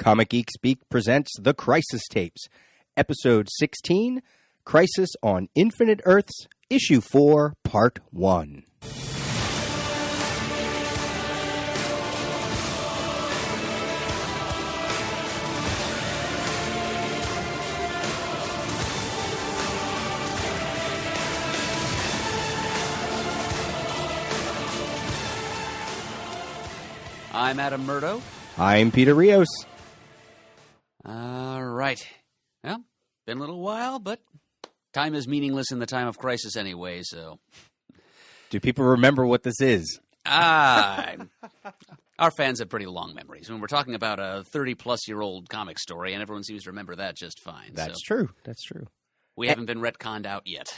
Comic Geek Speak presents The Crisis Tapes, Episode 16, Crisis on Infinite Earths, Issue 4, Part 1. I'm Adam Murdo. I'm Peter Rios. All right. Well, been a little while, but time is meaningless in the time of crisis anyway, so. Do people remember what this is? Our fans have pretty long memories. When we're talking about a 30-plus-year-old comic story, and everyone seems to remember that just fine. That's true. That's true. We haven't been retconned out yet.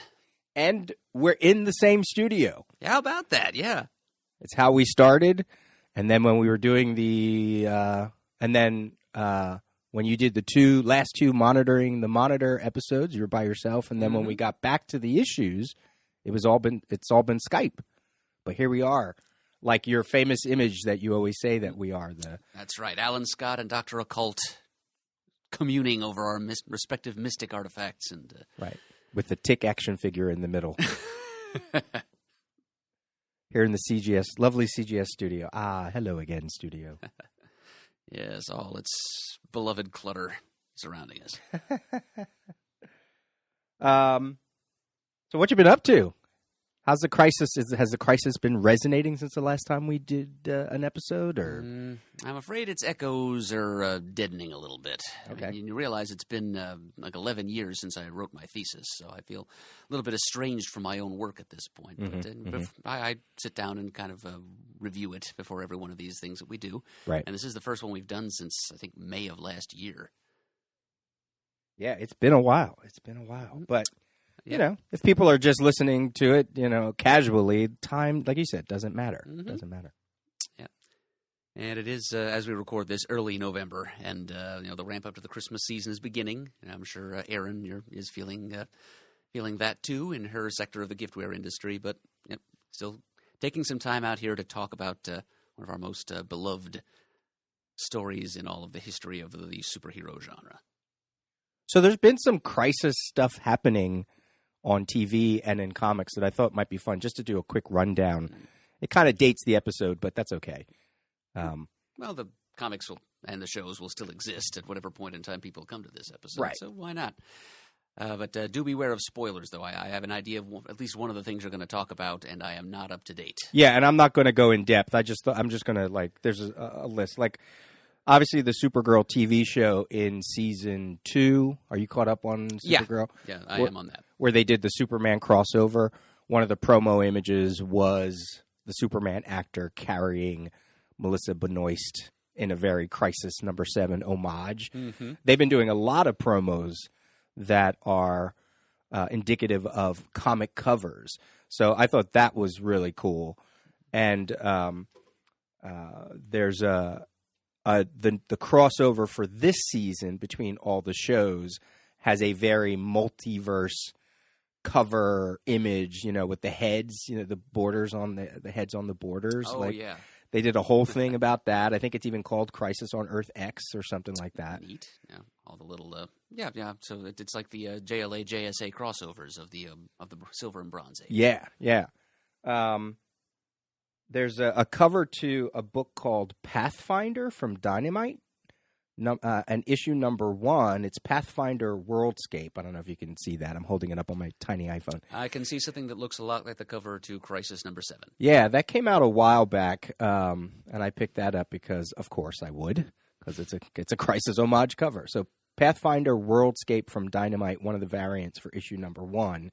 And we're in the same studio. How about that? Yeah. It's how we started. And then when we were doing when you did the last two monitoring the monitor episodes, you were by yourself. And then when we got back to the issues, it's all been Skype. But here we are, like your famous image that you always say that we are. That's right. Alan Scott and Dr. Occult communing over our respective mystic artifacts. Right. With the tick action figure in the middle. Here in the lovely CGS studio. Hello again, studio. Yes, all its beloved clutter surrounding us. So what you been up to? How's the crisis? Has the crisis been resonating since the last time we did an episode? Or I'm afraid its echoes are deadening a little bit. Okay. I mean, you realize it's been like 11 years since I wrote my thesis, so I feel a little bit estranged from my own work at this point. But I sit down and kind of review it before every one of these things that we do. Right. And this is the first one we've done since, I think, May of last year. Yeah, it's been a while. But you know, if people are just listening to it, casually, time, like you said, doesn't matter. Doesn't matter. Yeah. And it is, as we record this, early November, and, the ramp up to the Christmas season is beginning. And I'm sure Erin is feeling that, too, in her sector of the giftware industry. But still taking some time out here to talk about one of our most beloved stories in all of the history of the superhero genre. So there's been some crisis stuff happening on TV and in comics that I thought might be fun just to do a quick rundown. It kind of dates the episode, but that's okay. Well, the comics and the shows will still exist at whatever point in time people come to this episode, right. So why not? But do beware of spoilers, though. I have an idea of at least one of the things you're going to talk about, and I am not up to date. Yeah, and I'm not going to go in depth. I'm just going to, there's a list. Obviously, the Supergirl TV show in Season 2. Are you caught up on Supergirl? Yeah, I am on that. Where they did the Superman crossover. One of the promo images was the Superman actor carrying Melissa Benoist in a very Crisis number 7 homage. Mm-hmm. They've been doing a lot of promos that are indicative of comic covers. So I thought that was really cool. And there's the crossover for this season between all the shows has a very multiverse cover image, with the heads, the borders on the heads on the borders. Oh, yeah. They did a whole thing about that. I think it's even called Crisis on Earth X or something like that. Neat. Yeah. All the little, yeah. So it's like the JLA, JSA crossovers of the Silver and Bronze Age. Yeah, yeah. There's a cover to a book called Pathfinder from Dynamite, and issue number 1. It's Pathfinder Worldscape. I don't know if you can see that. I'm holding it up on my tiny iPhone. I can see something that looks a lot like the cover to Crisis number 7. Yeah, that came out a while back, and I picked that up because, of course, I would, because it's a Crisis homage cover. So Pathfinder Worldscape from Dynamite, one of the variants for issue number 1,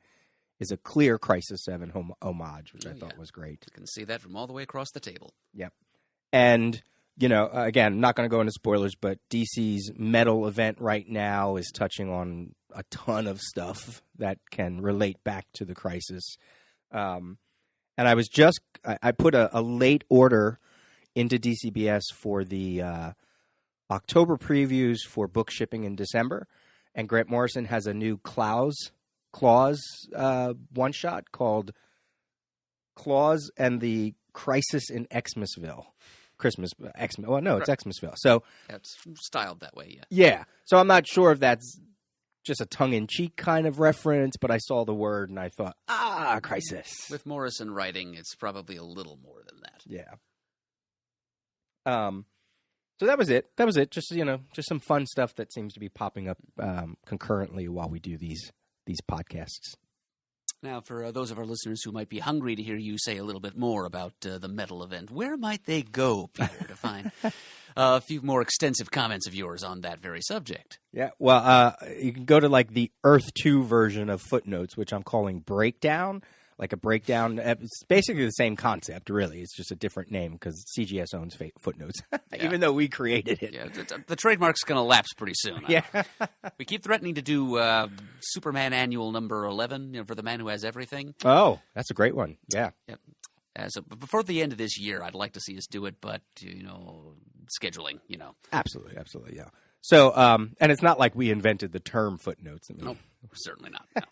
is a clear Crisis 7 homage, which I thought was great. You can see that from all the way across the table. Yep. And, again, not going to go into spoilers, but DC's Metal event right now is touching on a ton of stuff that can relate back to the Crisis. And I put a late order into DCBS for the October previews for book shipping in December. And Grant Morrison has a new Claws one-shot called Claws and the Crisis in Xmasville. Christmas Xmas. Well, no, it's Xmasville. So It's styled that way, yeah. yeah. So I'm not sure if that's just a tongue-in-cheek kind of reference, but I saw the word and I thought, Crisis. With Morrison writing, it's probably a little more than that. Yeah. So that was it. Just, just some fun stuff that seems to be popping up concurrently while we do these podcasts. Now, for those of our listeners who might be hungry to hear you say a little bit more about the metal event, where might they go, Peter, to find a few more extensive comments of yours on that very subject? Yeah, well, you can go to like the Earth 2 version of Footnotes, which I'm calling Breakdown. Like a breakdown. It's basically the same concept, really. It's just a different name because CGS owns Footnotes, even though we created it. Yeah, the trademark's going to lapse pretty soon. Yeah. We keep threatening to do Superman Annual number 11, for the man who has everything. Oh, that's a great one. Yeah. Yep. So before the end of this year, I'd like to see us do it, but, scheduling, Absolutely, yeah. So, and it's not like we invented the term footnotes. No, certainly not. No.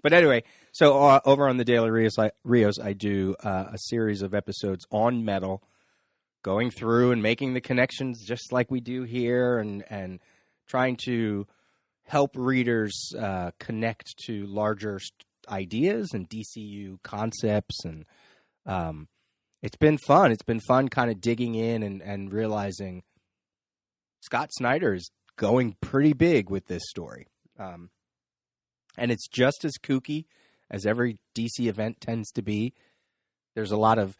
But anyway, so over on the Daily Rios, I do a series of episodes on metal, going through and making the connections just like we do here, and trying to help readers connect to larger ideas and DCU concepts. And it's been fun. It's been fun kind of digging in and realizing Scott Snyder is going pretty big with this story. And it's just as kooky as every DC event tends to be. There's a lot of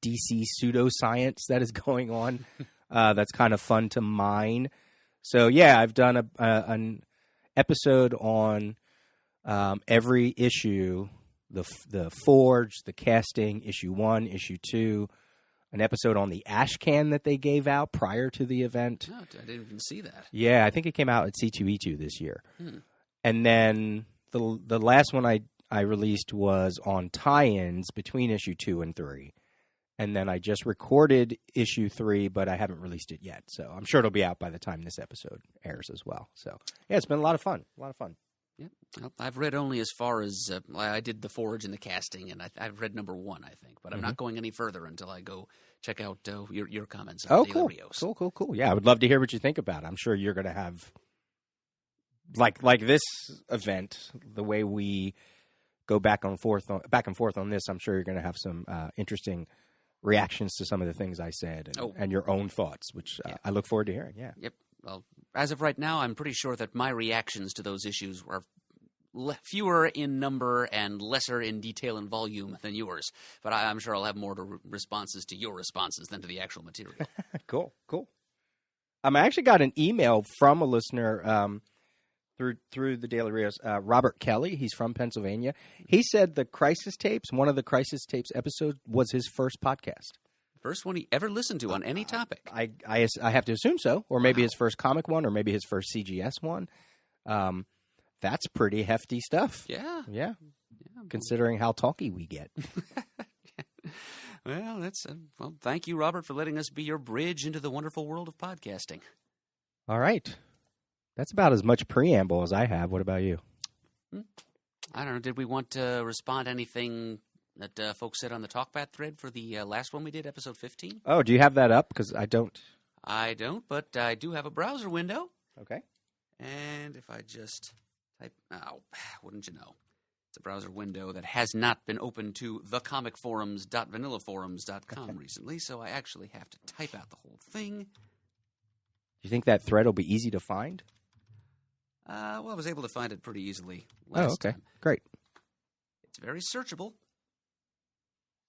DC pseudoscience that is going on that's kind of fun to mine. So, yeah, I've done an episode on every issue, the Forge, the casting, issue 1, issue 2, an episode on the ash can that they gave out prior to the event. Oh, I didn't even see that. Yeah, I think it came out at C2E2 this year. And then the last one I released was on tie-ins between issue 2 and 3. And then I just recorded issue 3, but I haven't released it yet. So I'm sure it'll be out by the time this episode airs as well. So, yeah, it's been a lot of fun. Yeah, well, I've read only as far as I did the Forge and the casting, and I've read number 1, I think. But I'm not going any further until I go check out your comments on Daily Rios. Cool. Yeah, I would love to hear what you think about it. I'm sure you're going to have, like this event, the way we go back and forth on this, I'm sure you're going to have some interesting reactions to some of the things I said and your own thoughts, which I look forward to hearing. Yeah. Yep. Well, as of right now, I'm pretty sure that my reactions to those issues are fewer in number and lesser in detail and volume than yours. But I'm sure I'll have more responses to your responses than to the actual material. Cool. I actually got an email from a listener through the Daily Rios, Robert Kelly. He's from Pennsylvania. He said the Crisis Tapes, one of the Crisis Tapes episodes, was his first podcast. First one he ever listened to on any topic. I have to assume so, or maybe his first comic one, or maybe his first CGS one. That's pretty hefty stuff. Yeah. Considering how talky we get. Well, well. Thank you, Robert, for letting us be your bridge into the wonderful world of podcasting. All right. That's about as much preamble as I have. What about you? I don't know. Did we want to respond to anything that folks said on the TalkBat thread for the last one we did, episode 15? Oh, do you have that up? Because I don't. I don't, but I do have a browser window. Okay. And if I just type, wouldn't you know, it's a browser window that has not been opened to thecomicforums.vanillaforums.com recently, so I actually have to type out the whole thing. Do you think that thread will be easy to find? Well, I was able to find it pretty easily last time. Great. It's very searchable.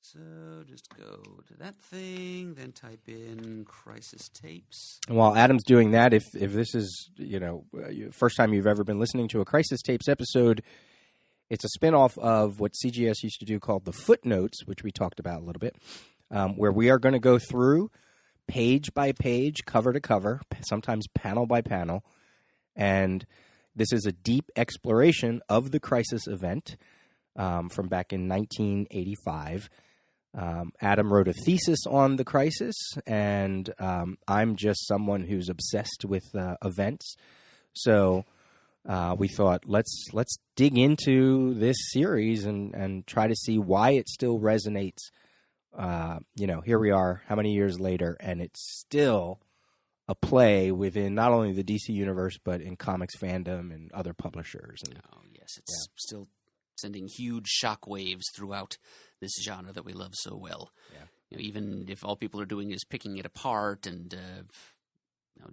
So just go to that thing, then type in Crisis Tapes. And while Adam's doing that, if this is, first time you've ever been listening to a Crisis Tapes episode, it's a spinoff of what CGS used to do called the Footnotes, which we talked about a little bit, where we are going to go through page by page, cover to cover, sometimes panel by panel, and this is a deep exploration of the Crisis event from back in 1985. Adam wrote a thesis on the Crisis, and I'm just someone who's obsessed with events. So we thought, let's dig into this series and try to see why it still resonates Here we are, how many years later, and it's still a play within not only the DC universe, but in comics fandom and other publishers. And, oh, yes, it's still sending huge shockwaves throughout this genre that we love so well. Yeah. Even if all people are doing is picking it apart and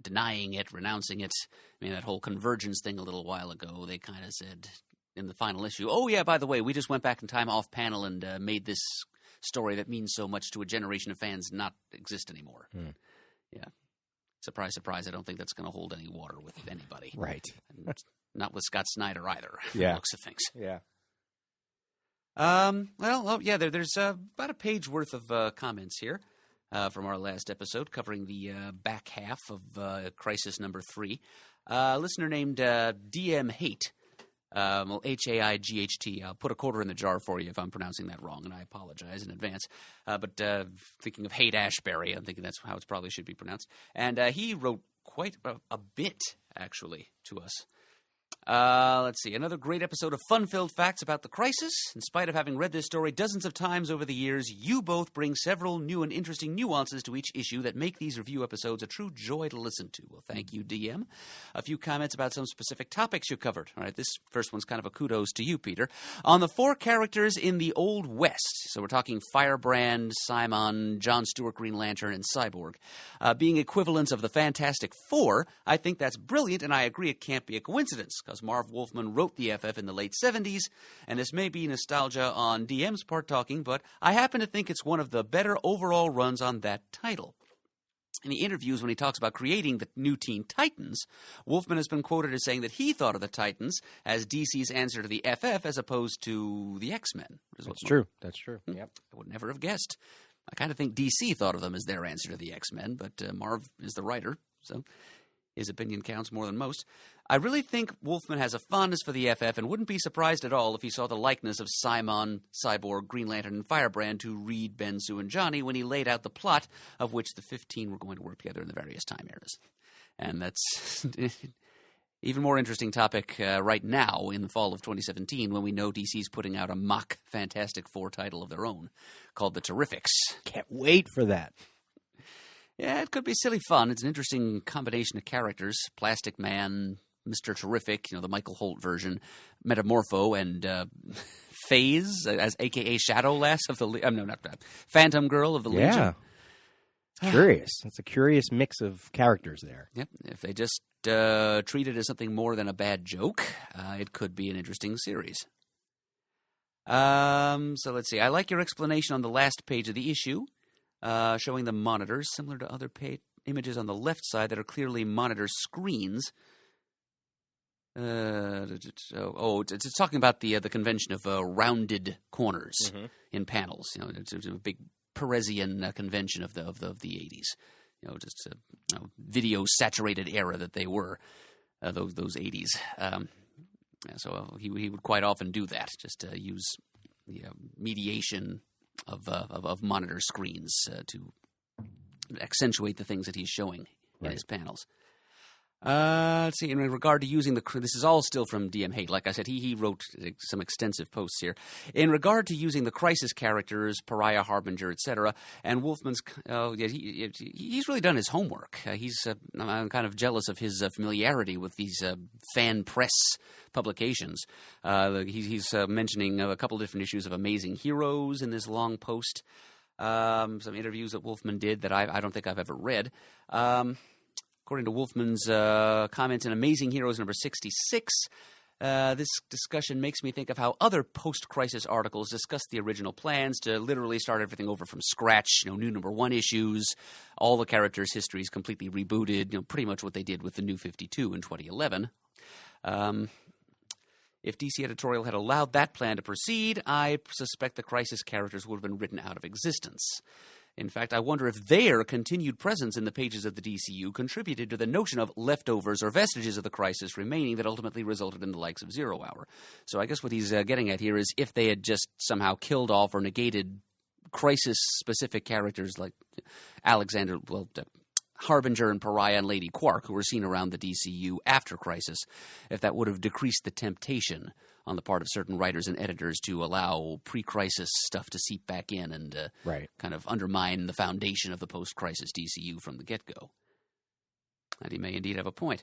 denying it, renouncing it. I mean, that whole Convergence thing a little while ago, they kind of said in the final issue, oh, yeah, by the way, we just went back in time off panel and made this story that means so much to a generation of fans not exist anymore. Yeah. Surprise, surprise, I don't think that's going to hold any water with anybody. Right. Not with Scott Snyder either, Yeah. looks of things. Yeah. There's about a page worth of comments here from our last episode covering the back half of Crisis number 3. Listener named DM Hate, H-A-I-G-H-T. I'll put a quarter in the jar for you if I'm pronouncing that wrong, and I apologize in advance. But thinking of Hate Ashbury, I'm thinking that's how it probably should be pronounced. And he wrote quite a bit, actually, to us. Let's see. Another great episode of fun-filled facts about the Crisis. In spite of having read this story dozens of times over the years, you both bring several new and interesting nuances to each issue that make these review episodes a true joy to listen to. Well, thank you, DM. A few comments about some specific topics you covered. All right, this first one's kind of a kudos to you, Peter. On the 4 characters in the Old West, so we're talking Firebrand, Simon, John Stewart, Green Lantern, and Cyborg, being equivalents of the Fantastic Four, I think that's brilliant, and I agree it can't be a coincidence, because Marv Wolfman wrote the FF in the late 70s, and this may be nostalgia on DM's part talking, but I happen to think it's one of the better overall runs on that title. In the interviews when he talks about creating the new Teen Titans, Wolfman has been quoted as saying that he thought of the Titans as DC's answer to the FF as opposed to the X-Men. That's true. That's true. Yep. I would never have guessed. I kind of think DC thought of them as their answer to the X-Men, but Marv is the writer, so his opinion counts more than most. I really think Wolfman has a fondness for the FF and wouldn't be surprised at all if he saw the likeness of Simon, Cyborg, Green Lantern, and Firebrand to Reed, Ben, Sue, and Johnny when he laid out the plot of which the 15 were going to work together in the various time eras. And that's even more interesting topic right now in the fall of 2017 when we know DC's putting out a mock Fantastic Four title of their own called The Terrifics. Can't wait for that. Yeah, it could be silly fun. It's an interesting combination of characters. Plastic Man, Mr. Terrific, the Michael Holt version, Metamorpho, and Phase, as a.k.a. Shadowlass of the... no, not that. Phantom Girl of the Legion. Yeah. Curious. It's a curious mix of characters there. Yep. If they just treat it as something more than a bad joke, it could be an interesting series. So let's see. I like your explanation on the last page of the issue. Showing the monitors, similar to other images on the left side that are clearly monitor screens. It's talking about the convention of rounded corners in panels. It's a big Peresian convention of the 80s. Just a video saturated era that they were those 80s. So he would quite often do that, just use mediation of monitor screens to accentuate the things that he's showing in his panels. Let's see. In regard to using this is all still from DM Hate. Like I said, he wrote some extensive posts here. In regard to using the Crisis characters, Pariah, Harbinger, etc., and Wolfman's, he's really done his homework. I'm kind of jealous of his familiarity with these fan press publications. He's mentioning a couple different issues of Amazing Heroes in this long post. Some interviews that Wolfman did that I don't think I've ever read. According to Wolfman's comments in Amazing Heroes number 66, this discussion makes me think of how other post-crisis articles discuss the original plans to literally start everything over from scratch, new number 1 issues, all the characters' histories completely rebooted, pretty much what they did with the New 52 in 2011. If DC Editorial had allowed that plan to proceed, I suspect the Crisis characters would have been written out of existence. In fact, I wonder if their continued presence in the pages of the DCU contributed to the notion of leftovers or vestiges of the Crisis remaining that ultimately resulted in the likes of Zero Hour. So I guess what he's getting at here is if they had just somehow killed off or negated Crisis-specific characters like Alexander, Harbinger and Pariah and Lady Quark, who were seen around the DCU after Crisis, if that would have decreased the temptation on the part of certain writers and editors to allow pre-Crisis stuff to seep back in and kind of undermine the foundation of the post-Crisis DCU from the get-go. And he may indeed have a point.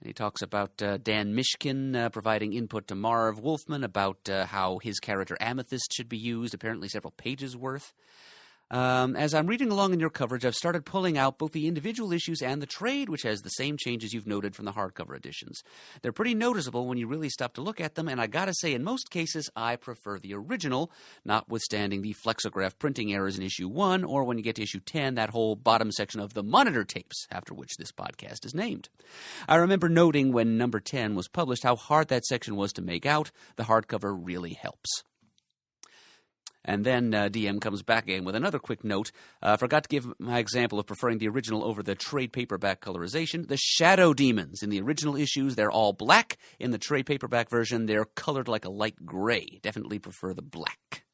He talks about Dan Mishkin providing input to Marv Wolfman about how his character Amethyst should be used, apparently several pages worth. As I'm reading along in your coverage, I've started pulling out both the individual issues and the trade, which has the same changes you've noted from the hardcover editions. They're pretty noticeable when you really stop to look at them, and I gotta say, in most cases, I prefer the original, notwithstanding the flexograph printing errors in issue 1, or when you get to issue 10, that whole bottom section of the monitor tapes, after which this podcast is named. I remember noting when number 10 was published how hard that section was to make out. The hardcover really helps. And then DM comes back again with another quick note. Forgot to give my example of preferring the original over the trade paperback colorization. The Shadow Demons in the original issues, they're all black. In the trade paperback version, they're colored like a light gray. Definitely prefer the black.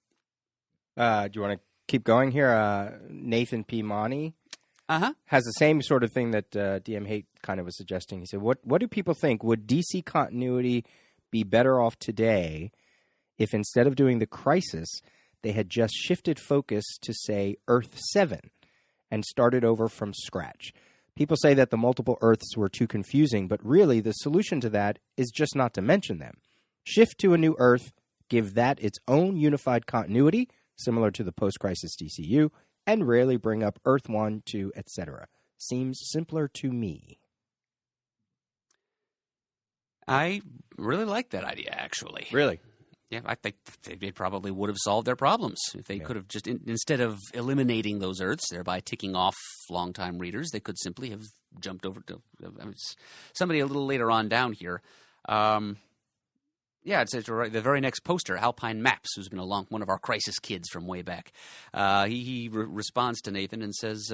Do you want to keep going here? Nathan P. Monty has the same sort of thing that DM Hate kind of was suggesting. He said, what do people think? Would DC continuity be better off today if instead of doing the Crisis, they had just shifted focus to, say, Earth 7 and started over from scratch? People say that the multiple Earths were too confusing, but really the solution to that is just not to mention them. Shift to a new Earth, give that its own unified continuity, similar to the post-Crisis DCU, and rarely bring up Earth 1, 2, etc. Seems simpler to me. I really like that idea, actually. Really? Yeah, I think they probably would have solved their problems if they could have just, instead of eliminating those Earths, thereby ticking off longtime readers, they could simply have jumped over to somebody a little later on down here. It's the very next poster, Alpine Maps, who's been one of our Crisis kids from way back. He responds to Nathan and says,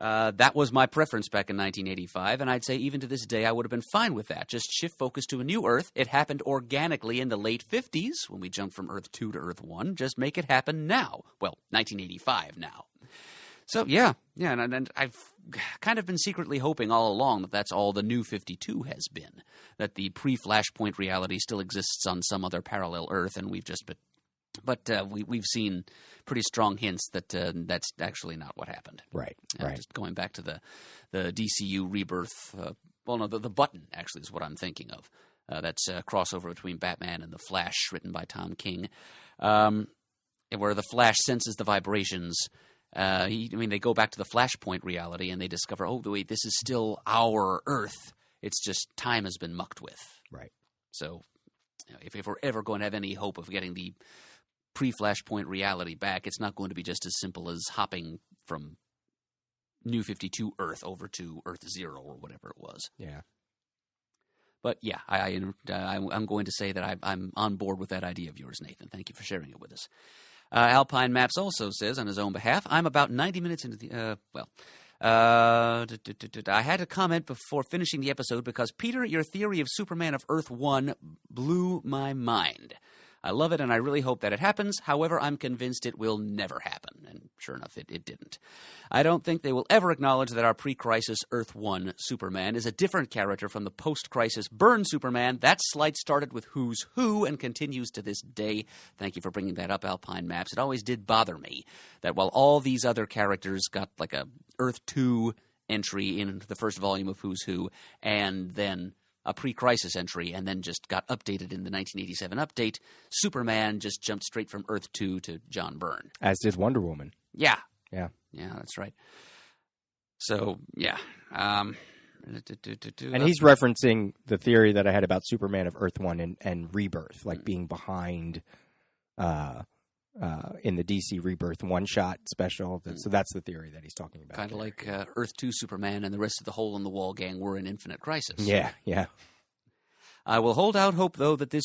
that was my preference back in 1985, and I'd say even to this day I would have been fine with that. Just shift focus to a new Earth. It happened organically in the late 50s when we jumped from Earth 2 to Earth 1. Just make it happen now. Well, 1985 now. So, and I've kind of been secretly hoping all along that that's all the New 52 has been, that the pre-Flashpoint reality still exists on some other parallel Earth, and we've just been... But we've seen pretty strong hints that that's actually not what happened. Right. Just going back to the DCU rebirth. The Button actually is what I'm thinking of. That's a crossover between Batman and the Flash, written by Tom King, where the Flash senses the vibrations. They go back to the Flashpoint reality and they discover, oh wait, this is still our Earth. It's just time has been mucked with. Right. So, if we're ever going to have any hope of getting the pre-Flashpoint reality back, it's not going to be just as simple as hopping from New 52 Earth over to Earth 0 or whatever it was. Yeah. But yeah, I'm going to say that I'm on board with that idea of yours, Nathan. Thank you for sharing it with us. Alpine Maps also says on his own behalf, I'm about 90 minutes into the, I had to comment before finishing the episode because, Peter, your theory of Superman of Earth 1 blew my mind. I love it, and I really hope that it happens. However, I'm convinced it will never happen. And sure enough, it didn't. I don't think they will ever acknowledge that our pre-crisis Earth 1 Superman is a different character from the post-crisis Byrne Superman. That slight started with Who's Who and continues to this day. Thank you for bringing that up, Alpine Maps. It always did bother me that while all these other characters got like a Earth 2 entry in the first volume of Who's Who, and then a pre-crisis entry, and then just got updated in the 1987 update, Superman just jumped straight from Earth 2 to John Byrne. As did Wonder Woman. Yeah. Yeah. Yeah, that's right. So, yeah. And he's referencing the theory that I had about Superman of Earth 1 and Rebirth, like being behind in the DC Rebirth one-shot special. So that's the theory that he's talking about. Kind of like Earth 2 Superman and the rest of the Hole in the Wall gang were in Infinite Crisis. Yeah, yeah. I will hold out hope, though, that if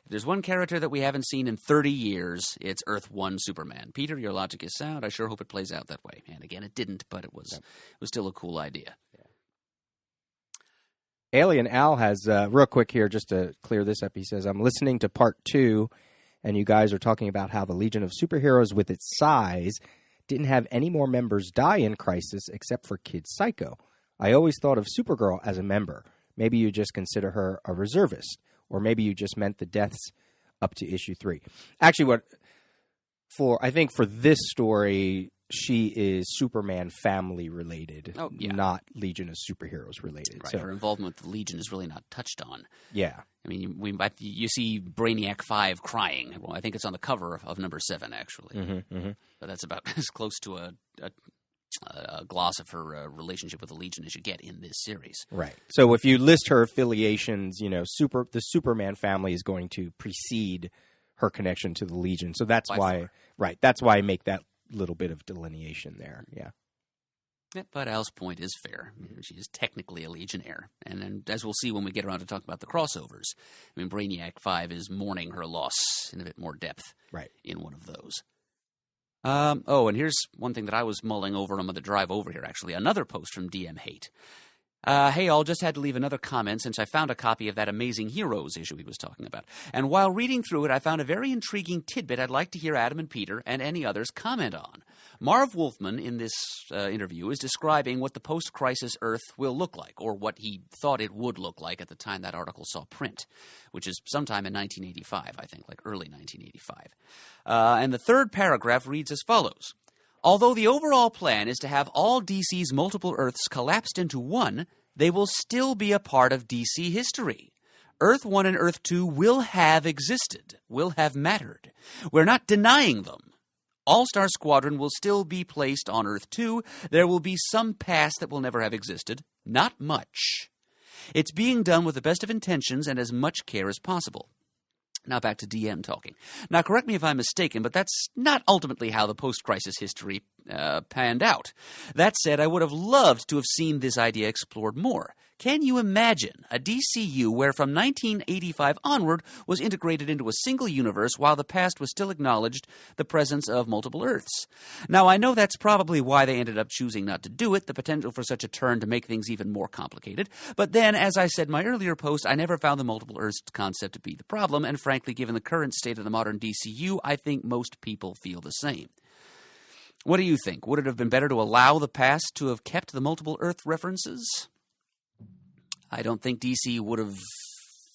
there's one character that we haven't seen in 30 years, it's Earth 1 Superman. Peter, your logic is sound. I sure hope it plays out that way. And again, it didn't, but it was still a cool idea. Yeah. Alien Al has, real quick here, just to clear this up, he says, I'm listening to part 2, and you guys are talking about how the Legion of Superheroes with its size didn't have any more members die in Crisis except for Kid Psycho. I always thought of Supergirl as a member. Maybe you just consider her a reservist, or maybe you just meant the deaths up to issue 3. Actually, I think for this story, she is Superman family related, not Legion of Superheroes related. Right, so her involvement with the Legion is really not touched on. Yeah. I mean, you see Brainiac 5 crying. Well, I think it's on the cover of number 7, actually. But that's about as close to a gloss of her relationship with the Legion as you get in this series. Right. So if you list her affiliations, the Superman family is going to precede her connection to the Legion. So that's why I make that little bit of delineation there. Yeah. But Al's point is fair. She is technically a Legionnaire. And as we'll see when we get around to talk about the crossovers, I mean, Brainiac 5 is mourning her loss in a bit more depth in one of those. And here's one thing that I was mulling over on the drive over here, actually. Another post from DM Hate. Hey, all, just had to leave another comment since I found a copy of that Amazing Heroes issue he was talking about. And while reading through it, I found a very intriguing tidbit I'd like to hear Adam and Peter and any others comment on. Marv Wolfman, in this interview, is describing what the post-crisis Earth will look like, or what he thought it would look like at the time that article saw print, which is sometime in 1985, I think, like early 1985. And the third paragraph reads as follows. Although the overall plan is to have all DC's multiple Earths collapsed into one, they will still be a part of DC history. Earth 1 and Earth 2 will have existed, will have mattered. We're not denying them. All-Star Squadron will still be placed on Earth 2. There will be some past that will never have existed. Not much. It's being done with the best of intentions and as much care as possible. Now back to DM talking. Now, correct me if I'm mistaken, but that's not ultimately how the post-crisis history panned out. That said, I would have loved to have seen this idea explored more. Can you imagine a DCU where from 1985 onward was integrated into a single universe while the past was still acknowledged the presence of multiple Earths? Now, I know that's probably why they ended up choosing not to do it, the potential for such a turn to make things even more complicated. But then, as I said in my earlier post, I never found the multiple Earths concept to be the problem, and frankly, given the current state of the modern DCU, I think most people feel the same. What do you think? Would it have been better to allow the past to have kept the multiple Earth references? I don't think DC would have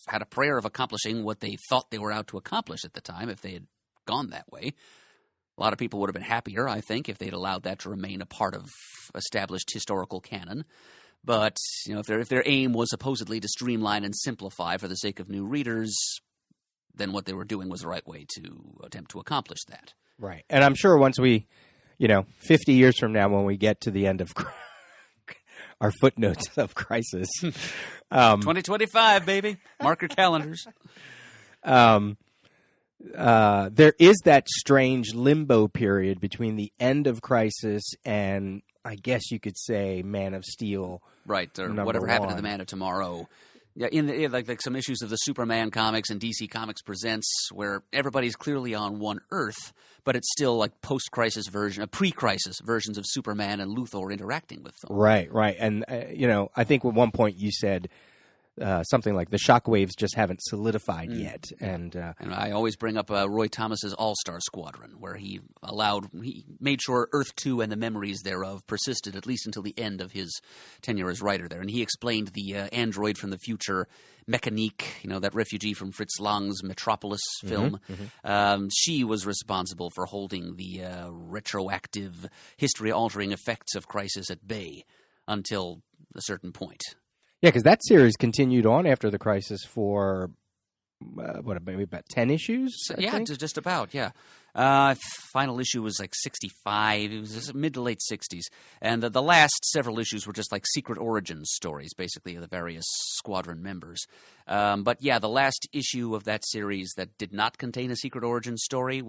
had a prayer of accomplishing what they thought they were out to accomplish at the time if they had gone that way. A lot of people would have been happier, I think, if they'd allowed that to remain a part of established historical canon. But, if their aim was supposedly to streamline and simplify for the sake of new readers, then what they were doing was the right way to attempt to accomplish that. Right. And I'm sure once we, 50 years from now when we get to the end of our footnotes of Crisis. 2025, baby. Mark your calendars. There is that strange limbo period between the end of Crisis and, I guess you could say, Man of Steel. Right, or whatever happened to the Man of Tomorrow. Yeah, like some issues of the Superman comics and DC Comics Presents, where everybody's clearly on one Earth, but it's still like post-crisis pre-crisis versions of Superman and Luthor interacting with them. Right. And I think at one point you said something like the shockwaves just haven't solidified yet. And I always bring up Roy Thomas's All-Star Squadron, where he made sure Earth 2 and the memories thereof persisted at least until the end of his tenure as writer there. And he explained the android from the future, Mechanique, that refugee from Fritz Lang's Metropolis film. She was responsible for holding the retroactive, history-altering effects of Crisis at bay until a certain point. Yeah, because that series continued on after the Crisis for, maybe about 10 issues? I think? Just about, yeah. Final issue was like 65. It was just mid to late 60s. And the last several issues were just like secret origin stories, basically, of the various squadron members. But yeah, the last issue of that series that did not contain a secret origin story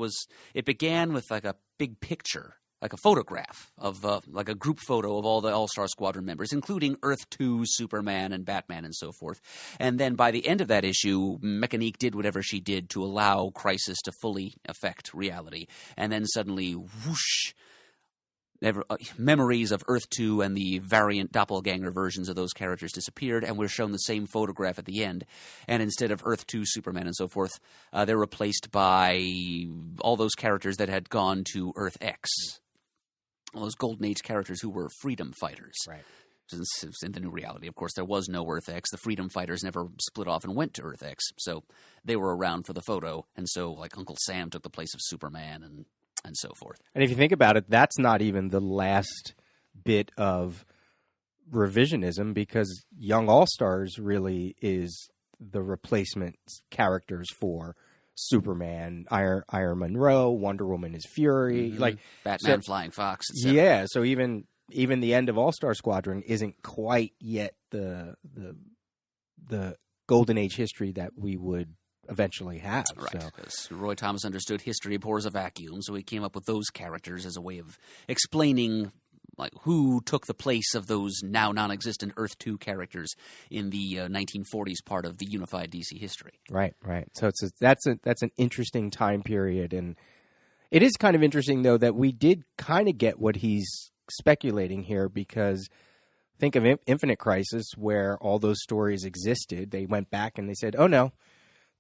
it began with like a big picture, like a photograph of like a group photo of all the All-Star Squadron members, including Earth 2, Superman, and Batman, and so forth. And then by the end of that issue, Mechanique did whatever she did to allow Crisis to fully affect reality. And then suddenly, whoosh, memories of Earth 2 and the variant doppelganger versions of those characters disappeared, and we're shown the same photograph at the end. And instead of Earth 2, Superman, and so forth, they're replaced by all those characters that had gone to Earth X. those Golden Age characters who were freedom fighters. Right. Since in the new reality, of course, there was no Earth X. The freedom fighters never split off and went to Earth X, so they were around for the photo. And so, like, Uncle Sam took the place of Superman and so forth. And if you think about it, that's not even the last bit of revisionism, because Young All-Stars really is the replacement characters for Superman, Iron Monroe, Wonder Woman is Fury, like Batman, Flying Fox, etc. Yeah, so even the end of All-Star Squadron isn't quite yet the Golden Age history that we would eventually have. Right, so. because Roy Thomas understood history abhors a vacuum, so he came up with those characters as a way of explaining like who took the place of those now non-existent Earth 2 characters in the 1940s part of the unified DC history. Right. So that's an interesting time period, and it is kind of interesting though that we did kind of get what he's speculating here, because think of Infinite Crisis, where all those stories existed. They went back and they said, "Oh no,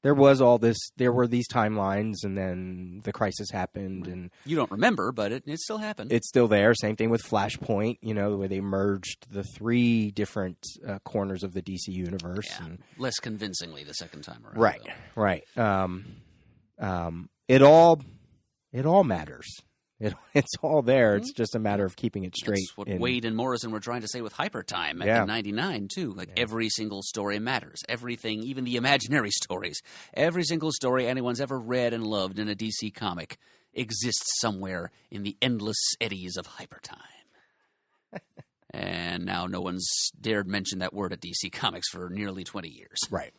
there was all this. There were these timelines, and then the crisis happened." And you don't remember, but it still happened. It's still there. Same thing with Flashpoint. Where they merged the three different corners of the DC universe. Yeah, and less convincingly the second time around. Right. It all matters. It's all there. It's just a matter of keeping it straight. That's what Wade and Morrison were trying to say with Hypertime in 99, too. Every single story matters. Everything, even the imaginary stories. Every single story anyone's ever read and loved in a DC comic exists somewhere in the endless eddies of Hypertime. And now no one's dared mention that word at DC Comics for nearly 20 years. Right.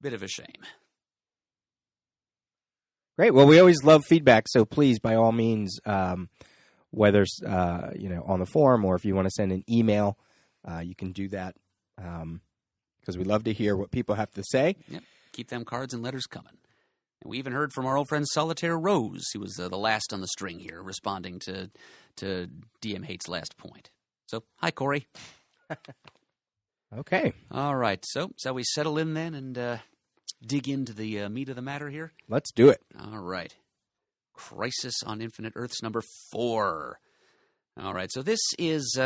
Bit of a shame. Great. Well, we always love feedback, so please, by all means, whether on the forum or if you want to send an email, you can do that, because we love to hear what people have to say. Yep. Keep them cards and letters coming. And we even heard from our old friend Solitaire Rose, who was the last on the string here, responding to DM Hate's last point. So, hi, Corey. Okay. All right. So we settle in then and dig into the meat of the matter here? Let's do it. All right. Crisis on Infinite Earths number 4. All right. So this is,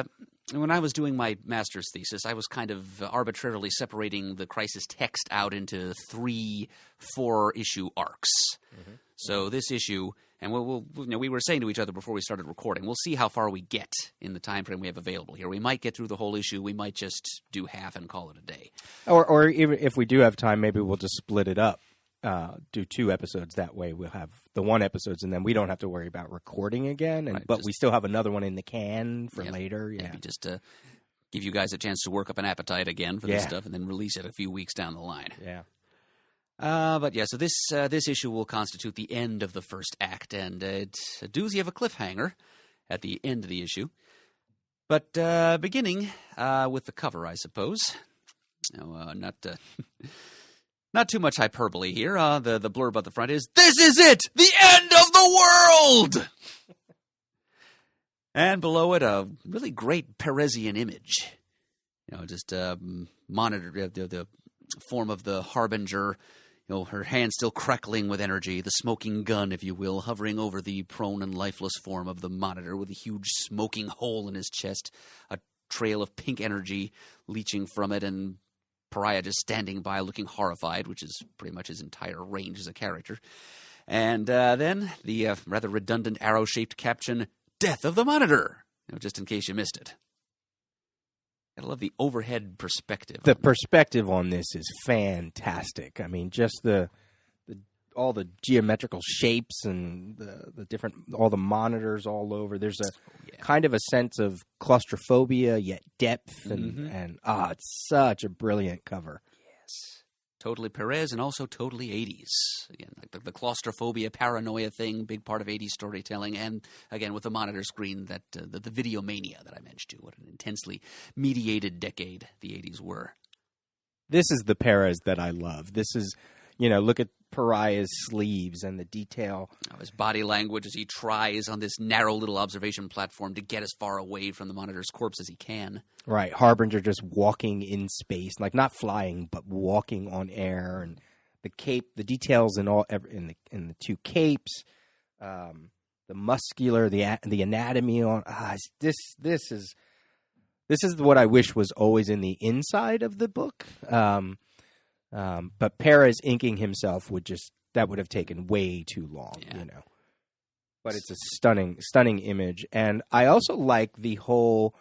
when I was doing my master's thesis, I was kind of arbitrarily separating the Crisis text out into 3 4-issue arcs. Mm-hmm. So this issue, and we were saying to each other before we started recording, we'll see how far we get in the time frame we have available here. We might get through the whole issue. We might just do half and call it a day. Or even if we do have time, maybe we'll just split it up, do 2 episodes. That way we'll have the 1 episodes, and then we don't have to worry about recording again. But we still have another one in the can for later. Yeah. Maybe just to give you guys a chance to work up an appetite again for this stuff, and then release it a few weeks down the line. Yeah. So this issue will constitute the end of the first act, and it's a doozy of a cliffhanger at the end of the issue. But beginning with the cover, I suppose. Not too much hyperbole here. The blurb at the front is, "This is it! The end of the world!" And below it, a really great Peresian image. Just monitor the form of the Harbinger. Her hand still crackling with energy, the smoking gun, if you will, hovering over the prone and lifeless form of the Monitor with a huge smoking hole in his chest, a trail of pink energy leaching from it, and Pariah just standing by looking horrified, which is pretty much his entire range as a character. And then the rather redundant arrow-shaped caption, "Death of the Monitor," just in case you missed it. I love the overhead perspective. The perspective on this is fantastic. I mean, just all the geometrical shapes and the different, all the monitors all over. There's a kind of a sense of claustrophobia, yet depth, and it's such a brilliant cover. Yes. Totally Perez and also totally 80s. Again, like the claustrophobia, paranoia thing, big part of 80s storytelling. And again, with the monitor screen, that the video mania that I mentioned too. What an intensely mediated decade the 80s were. This is the Perez that I love. This is, look at Pariah's sleeves and the detail. His body language as he tries on this narrow little observation platform to get as far away from the Monitor's corpse as he can. Right. Harbinger just walking in space, like not flying, but walking on air. And the cape, the details in the 2 capes. muscular, the anatomy on this is what I wish was always in the inside of the book. But Perez inking himself would have taken way too long, you know. But it's a stunning image, and I also like the whole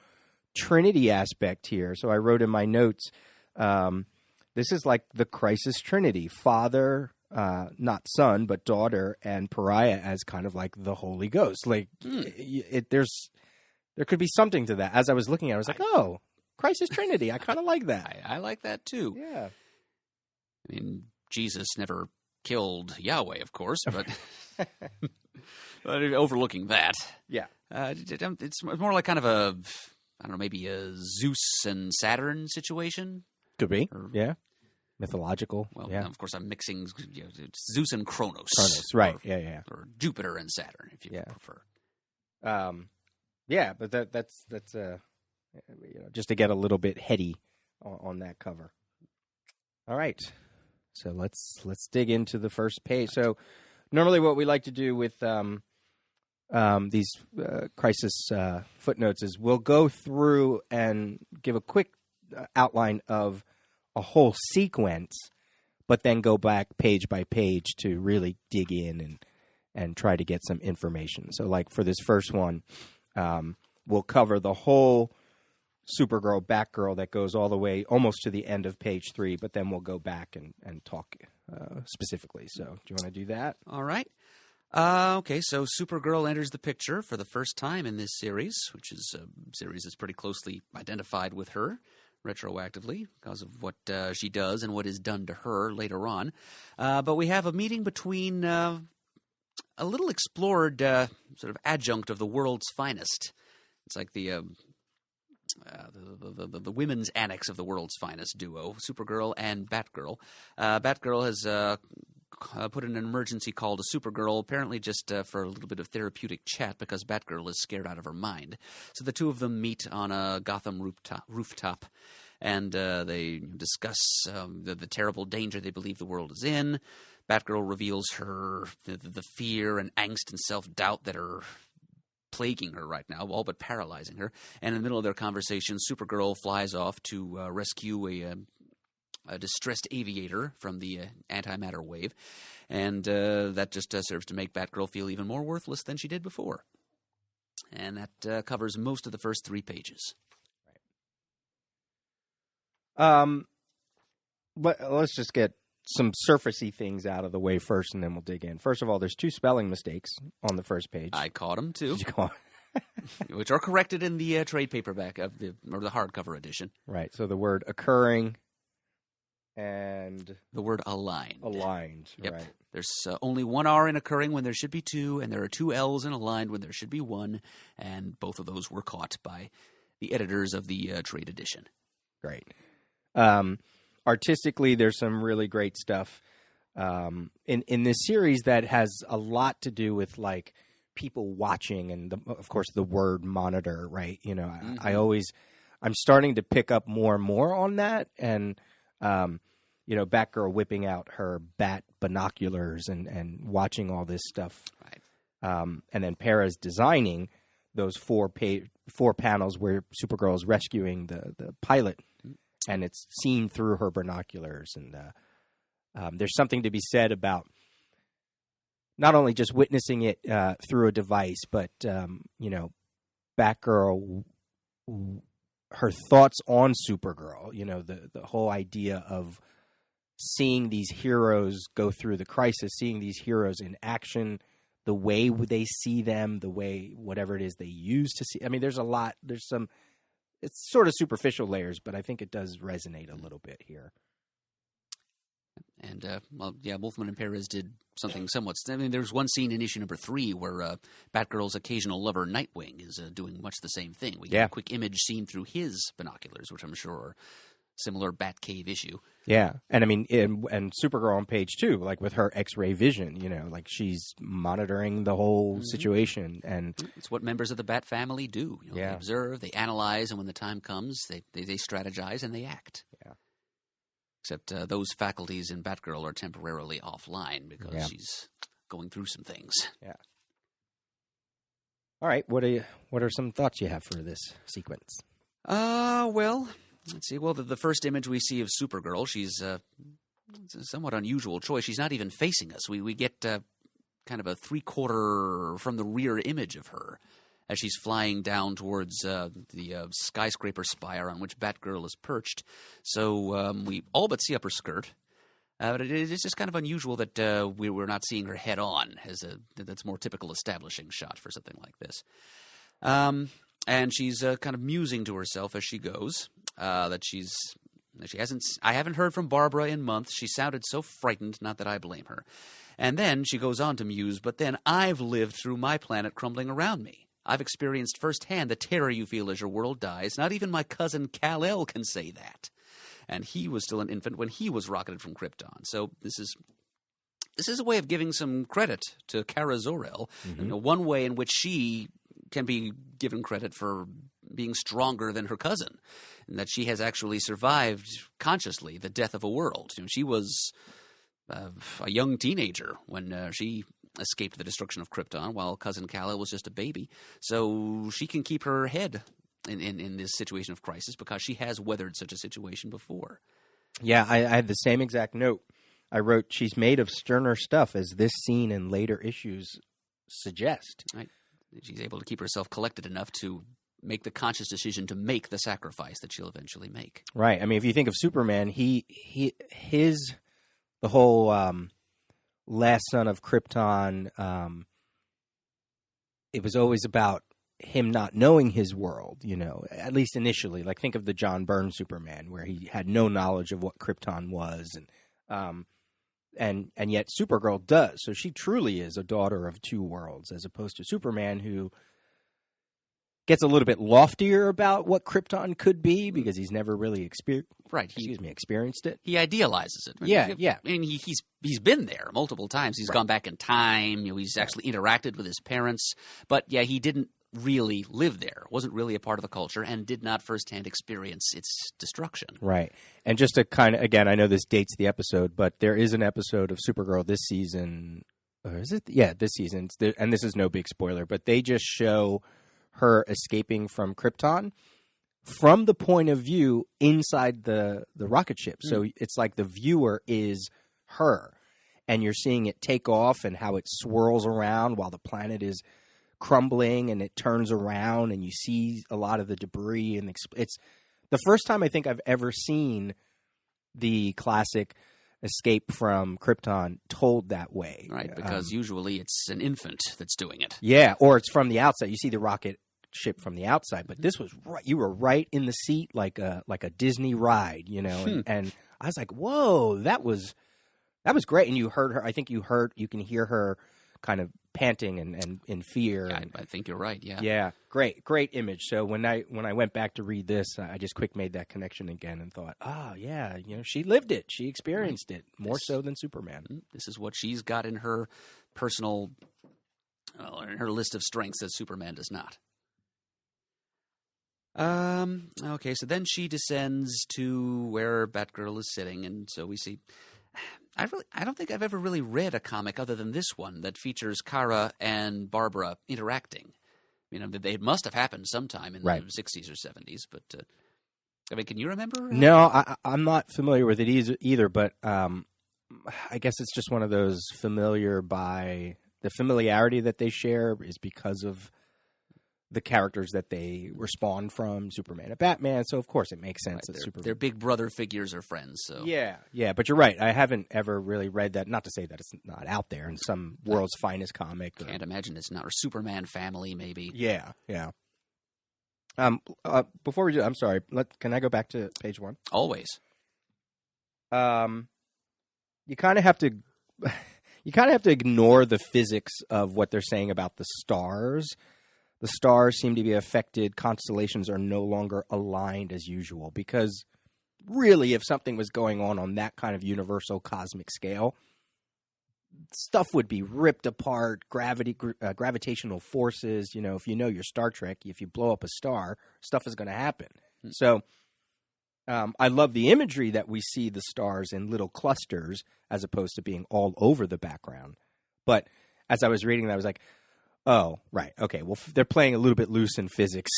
Trinity aspect here. So I wrote in my notes, this is like the Crisis Trinity: Father, not Son, but Daughter, and Pariah as kind of like the Holy Ghost. Like there could be something to that. As I was looking at it, I was like, oh, Crisis Trinity. I kind of like that. I like that too. Yeah. I mean, Jesus never killed Yahweh, of course, but but overlooking that. Yeah. It's more like kind of a, I don't know, maybe a Zeus and Saturn situation. Could be. Yeah. Mythological. Well, yeah. Of course, I'm mixing Zeus and Kronos. Right. Or, yeah. Or Jupiter and Saturn, if you prefer. Yeah, but that's just to get a little bit heady on that cover. All right. So let's dig into the first page. So normally what we like to do with these crisis footnotes is we'll go through and give a quick outline of a whole sequence, but then go back page by page to really dig in and try to get some information. So like for this first one, we'll cover the whole Supergirl, Batgirl that goes all the way almost to the end of page 3, but then we'll go back and talk specifically. So do you want to do that? All right. Okay, so Supergirl enters the picture for the first time in this series, which is a series that's pretty closely identified with her retroactively because of what she does and what is done to her later on. But we have a meeting between a little explored sort of adjunct of the world's finest. It's like the women's annex of the world's finest duo, Supergirl and Batgirl. Batgirl has put in an emergency call to Supergirl, apparently just for a little bit of therapeutic chat because Batgirl is scared out of her mind. So the two of them meet on a Gotham rooftop and they discuss the terrible danger they believe the world is in. Batgirl reveals the fear and angst and self-doubt that are plaguing her right now, all but paralyzing her. And in the middle of their conversation, Supergirl flies off to rescue a distressed aviator from the antimatter wave. And that just serves to make Batgirl feel even more worthless than she did before. And that covers most of the first 3 pages. But let's just get some surfacey things out of the way first, and then we'll dig in. First of all, there's 2 spelling mistakes on the first page. I caught them, too. Did you call which are corrected in the trade paperback or the hardcover edition. Right. So the word occurring and the word aligned. Yep. Right. There's only 1 R in occurring when there should be 2, and there are 2 L's in aligned when there should be 1, and both of those were caught by the editors of the trade edition. Great. Artistically, there's some really great stuff in this series that has a lot to do with like people watching and of course the word monitor, right? You know, I'm starting to pick up more and more on that, and Batgirl whipping out her bat binoculars and watching all this stuff, right? And then Perez designing those 4 panels where Supergirl is rescuing the pilot. And it's seen through her binoculars. And there's something to be said about not only just witnessing it through a device, but, Batgirl, her thoughts on Supergirl, the whole idea of seeing these heroes go through the crisis, seeing these heroes in action, the way they see them, the way whatever it is they use to see. I mean, there's some. It's sort of superficial layers, but I think it does resonate a little bit here. And, Wolfman and Perez did something somewhat... I mean, there's one scene in issue number 3 where Batgirl's occasional lover, Nightwing, is doing much the same thing. We get a quick image seen through his binoculars, which I'm sure are similar Batcave issue. Yeah, and I mean, and Supergirl on page 2, like with her X-ray vision, like she's monitoring the whole situation, and it's what members of the Bat family do. They observe, they analyze, and when the time comes, they strategize and they act. Yeah. Except those faculties in Batgirl are temporarily offline because she's going through some things. Yeah. All right, what are some thoughts you have for this sequence? Well, let's see. Well, the first image we see of Supergirl, she's it's a somewhat unusual choice. She's not even facing us. We get kind of a 3/4 from the rear image of her as she's flying down towards the skyscraper spire on which Batgirl is perched. So we all but see up her skirt. But it's just kind of unusual that we're not seeing her head on. That's more typical establishing shot for something like this. And she's kind of musing to herself as she goes. I haven't heard from Barbara in months. She sounded so frightened, not that I blame her. And then she goes on to muse, but then I've lived through my planet crumbling around me. I've experienced firsthand the terror you feel as your world dies. Not even my cousin Kal-El can say that. And he was still an infant when he was rocketed from Krypton. So this is a way of giving some credit to Kara Zor-El. Mm-hmm. One way in which she can be given credit for being stronger than her cousin, and that she has actually survived consciously the death of a world. She was a young teenager when she escaped the destruction of Krypton, while cousin Kal-El was just a baby. So she can keep her head in this situation of crisis because she has weathered such a situation before. Yeah, I had the same exact note. I wrote, she's made of sterner stuff, as this scene and later issues suggest. Right. She's able to keep herself collected enough to make the conscious decision to make the sacrifice that she'll eventually make. Right. I mean, if you think of Superman, the whole last son of Krypton, it was always about him not knowing his world, at least initially. Like, think of the John Byrne Superman, where he had no knowledge of what Krypton was, and yet Supergirl does. So she truly is a daughter of two worlds, as opposed to Superman, who gets a little bit loftier about what Krypton could be because he's never really experienced it. He idealizes it. Yeah. I mean, he's been there multiple times. He's gone back in time. He's actually interacted with his parents. But yeah, he didn't really live there, wasn't really a part of the culture, and did not firsthand experience its destruction. Right. And just to kind of, again, I know this dates the episode, but there is an episode of Supergirl this season, or is it? Yeah, this season, and this is no big spoiler, but they just show her escaping from Krypton from the point of view inside the rocket ship. So it's like the viewer is her, and you're seeing it take off and how it swirls around while the planet is crumbling, and it turns around, and you see a lot of the debris, and it's the first time I think I've ever seen the classic escape from Krypton told that way. Right, because usually it's an infant that's doing it. Yeah, or it's from the outside. You see the rocket ship from the outside, but this was right. You were right in the seat, like a Disney ride, and I was like, "Whoa, that was great." And you heard her. I think you can hear her kind of panting and in fear. Yeah, I think you're right. Yeah. Yeah. Great image. So when I went back to read this, I just quick made that connection again and thought, oh yeah, she lived it. She experienced it more so than Superman. This is what she's got in her personal, in her list of strengths that Superman does not. Okay, so then she descends to where Batgirl is sitting, and so we see. I don't think I've ever really read a comic other than this one that features Kara and Barbara interacting. They must have happened sometime in the 60s or 70s, but I mean, can you remember? No, I'm not familiar with it either, but I guess it's just one of those the familiarity that they share is because of the characters that they were spawned from, Superman and Batman. So of course it makes sense that Superman. Their big brother figures are friends. So yeah, but you're right. I haven't ever really read that. Not to say that it's not out there in some world's finest comic. Can't imagine it's not. Or Superman family, maybe. Yeah. Before we do, I'm sorry. Can I go back to page 1? Always. You kind of have to. You kind of have to ignore the physics of what they're saying about the stars. The stars seem to be affected. Constellations are no longer aligned as usual because really if something was going on that kind of universal cosmic scale, stuff would be ripped apart, gravitational forces. If you know your Star Trek, if you blow up a star, stuff is going to happen. So I love the imagery that we see the stars in little clusters as opposed to being all over the background. But as I was reading that, I was like, Oh, right. Okay. Well, they're playing a little bit loose in physics.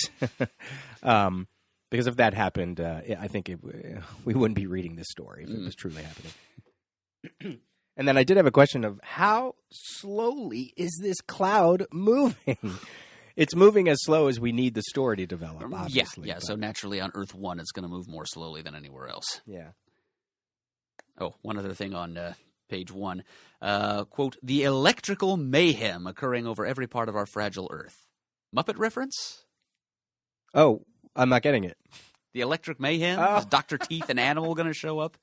Because if that happened, I think we wouldn't be reading this story if it was truly happening. And then I did have a question of how slowly is this cloud moving? It's moving as slow as we need the story to develop, obviously. Yeah. So naturally on Earth 1, it's going to move more slowly than anywhere else. Yeah. Oh, one other thing on page 1. Quote, the electrical mayhem occurring over every part of our fragile Earth. Muppet reference? Oh, I'm not getting it. The electric mayhem? Oh. Is Dr. Teeth and Animal going to show up?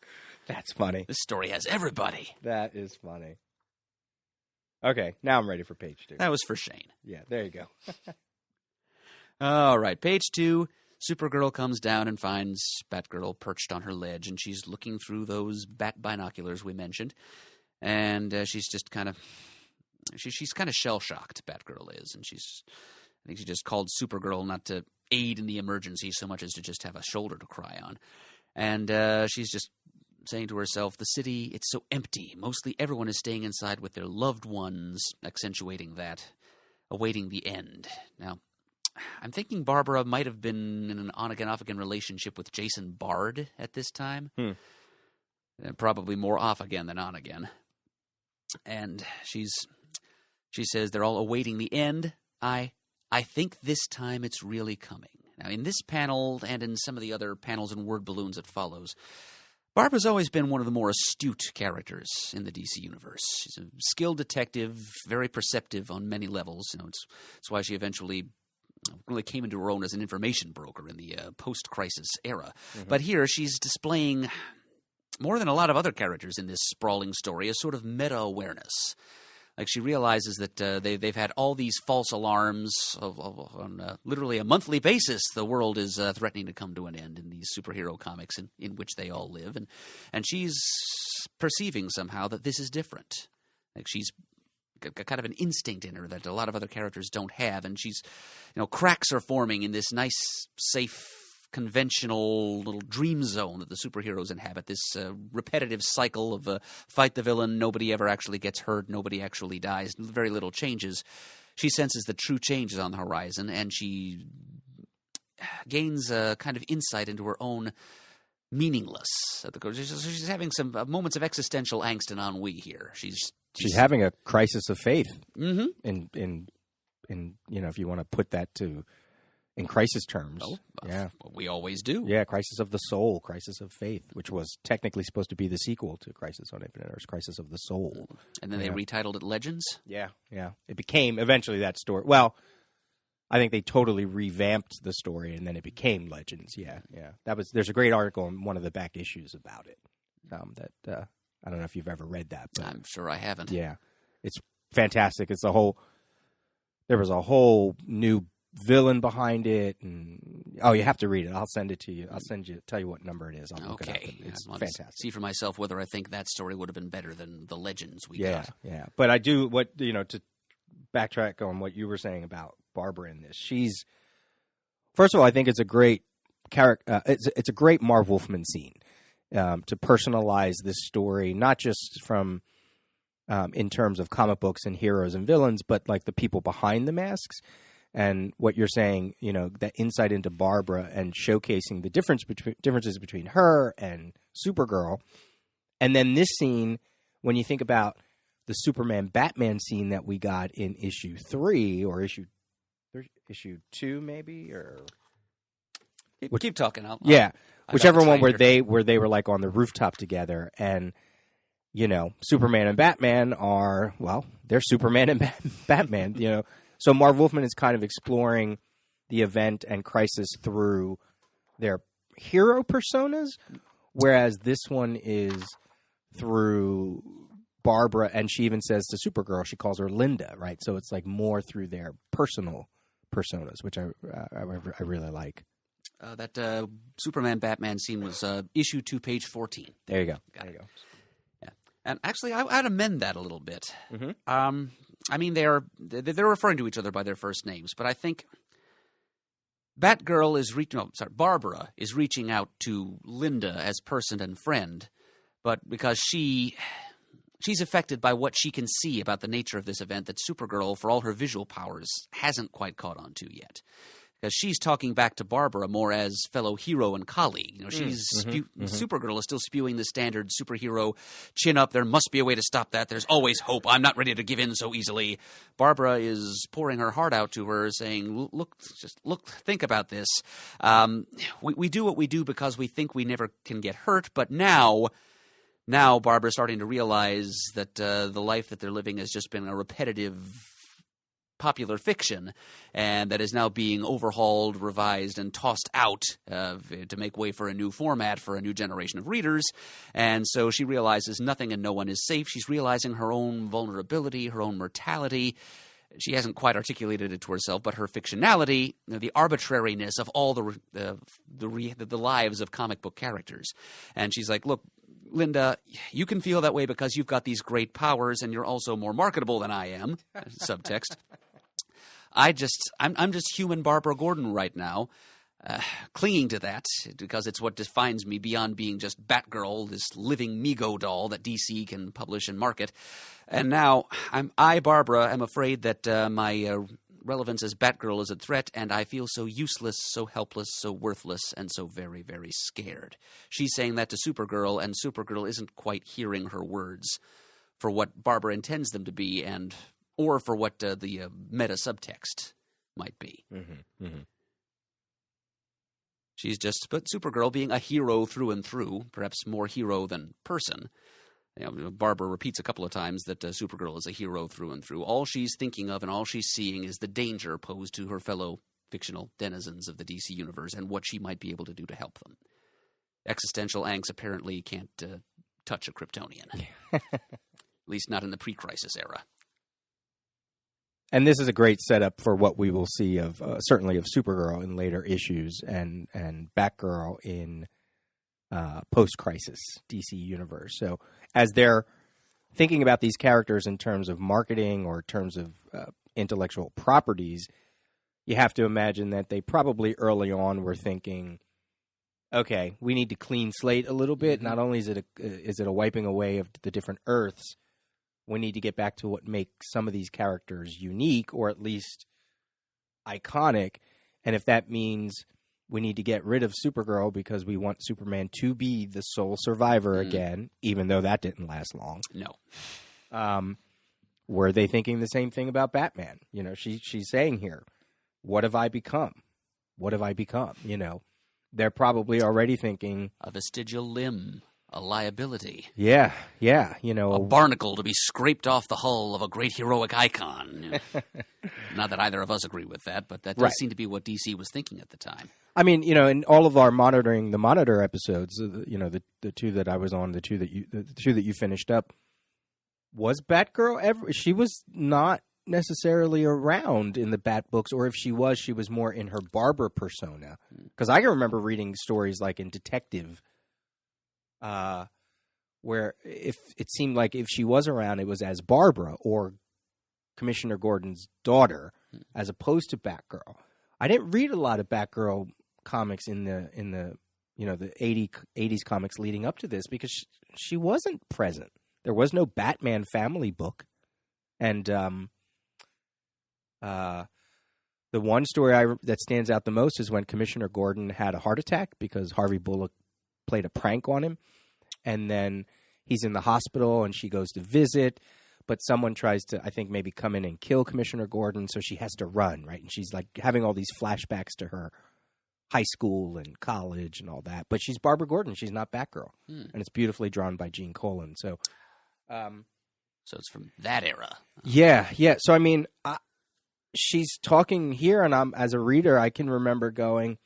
That's funny. This story has everybody. That is funny. Okay, now I'm ready for page 2. That was for Shane. Yeah, there you go. All right, page 2. Supergirl comes down and finds Batgirl perched on her ledge, and she's looking through those bat binoculars we mentioned. And she's just kind of she's kind of shell-shocked, Batgirl is. And I think she just called Supergirl not to aid in the emergency so much as to just have a shoulder to cry on. And she's just saying to herself, the city, it's so empty. Mostly everyone is staying inside with their loved ones, accentuating that, awaiting the end. Now, I'm thinking Barbara might have been in an on-again, off-again relationship with Jason Bard at this time. Probably more off-again than on-again. And she says they're all awaiting the end. I think this time it's really coming. Now, in this panel and in some of the other panels and word balloons that follows, Barbara's always been one of the more astute characters in the DC universe. She's a skilled detective, very perceptive on many levels. It's why she eventually really came into her own as an information broker in the post-crisis era. Mm-hmm. But here she's displaying, more than a lot of other characters in this sprawling story, a sort of meta-awareness. Like she realizes that they've had all these false alarms on literally a monthly basis. The world is threatening to come to an end in these superhero comics in which they all live. And she's perceiving somehow that this is different. Like she's got kind of an instinct in her that a lot of other characters don't have. And she's, cracks are forming in this nice, safe, conventional little dream zone that the superheroes inhabit, this repetitive cycle of fight the villain, nobody ever actually gets hurt, nobody actually dies, very little changes. She senses the true change is on the horizon, and she gains a kind of insight into her own meaningless. She's having some moments of existential angst and ennui here. She's having a crisis of faith. Mm-hmm. In if you want to put that in crisis terms. Oh, yeah. We always do. Yeah, Crisis of the Soul, Crisis of Faith, which was technically supposed to be the sequel to Crisis on Infinite Earths, Crisis of the Soul. And then they retitled it Legends? Yeah. It became eventually that story. Well, I think they totally revamped the story, and then it became Legends. Yeah. There's a great article in one of the back issues about it that I don't know if you've ever read that. But I'm sure I haven't. Yeah. It's fantastic. There was a whole new villain behind it, and you have to read it. I'll send it to you. Tell you what number it is. I'll look it up. It's fantastic. See for myself whether I think that story would have been better than the Legends we got. Yeah. But I do to backtrack on what you were saying about Barbara in this. She's, first of all, I think it's a great character. It's a great Marv Wolfman scene to personalize this story, not just from in terms of comic books and heroes and villains, but like the people behind the masks. And what you're saying, that insight into Barbara and showcasing the differences between her and Supergirl. And then this scene, when you think about the Superman-Batman scene that we got in issue 3 or issue 2 maybe, or keep talking. Whichever one where they were like on the rooftop together, and Superman and Batman they're Superman and Batman, So Marv Wolfman is kind of exploring the event and crisis through their hero personas, whereas this one is through Barbara, and she even says to Supergirl, she calls her Linda, right? So it's like more through their personal personas, which I really like. That Superman-Batman scene was issue 2, page 14. There you go. There you go. Yeah. And actually, I'd amend that a little bit. Mm-hmm. I mean, they're referring to each other by their first names, but I think Barbara is reaching out to Linda as person and friend, but because she she's affected by what she can see about the nature of this event that Supergirl, for all her visual powers, hasn't quite caught on to yet. Because she's talking back to Barbara more as fellow hero and colleague. Supergirl is still spewing the standard superhero chin up. There must be a way to stop that. There's always hope. I'm not ready to give in so easily. Barbara is pouring her heart out to her, saying, "Look, think about this. We do what we do because we think we never can get hurt. But now Barbara's starting to realize that the life that they're living has just been a repetitive." Popular fiction, and that is now being overhauled, revised, and tossed out to make way for a new format for a new generation of readers. And so she realizes nothing and no one is safe. She's realizing her own vulnerability, her own mortality. She hasn't quite articulated it to herself, but her fictionality, the arbitrariness of all the lives of comic book characters. And she's like, look, Linda, you can feel that way because you've got these great powers and you're also more marketable than I am. Subtext. I'm just human Barbara Gordon right now, clinging to that because it's what defines me beyond being just Batgirl, this living Mego doll that DC can publish and market. And now Barbara, am afraid that my relevance as Batgirl is a threat, and I feel so useless, so helpless, so worthless, and so very, very scared. She's saying that to Supergirl, and Supergirl isn't quite hearing her words for what Barbara intends them to be, or for what the meta subtext might be. Mm-hmm. Mm-hmm. But Supergirl being a hero through and through, perhaps more hero than person. Barbara repeats a couple of times that Supergirl is a hero through and through. All she's thinking of and all she's seeing is the danger posed to her fellow fictional denizens of the DC universe and what she might be able to do to help them. Existential angst apparently can't touch a Kryptonian. At least not in the pre-crisis era. And this is a great setup for what we will see of certainly of Supergirl in later issues and Batgirl in post-crisis DC universe. So as they're thinking about these characters in terms of marketing or terms of intellectual properties, you have to imagine that they probably early on were thinking, okay, we need to clean slate a little bit. Not only is it a wiping away of the different Earths, we need to get back to what makes some of these characters unique or at least iconic. And if that means we need to get rid of Supergirl because we want Superman to be the sole survivor again, even though that didn't last long. No. Were they thinking the same thing about Batman? She's saying here, what have I become? What have I become? They're probably already thinking a vestigial limb. A liability. Yeah. A barnacle to be scraped off the hull of a great heroic icon. Not that either of us agree with that, but that does seem to be what DC was thinking at the time. I mean, in all of our monitoring the Monitor episodes, the two that I was on, the two that you finished up, was Batgirl ever? She was not necessarily around in the Bat books, or if she was more in her Barbara persona. Because I can remember reading stories like in Detective, where if it seemed like if she was around, it was as Barbara or Commissioner Gordon's daughter, as opposed to Batgirl. I didn't read a lot of Batgirl comics in the 80s comics leading up to this because she wasn't present. There was no Batman family book, and the one story that stands out the most is when Commissioner Gordon had a heart attack because Harvey Bullock played a prank on him, and then he's in the hospital and she goes to visit, but someone tries to, I think, maybe come in and kill Commissioner Gordon, so she has to run, right? And she's like having all these flashbacks to her high school and college and all that, but she's Barbara Gordon, she's not Batgirl. And it's beautifully drawn by Gene Colan. So it's from that era. Yeah. So I mean, she's talking here, and as a reader, I can remember going,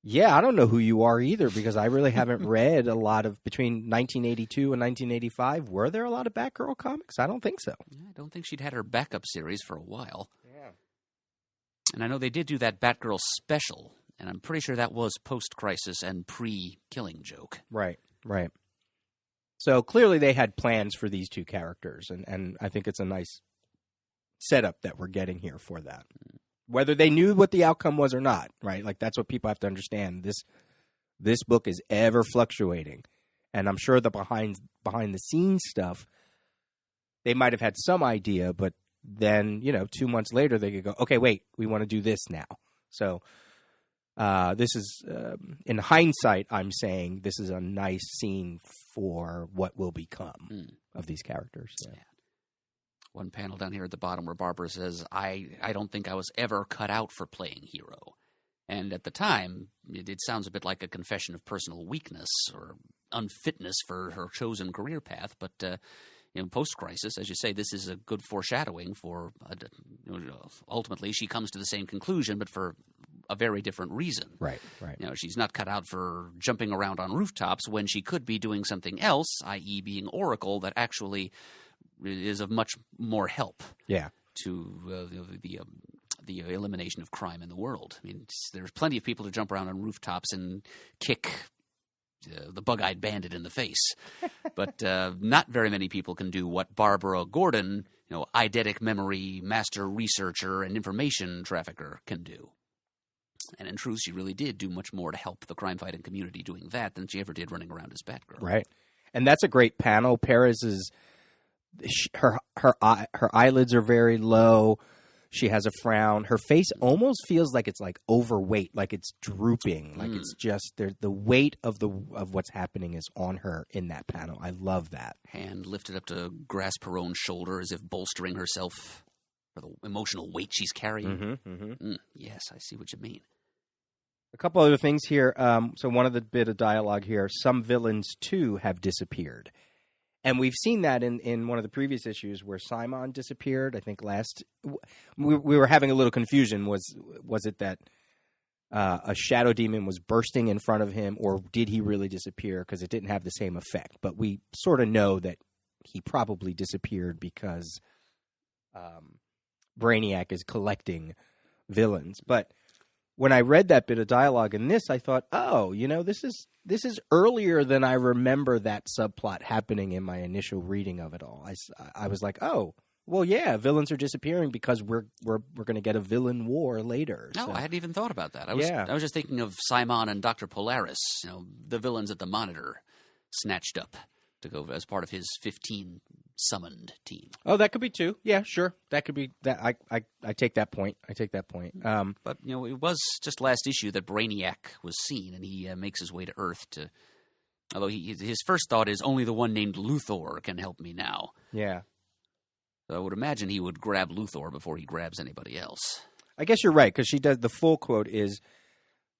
yeah, I don't know who you are either, because I really haven't read a lot of, between 1982 and 1985, were there a lot of Batgirl comics? I don't think so. I don't think she'd had her backup series for a while. Yeah. And I know they did do that Batgirl special, and I'm pretty sure that was post-Crisis and pre-Killing Joke. Right. So clearly they had plans for these two characters, and I think it's a nice setup that we're getting here for that. Whether they knew what the outcome was or not, right? Like, that's what people have to understand. This book is ever fluctuating, and I'm sure the behind the scenes stuff they might have had some idea, but then, 2 months later, they could go, okay, wait, we want to do this now. So this is, in hindsight, I'm saying this is a nice scene for what will become of these characters. Yeah. One panel down here at the bottom where Barbara says, I don't think I was ever cut out for playing hero. And at the time, it sounds a bit like a confession of personal weakness or unfitness for her chosen career path. But post-crisis, as you say, this is a good foreshadowing for ultimately she comes to the same conclusion, but for a very different reason. Right. She's not cut out for jumping around on rooftops when she could be doing something else, i.e. being Oracle, that actually is of much more help to the elimination of crime in the world. I mean, there's plenty of people to jump around on rooftops and kick the bug-eyed bandit in the face. But not very many people can do what Barbara Gordon, eidetic memory master researcher and information trafficker can do. And in truth, she really did do much more to help the crime-fighting community doing that than she ever did running around as Batgirl. Right. And that's a great panel. Perez is her eyelids are very low. She has a frown. Her face almost feels like it's like overweight, like it's drooping, like it's just the weight of what's happening is on her in that panel. I love that. Hand lifted up to grasp her own shoulder as if bolstering herself for the emotional weight she's carrying. Yes, I see what you mean. A couple other things here. So one of the bit of dialogue here, some villains too have disappeared. And we've seen that in one of the previous issues where Simon disappeared. I think we were having a little confusion. Was it that a shadow demon was bursting in front of him, or did he really disappear? Because it didn't have the same effect. But we sort of know that he probably disappeared because Brainiac is collecting villains. But when I read that bit of dialogue in this, I thought, oh, this is earlier than I remember that subplot happening in my initial reading of it all. I was like, oh, well, yeah, villains are disappearing because we're going to get a villain war later. No, so. I hadn't even thought about that. I was just thinking of Simon and Dr. Polaris, the villains at the Monitor, snatched up to go as part of his 15 summoned team. Oh, that could be too. Yeah, sure. That could be that. I take that point. But it was just last issue that Brainiac was seen, and he makes his way to Earth to. Although his first thought is only the one named Luthor can help me now. Yeah. So I would imagine he would grab Luthor before he grabs anybody else. I guess you're right, because she does. The full quote is,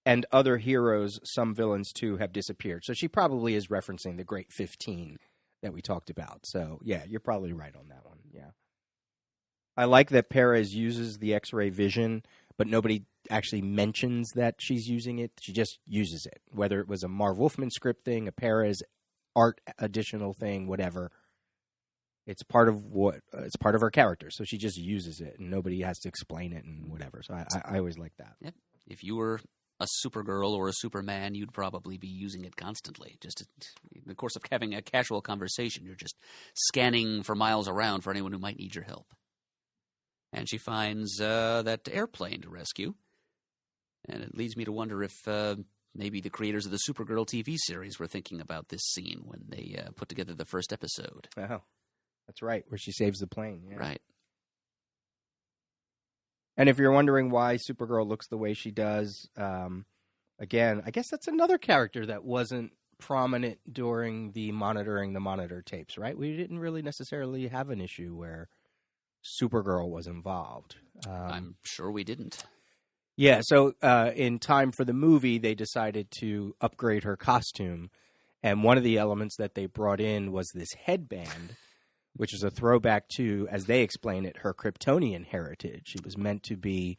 "And other heroes, some villains too, have disappeared." So she probably is referencing the Great 15 that we talked about. So, yeah, you're probably right on that one. Yeah. I like that Perez uses the X-ray vision, but nobody actually mentions that she's using it. She just uses it. Whether it was a Marv Wolfman script thing, a Perez art additional thing, whatever. It's part of her character. So she just uses it, and nobody has to explain it and whatever. So I always like that. Yep. If you were a Supergirl or a Superman, you'd probably be using it constantly. Just in the course of having a casual conversation, you're just scanning for miles around for anyone who might need your help. And she finds that airplane to rescue. And it leads me to wonder if maybe the creators of the Supergirl TV series were thinking about this scene when they put together the first episode. Oh, that's right, where she saves the plane. Yeah. Right. And if you're wondering why Supergirl looks the way she does, again, I guess that's another character that wasn't prominent during the Monitor tapes, right? We didn't really necessarily have an issue where Supergirl was involved. I'm sure we didn't. Yeah, so in time for the movie, they decided to upgrade her costume. And one of the elements that they brought in was this headband, which is a throwback to, as they explain it, her Kryptonian heritage. She was meant to be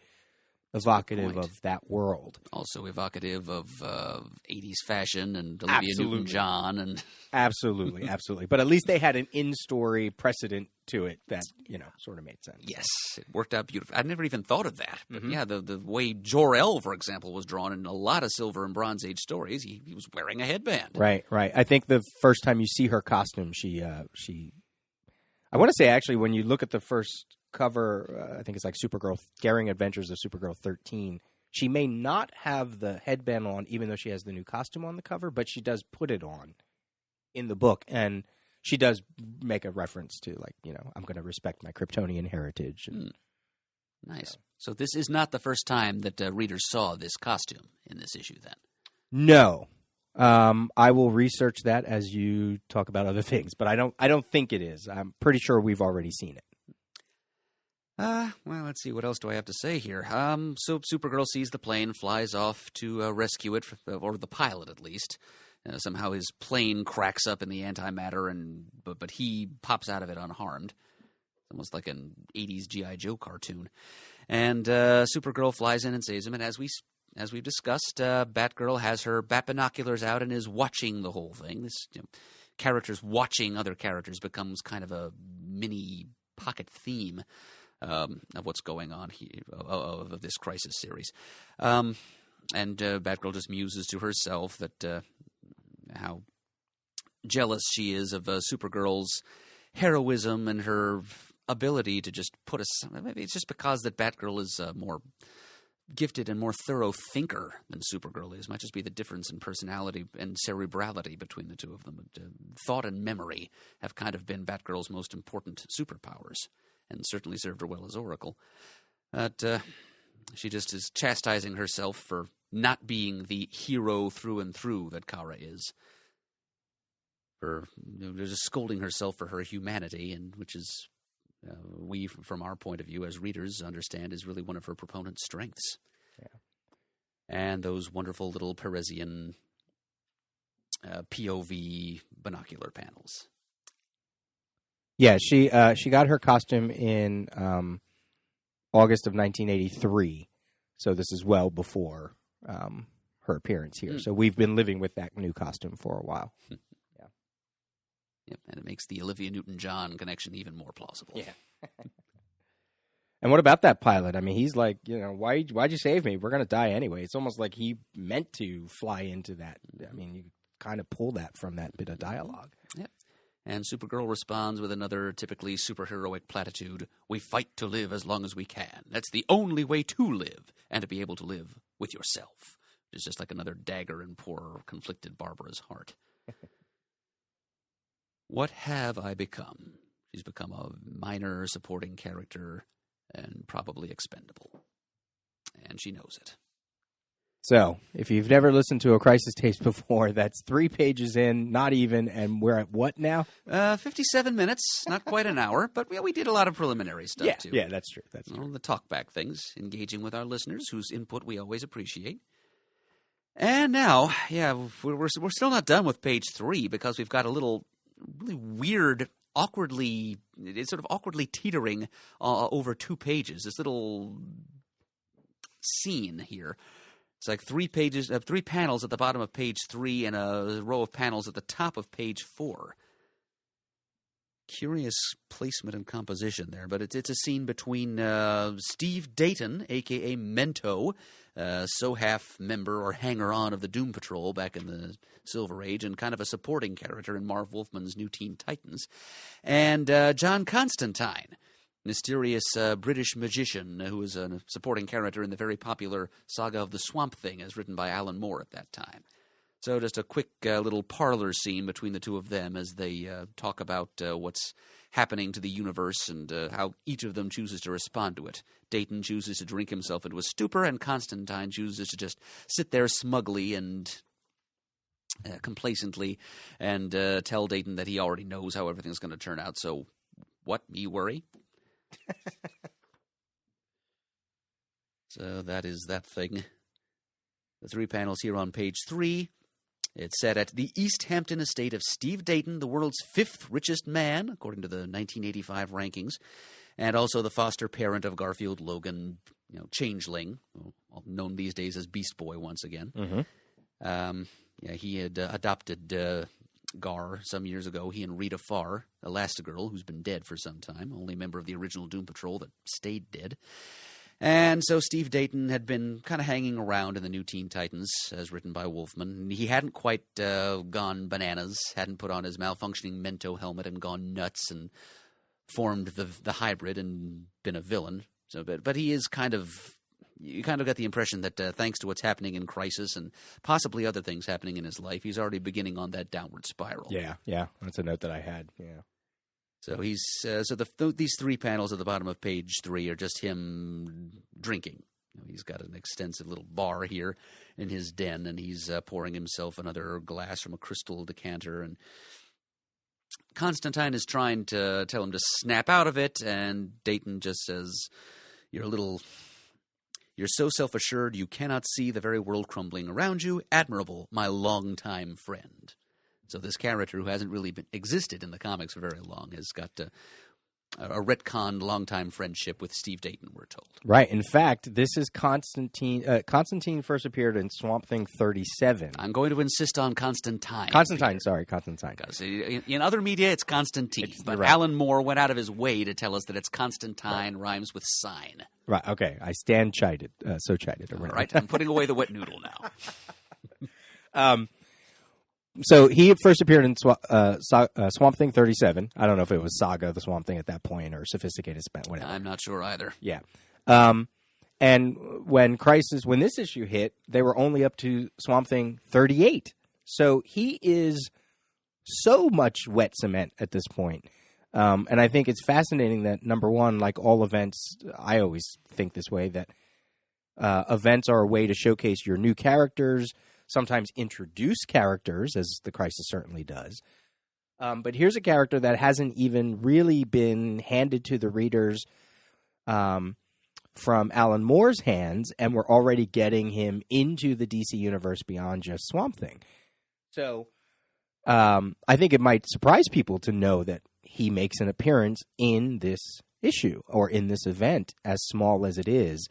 evocative of that world. Also evocative of 80s fashion and Olivia Newton-John. And Absolutely. But at least they had an in-story precedent to it that, sort of made sense. Yes, it worked out beautifully. I'd never even thought of that. But yeah, the way Jor-El, for example, was drawn in a lot of Silver and Bronze Age stories, he was wearing a headband. Right. I think the first time you see her costume, she I want to say, actually, when you look at the first cover, I think it's like Supergirl, Daring Adventures of Supergirl 13, she may not have the headband on, even though she has the new costume on the cover, but she does put it on in the book. And she does make a reference to, like, I'm going to respect my Kryptonian heritage. And, Nice. So this is not the first time that readers saw this costume in this issue, then? No. I will research that as you talk about other things, but I don't think it is. I'm pretty sure we've already seen it. Well, let's see. What else do I have to say here? So Supergirl sees the plane, flies off to rescue it, or the pilot at least. Somehow his plane cracks up in the antimatter, but he pops out of it unharmed. Almost like an 80s G.I. Joe cartoon. And Supergirl flies in and saves him. And as we've discussed, Batgirl has her bat binoculars out and is watching the whole thing. This characters watching other characters becomes kind of a mini pocket theme of what's going on here, of this Crisis series. And Batgirl just muses to herself that how jealous she is of Supergirl's heroism and her ability to just put maybe it's just because that Batgirl is more gifted and more thorough thinker than Supergirl is. Might just be the difference in personality and cerebrality between the two of them. Thought and memory have kind of been Batgirl's most important superpowers, and certainly served her well as Oracle. But she just is chastising herself for not being the hero through and through that Kara is. For just scolding herself for her humanity, and which is we, from our point of view as readers, understand is really one of her proponent's strengths. Yeah. And those wonderful little Parisian POV binocular panels. Yeah, she got her costume in August of 1983, so this is well before her appearance here. So we've been living with that new costume for a while. Yep, and it makes the Olivia Newton-John connection even more plausible. Yeah. And what about that pilot? I mean, he's like, why'd you save me? We're going to die anyway. It's almost like he meant to fly into that. I mean, you kind of pull that from that bit of dialogue. Yep. And Supergirl responds with another typically superheroic platitude. We fight to live as long as we can. That's the only way to live, and to be able to live with yourself. It's just like another dagger in poor, conflicted Barbara's heart. What have I become? She's become a minor supporting character and probably expendable. And she knows it. So, if you've never listened to a Crisis Tapes before, that's 3 pages in, not even, and we're at what now? 57 minutes, not quite an hour, but we did a lot of preliminary stuff, too. Yeah, that's true. That's true. The talkback things, engaging with our listeners, whose input we always appreciate. And now, we're still not done with page 3, because we've got a little really weird, it's sort of awkwardly teetering over 2 pages. This little scene here. It's like 3 panels at the bottom of page 3 and a row of panels at the top of page 4. Curious placement and composition there, but it's a scene between Steve Dayton, a.k.a. Mento, Sohaf member or hanger-on of the Doom Patrol back in the Silver Age, and kind of a supporting character in Marv Wolfman's New Teen Titans, and John Constantine, mysterious British magician who was a supporting character in the very popular Saga of the Swamp Thing, as written by Alan Moore at that time. So just a quick little parlor scene between the two of them as they talk about what's happening to the universe and how each of them chooses to respond to it. Dayton chooses to drink himself into a stupor, and Constantine chooses to just sit there smugly and complacently and tell Dayton that he already knows how everything's going to turn out. So what? Me worry? So that is that thing. The 3 panels here on page 3. It's set at the East Hampton estate of Steve Dayton, the world's 5th richest man, according to the 1985 rankings, and also the foster parent of Garfield Logan, Changeling, known these days as Beast Boy once again. Mm-hmm. He had adopted Gar some years ago. He and Rita Farr, Elastigirl, who's been dead for some time, only member of the original Doom Patrol that stayed dead. And so Steve Dayton had been kind of hanging around in the New Teen Titans, as written by Wolfman. He hadn't quite gone bananas, hadn't put on his malfunctioning Mento helmet and gone nuts and formed the hybrid and been a villain. So, but he is kind of, you kind of got the impression that thanks to what's happening in Crisis and possibly other things happening in his life, he's already beginning on that downward spiral. Yeah, that's a note that I had. Yeah. So he's these 3 panels at the bottom of page 3 are just him drinking. He's got an extensive little bar here in his den, and he's pouring himself another glass from a crystal decanter. And Constantine is trying to tell him to snap out of it, and Dayton just says, You're so self-assured you cannot see the very world crumbling around you. Admirable, my longtime friend. So this character who hasn't really existed in the comics for very long has got a retconned longtime friendship with Steve Dayton, we're told. Right. In fact, this is Constantine. Constantine first appeared in Swamp Thing 37. I'm going to insist on Constantine. Constantine. Because in other media, it's Constantine. But right. Alan Moore went out of his way to tell us that it's Constantine, rhymes with sign. Right. Okay. I stand chided. So chided. All right. I'm putting away the wet noodle now. So he first appeared in Swamp Thing 37. I don't know if it was Saga, the Swamp Thing at that point, or Sophisticated Spent, whatever. I'm not sure either. Yeah. And when this issue hit, they were only up to Swamp Thing 38. So he is so much wet cement at this point. And I think it's fascinating that, number one, like all events, I always think this way, that events are a way to showcase your new characters, sometimes introduce characters, as the Crisis certainly does. But here's a character that hasn't even really been handed to the readers from Alan Moore's hands, and we're already getting him into the DC universe beyond just Swamp Thing. So I think it might surprise people to know that he makes an appearance in this issue, or in this event, as small as it is.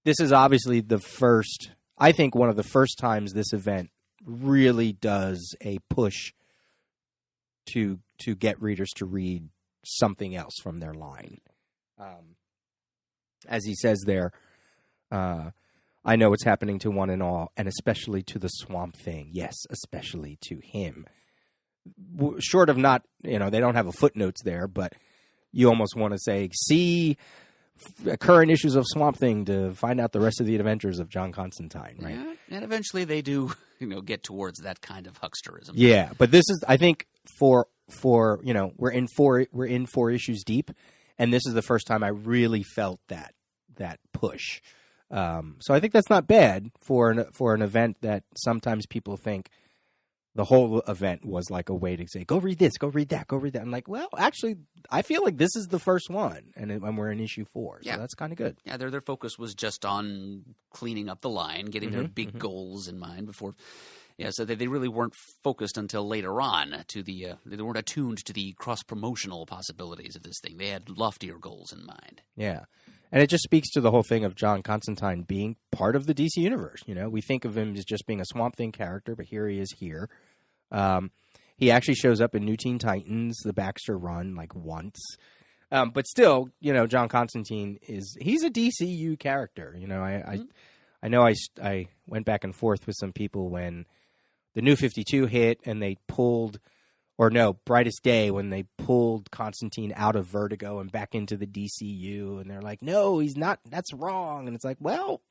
This is obviously one of the first times this event really does a push to get readers to read something else from their line. As he says there, I know what's happening to one and all, and especially to the Swamp Thing. Yes, especially to him. Short of not, they don't have a footnotes there, but you almost want to say, see current issues of Swamp Thing to find out the rest of the adventures of John Constantine, right? Yeah, and eventually they do, get towards that kind of hucksterism. Yeah, but this is, I think, for we're in 4 issues deep, and this is the first time I really felt that push. So I think that's not bad for an event that sometimes people think the whole event was like a way to say, go read this, go read that, go read that. I'm like, well, actually, I feel like this is the first one, and we're in issue 4, so that's kind of good. Yeah, their focus was just on cleaning up the line, getting their big goals in mind before. Yeah, so they really weren't focused until later on to they weren't attuned to the cross-promotional possibilities of this thing. They had loftier goals in mind. Yeah. And it just speaks to the whole thing of John Constantine being part of the DC universe. We think of him as just being a Swamp Thing character, but here he is here. He actually shows up in New Teen Titans, the Baxter run, like once. But still, John Constantine he's a DCU character. I know I went back and forth with some people when the New 52 hit and they pulled, Brightest Day, when they pulled Constantine out of Vertigo and back into the DCU, and they're like, no, he's not, that's wrong. And it's like, well,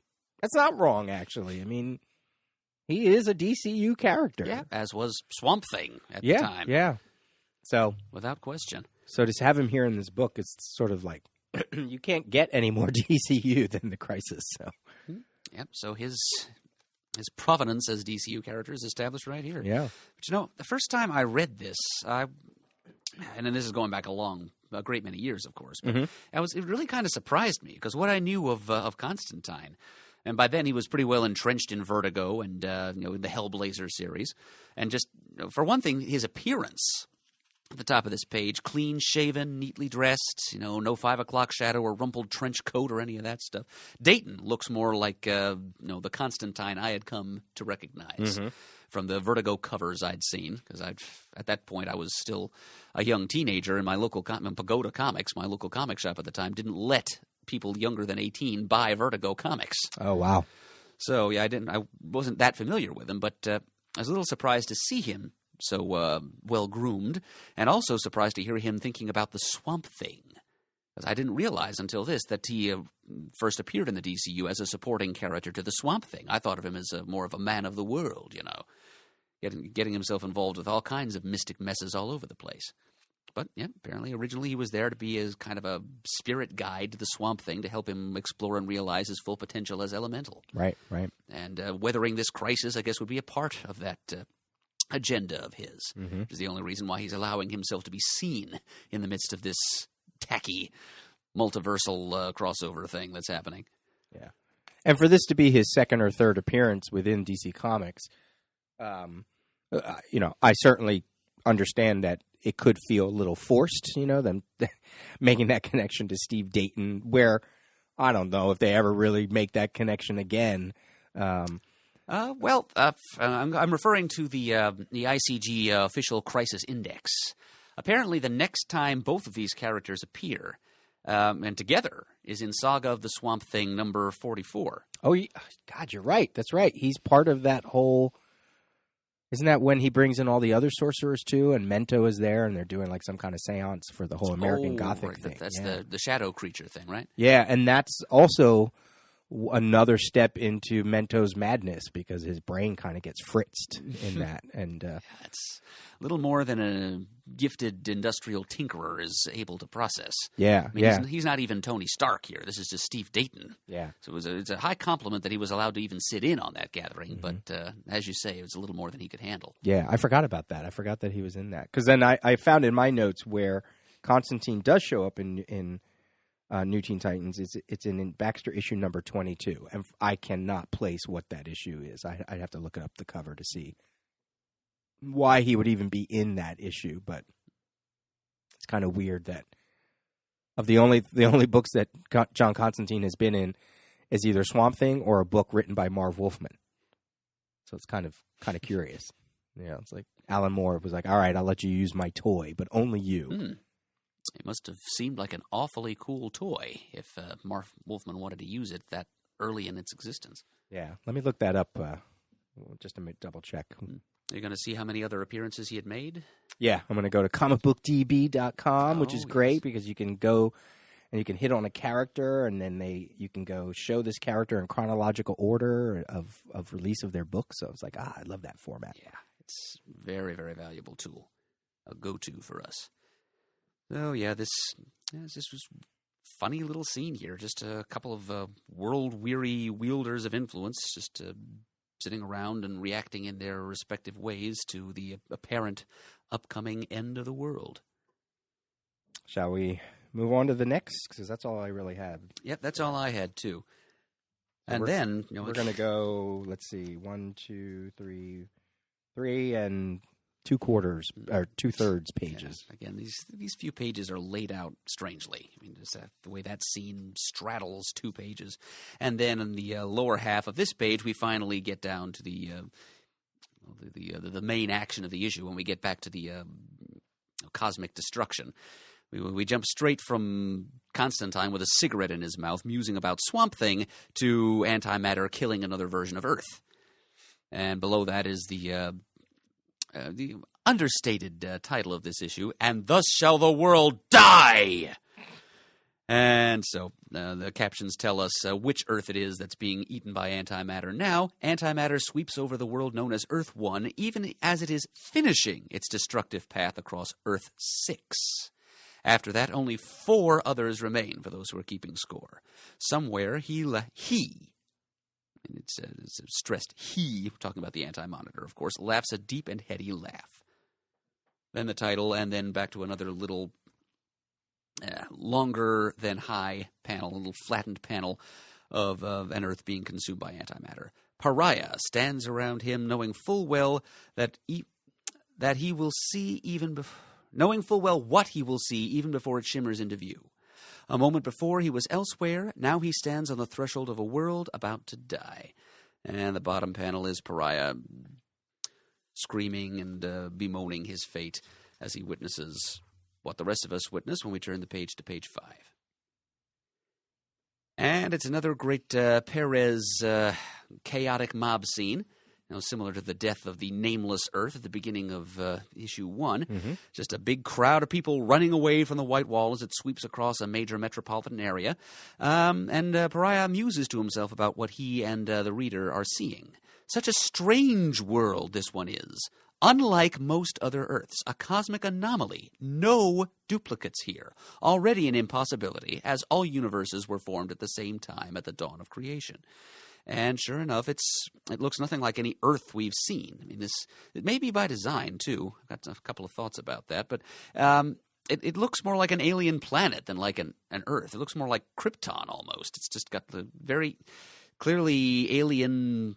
that's not wrong, actually. I mean, he is a DCU character. Yeah, as was Swamp Thing at the time. Yeah, so without question. So to have him here in this book, it's sort of like, you can't get any more DCU than the Crisis, so. Yep, so his provenance as DCU character is established right here. Yeah. But the first time I read this, and then this is going back a great many years, of course, but it really kind of surprised me, because what I knew of Constantine, and by then he was pretty well entrenched in Vertigo and in the Hellblazer series, and just for one thing, his appearance. At the top of this page, clean-shaven, neatly dressed, no 5 o'clock shadow or rumpled trench coat or any of that stuff. Dayton looks more like, the Constantine I had come to recognize from the Vertigo covers I'd seen, because at that point I was still a young teenager, and my local Pagoda Comics, my local comic shop at the time, didn't let people younger than 18 buy Vertigo comics. Oh, wow. So, yeah, I wasn't that familiar with him, but I was a little surprised to see him so well-groomed, and also surprised to hear him thinking about the Swamp Thing. I didn't realize until this that he first appeared in the DCU as a supporting character to the Swamp Thing. I thought of him as more of a man of the world, getting himself involved with all kinds of mystic messes all over the place. But, yeah, apparently originally he was there to be as kind of a spirit guide to the Swamp Thing to help him explore and realize his full potential as Elemental. Right. And weathering this crisis, I guess, would be a part of that agenda of his, which is the only reason why he's allowing himself to be seen in the midst of this tacky multiversal crossover thing that's happening. Yeah. And for this to be his second or third appearance within DC Comics, I certainly understand that it could feel a little forced, them making that connection to Steve Dayton, where I don't know if they ever really make that connection again. I'm referring to the ICG official crisis index. Apparently, the next time both of these characters appear, and together, is in Saga of the Swamp Thing number 44. Oh, God, you're right. That's right. He's part of that whole... Isn't that when he brings in all the other sorcerers, too, and Mento is there, and they're doing like some kind of seance for the whole American Gothic thing? That's the shadow creature thing, right? Yeah, and that's also another step into Mento's madness, because his brain kind of gets fritzed in that. And it's a little more than a gifted industrial tinkerer is able to process. Yeah, He's not even Tony Stark here. This is just Steve Dayton. Yeah. So it's a high compliment that he was allowed to even sit in on that gathering. But as you say, it was a little more than he could handle. Yeah, I forgot about that. I forgot that he was in that. Because then I found in my notes where Constantine does show up in New Teen Titans. It's in Baxter issue number 22, and I cannot place what that issue is. I'd have to look up the cover to see why he would even be in that issue. But it's kind of weird that of the only books that John Constantine has been in is either Swamp Thing or a book written by Marv Wolfman. So it's kind of curious. It's like Alan Moore was like, "All right, I'll let you use my toy, but only you." It must have seemed like an awfully cool toy if Marv Wolfman wanted to use it that early in its existence. Yeah, let me look that up just to double check. Are you going to see how many other appearances he had made? Yeah, I'm going to go to comicbookdb.com, which is great because you can go and you can hit on a character, and then you can go show this character in chronological order of release of their book. So it's like, I love that format. Yeah, it's a very, very valuable tool, a go-to for us. Oh, yeah, this was a funny little scene here. Just a couple of world-weary wielders of influence just sitting around and reacting in their respective ways to the apparent upcoming end of the world. Shall we move on to the next? Because that's all I really had. Yep, that's all I had, too. So and then... we're going to go, let's see, 1, 2, 3, and... 2/4 or 2/3 pages. Yeah. Again, these few pages are laid out strangely. I mean, just the way that scene straddles 2 pages, and then in the lower half of this page, we finally get down to the main action of the issue when we get back to the cosmic destruction. We jump straight from Constantine with a cigarette in his mouth, musing about Swamp Thing, to antimatter killing another version of Earth, and below that is the understated title of this issue, "And Thus Shall the World Die!" And so the captions tell us which Earth it is that's being eaten by antimatter now. Antimatter sweeps over the world known as Earth 1, even as it is finishing its destructive path across Earth 6. After that, only 4 others remain, for those who are keeping score. Somewhere and it's stressed he, talking about the Anti-Monitor, of course, laughs a deep and heady laugh. Then the title, and then back to another little longer than high panel, a little flattened panel of an Earth being consumed by antimatter. Pariah stands around him, knowing full well what he will see even before it shimmers into view. A moment before, he was elsewhere. Now he stands on the threshold of a world about to die. And the bottom panel is Pariah screaming and bemoaning his fate as he witnesses what the rest of us witness when we turn the page to page 5. And it's another great Perez chaotic mob scene. similar to the death of the nameless Earth at the beginning of issue 1. Mm-hmm. Just a big crowd of people running away from the White Wall as it sweeps across a major metropolitan area. And Pariah muses to himself about what he and the reader are seeing. Such a strange world this one is. Unlike most other Earths, a cosmic anomaly. No duplicates here. Already an impossibility, as all universes were formed at the same time at the dawn of creation. And sure enough, it looks nothing like any Earth we've seen. I mean, it may be by design, too. I've got a couple of thoughts about that. But it looks more like an alien planet than like an Earth. It looks more like Krypton, almost. It's just got the very clearly alien,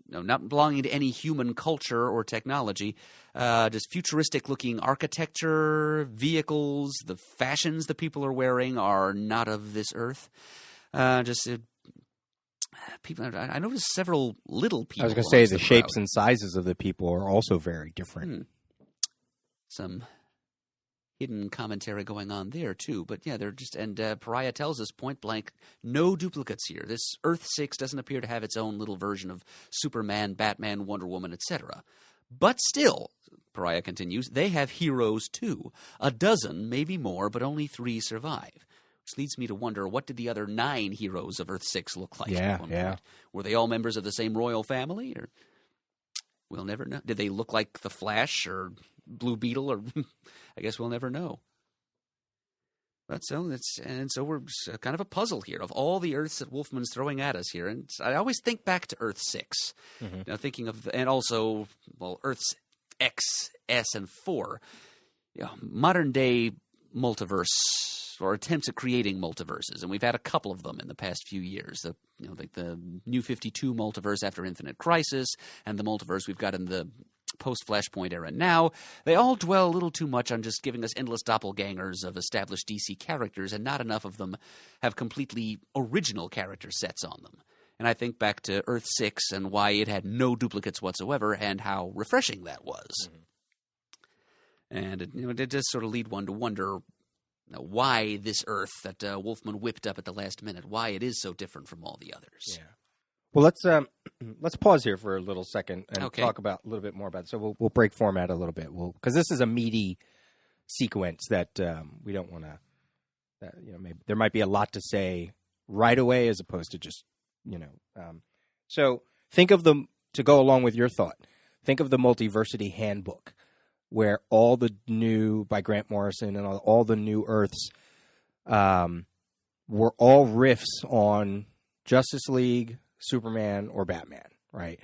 not belonging to any human culture or technology, just futuristic-looking architecture, vehicles, the fashions the people are wearing are not of this Earth. People, I noticed several little people. I was going to say the shapes and sizes of the people are also very different. Some hidden commentary going on there too, but yeah, they're just. And Pariah tells us point blank, no duplicates here. This Earth 6 doesn't appear to have its own little version of Superman, Batman, Wonder Woman, etc. But still, Pariah continues, they have heroes too. 12, maybe more, but only 3 survive. Which leads me to wonder, what did the other 9 heroes of Earth 6 look like at one point? Were they all members of the same royal family? Or we'll never know. Did they look like the Flash or Blue Beetle? Or I guess we'll never know. But so we're kind of a puzzle here of all the Earths that Wolfman's throwing at us here. And I always think back to Earth 6, thinking of, and also, Earths X, S, and 4. Modern day multiverse, or attempts at creating multiverses, and we've had a couple of them in the past few years. The New 52 multiverse after Infinite Crisis, and the multiverse we've got in the post-Flashpoint era now. They all dwell a little too much on just giving us endless doppelgangers of established DC characters, and not enough of them have completely original character sets on them. And I think back to Earth 6 and why it had no duplicates whatsoever, and how refreshing that was. And it does sort of lead one to wonder why this Earth that Wolfman whipped up at the last minute, why it is so different from all the others. Yeah. Well, let's pause here for a little second and talk about a little bit more about it. So we'll break format a little bit. Because this is a meaty sequence that we don't want to. Maybe there might be a lot to say right away as opposed to just So think of to go along with your thought. Think of the Multiversity Handbook, where all the new, by Grant Morrison, and all the new Earths were all riffs on Justice League, Superman, or Batman, right?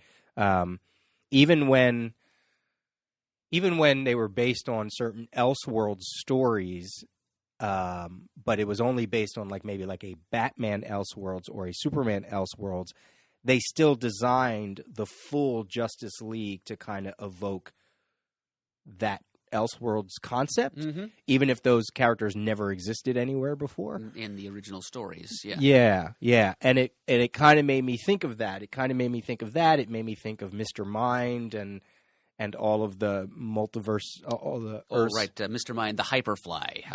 Even when they were based on certain Elseworlds stories, but it was only based on maybe a Batman Elseworlds or a Superman Elseworlds, they still designed the full Justice League to kind of evoke that Elseworlds concept, even if those characters never existed anywhere before in the original stories. Yeah. And it kind of made me think of that. It made me think of Mr. Mind and all of the multiverse, all the Earths. Mr. Mind, the Hyperfly.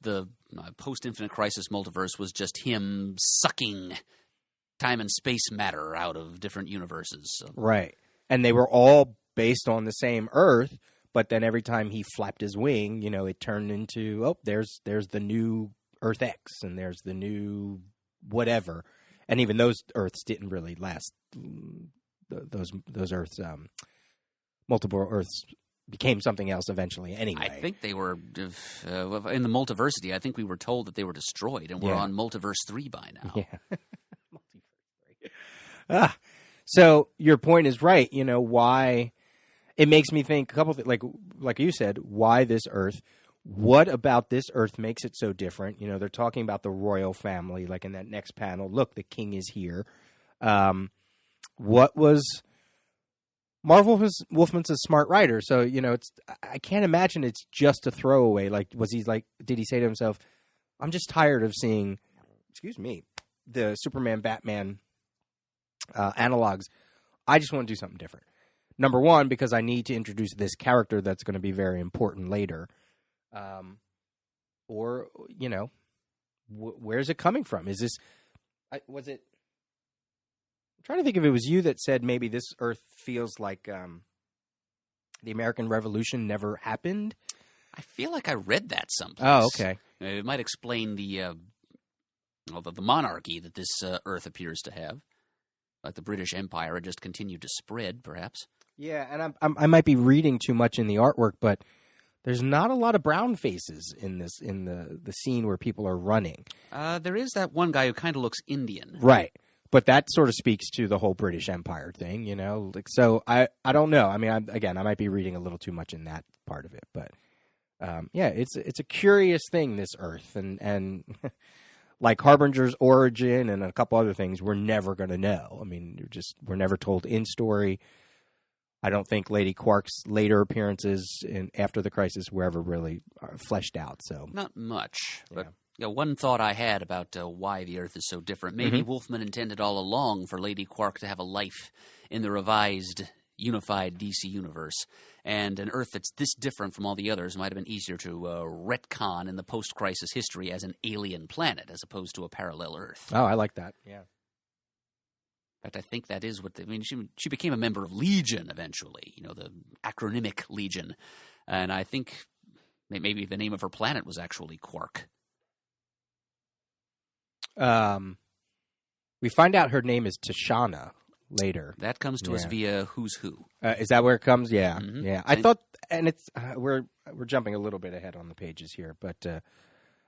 The post Infinite Crisis multiverse was just him sucking time and space matter out of different universes. So. Right, and they were all based on the same Earth, but then every time he flapped his wing, it turned into, there's the new Earth X, and there's the new whatever. And even those Earths didn't really last. Those Earths, multiple Earths became something else eventually anyway. I think they were, in the Multiversity, I think we were told that they were destroyed, and we're on Multiverse 3 by now. Yeah. Multiverse 3. So your point is right. Why... It makes me think a couple things, like you said, why this Earth? What about this Earth makes it so different? They're talking about the royal family, like in that next panel. Look, the king is here. What was Wolfman's a smart writer, so I can't imagine it's just a throwaway. Did he say to himself, "I'm just tired of seeing, the Superman, Batman analogs. I just want to do something different." Number one, because I need to introduce this character that's going to be very important later. Where's it coming from? Is this, was it, trying to think if it was you that said maybe this Earth feels like the American Revolution never happened. I feel like I read that someplace. Oh, okay. It might explain the monarchy that this Earth appears to have. Like the British Empire had just continued to spread, perhaps. Yeah, and I might be reading too much in the artwork, but there's not a lot of brown faces in the scene where people are running. There is that one guy who kind of looks Indian. Right. But that sort of speaks to the whole British Empire thing, you know? Like, so I don't know. I mean, I might be reading a little too much in that part of it, but yeah, it's a curious thing, this Earth, and like Harbinger's origin and a couple other things, we're never going to know. I mean, we're never told in story. I don't think Lady Quark's later appearances after the Crisis were ever really fleshed out. So not much, yeah. But one thought I had about why the Earth is so different. Maybe Wolfman intended all along for Lady Quark to have a life in the revised, unified DC universe. And an Earth that's this different from all the others might have been easier to retcon in the post-crisis history as an alien planet as opposed to a parallel Earth. Oh, I like that, yeah. In fact, I think that is what she became a member of Legion eventually, you know, the acronymic Legion. And I think maybe the name of her planet was actually Quark. We find out her name is Tashana later. That comes to us via Who's Who. Is that where it comes? Yeah, Mm-hmm. yeah. I thought, and it's we're jumping a little bit ahead on the pages here, but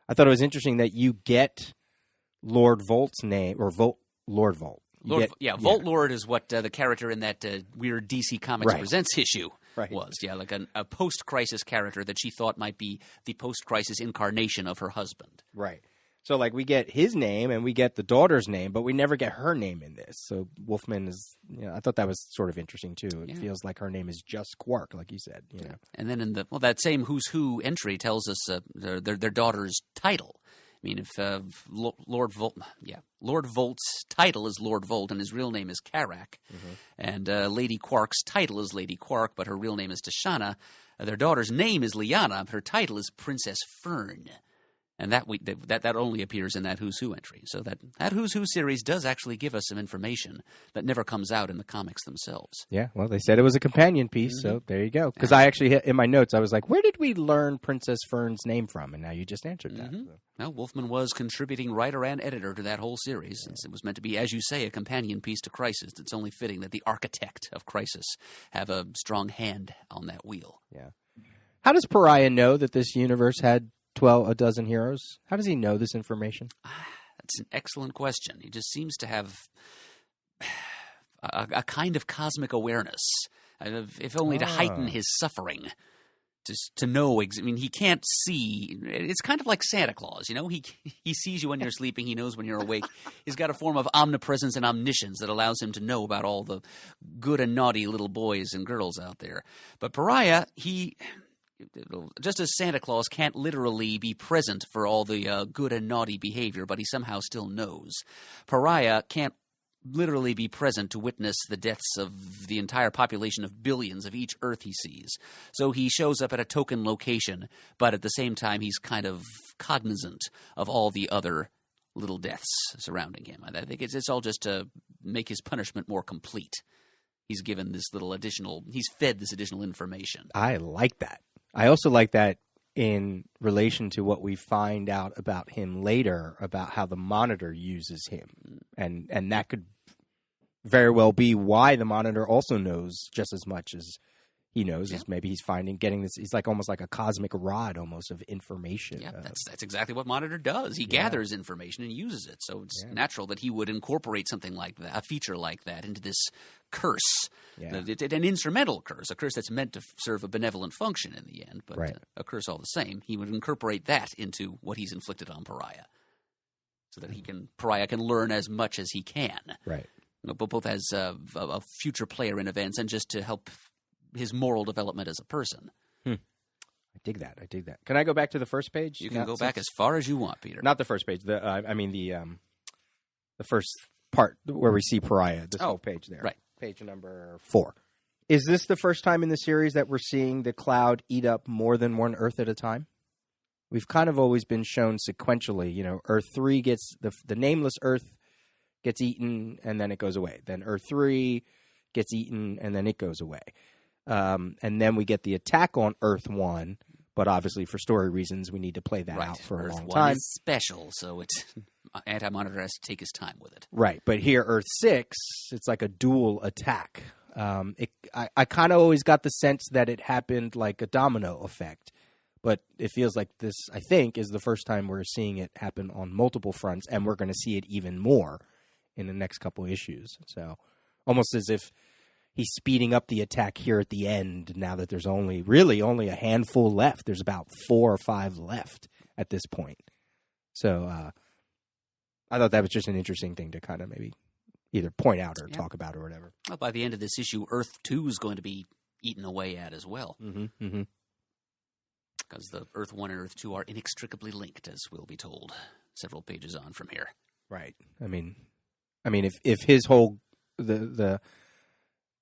I thought it was interesting that you get Lord Volt's name or Lord Volt. Volt Lord is what the character in that weird DC Comics Presents issue was. Yeah, like a post-crisis character that she thought might be the post-crisis incarnation of her husband. Right. So, like, we get his name and we get the daughter's name, but we never get her name in this. So Wolfman is, I thought that was sort of interesting, too. It feels like her name is just Quark, like you said. You know. And then in that same Who's Who entry tells us their daughter's title. I mean, if Lord Volt's title is Lord Volt and his real name is Karak, and Lady Quark's title is Lady Quark, but her real name is Tashana, their daughter's name is Liana, her title is Princess Fern. And that only appears in that Who's Who entry. So that Who's Who series does actually give us some information that never comes out in the comics themselves. Yeah, well, they said it was a companion piece, so there you go. Because I actually, in my notes, I was like, where did we learn Princess Fern's name from? And now you just answered that. So. Well, Wolfman was contributing writer and editor to that whole series, since it was meant to be, as you say, a companion piece to Crisis. It's only fitting that the architect of Crisis have a strong hand on that wheel. Yeah. How does Pariah know that this universe had a dozen heroes? How does he know this information? That's an excellent question. He just seems to have a kind of cosmic awareness, if only to heighten his suffering. Just to know, I mean, he can't see. It's kind of like Santa Claus, you know? He sees you when you're sleeping. He knows when you're awake. He's got a form of omnipresence and omniscience that allows him to know about all the good and naughty little boys and girls out there. But Pariah, just as Santa Claus can't literally be present for all the good and naughty behavior, but he somehow still knows, Pariah can't literally be present to witness the deaths of the entire population of billions of each Earth he sees. So he shows up at a token location, but at the same time he's kind of cognizant of all the other little deaths surrounding him. I think it's all just to make his punishment more complete. He's given this he's fed this additional information. I like that. I also like that in relation to what we find out about him later, about how the Monitor uses him. And that could very well be why the Monitor also knows just as much as he knows, as maybe he's getting this. He's like almost like a cosmic rod almost of information. Yeah, that's exactly what Monitor does. He gathers information and uses it. So it's natural that he would incorporate something like that, a feature like that, into this curse. Yeah. An instrumental curse, a curse that's meant to serve a benevolent function in the end, but a curse all the same. He would incorporate that into what he's inflicted on Pariah, so that Pariah can learn as much as he can. Right. Both as a future player in events and just to help his moral development as a person. I dig that. Can I go back to the first page? You can go back as far as you want, Peter. Not the first page. The first part where we see Pariah. This whole page there. Right. Page number 4. Is this the first time in the series that we're seeing the Cloud eat up more than one Earth at a time? We've kind of always been shown sequentially. Earth 3 gets the nameless Earth gets eaten, and then it goes away. Then Earth 3 gets eaten, and then it goes away. And then we get the attack on Earth 1, but obviously for story reasons, we need to play that out for Earth a long 1 time. is special, so it's Anti-Monitor has to take his time with it. Right, but here, Earth 6, it's like a dual attack. I kind of always got the sense that it happened like a domino effect, but it feels like this, I think, is the first time we're seeing it happen on multiple fronts, and we're going to see it even more in the next couple issues. So almost as if he's speeding up the attack here at the end now that there's only a handful left. There's about 4 or 5 left at this point. So I thought that was just an interesting thing to kind of maybe either point out or talk about or whatever. Well, by the end of this issue, Earth 2 is going to be eaten away at as well. Because the Earth 1 and Earth 2 are inextricably linked, as we'll be told several pages on from here. Right. I mean, if his whole the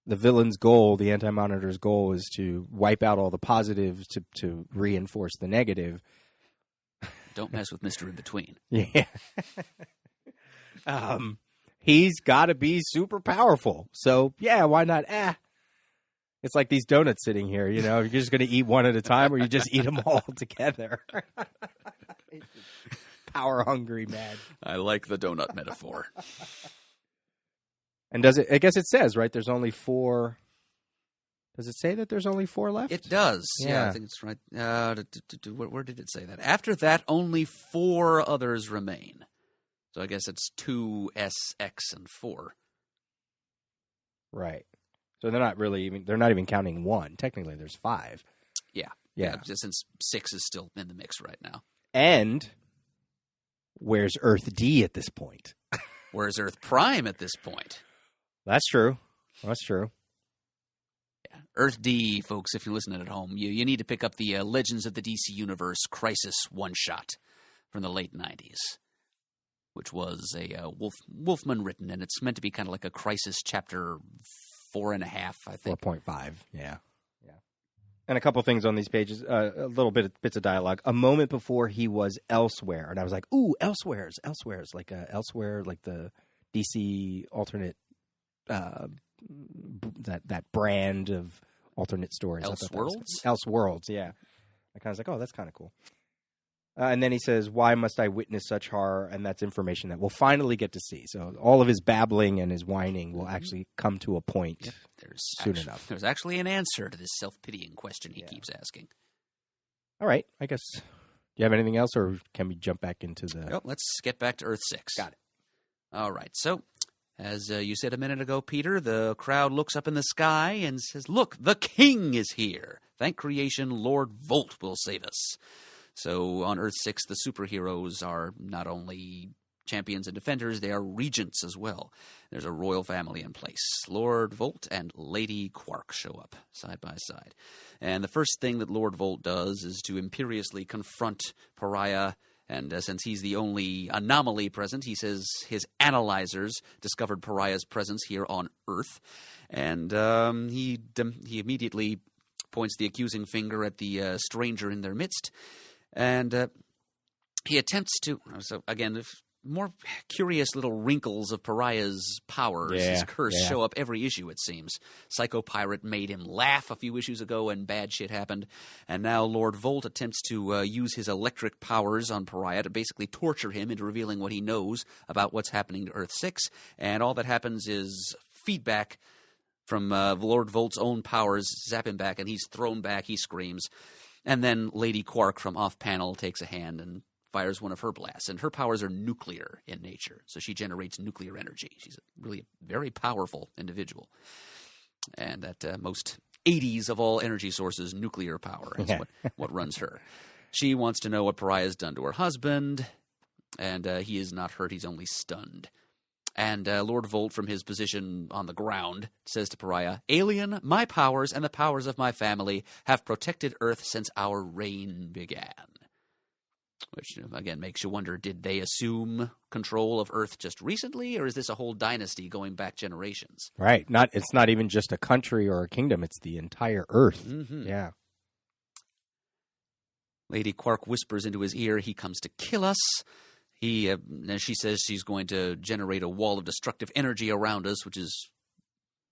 villain's goal, the Anti-Monitor's goal, is to wipe out all the positives to reinforce the negative. Don't mess with Mr. In-Between. Yeah. He's got to be super powerful. So, yeah, why not? It's like these donuts sitting here, you know. You're just going to eat one at a time, or you just eat them all together. Power hungry, man. I like the donut metaphor. And does it? I guess it says, right? There's only 4. Does it say that there's only 4 left? It does. Yeah, I think it's right. Where did it say that? After that, only 4 others remain. So I guess it's 2, S, X, and 4. Right. So they're not even counting 1. Technically, there's 5. Yeah. Just since 6 is still in the mix right now. And where's Earth D at this point? Where's Earth Prime at this point? That's true. Yeah. Earth D, folks, if you're listening at home, you need to pick up the Legends of the DC Universe Crisis one-shot from the late 90s, which was a Wolfman written, and it's meant to be kind of like a Crisis chapter 4.5, I think. 4.5, yeah. And a couple things on these pages, a little bits of dialogue. A moment before he was elsewhere, and I was like, ooh, elsewhere's, like elsewhere, like the DC alternate, that brand of alternate stories. Elseworlds? Elseworlds, yeah. I kind of was like, oh, that's kind of cool. And then he says, why must I witness such horror? And that's information that we'll finally get to see. So all of his babbling and his whining will actually come to a point soon enough. There's actually an answer to this self-pitying question he keeps asking. All right. I guess. Do you have anything else, or can we jump back into the... Oh, let's get back to Earth 6. Got it. All right. So, as you said a minute ago, Peter, the crowd looks up in the sky and says, look, the king is here. Thank creation, Lord Volt will save us. So on Earth 6, the superheroes are not only champions and defenders, they are regents as well. There's a royal family in place. Lord Volt and Lady Quark show up side by side. And the first thing that Lord Volt does is to imperiously confront Pariah. And since he's the only anomaly present, he says his analyzers discovered Pariah's presence here on Earth. And he immediately points the accusing finger at the stranger in their midst. And he attempts to, so again, more curious little wrinkles of Pariah's powers. His curse show up every issue, it seems. Psycho Pirate made him laugh a few issues ago and bad shit happened. And now Lord Volt attempts to use his electric powers on Pariah to basically torture him into revealing what he knows about what's happening to Earth 6. And all that happens is feedback from Lord Volt's own powers zap him back, and he's thrown back, he screams. And then Lady Quark from off-panel takes a hand and fires one of her blasts. And her powers are nuclear in nature, so she generates nuclear energy. She's really a very powerful individual. And that most 80s of all energy sources, nuclear power is what runs her. She wants to know what Pariah's done to her husband, and he is not hurt, he's only stunned. And Lord Volt, from his position on the ground, says to Pariah, Alien, my powers and the powers of my family have protected Earth since our reign began. Which, again, makes you wonder, did they assume control of Earth just recently, or is this a whole dynasty going back generations? Right. It's not even just a country or a kingdom, it's the entire Earth. Mm-hmm. Yeah. Lady Quark whispers into his ear, he comes to kill us. She says she's going to generate a wall of destructive energy around us, which is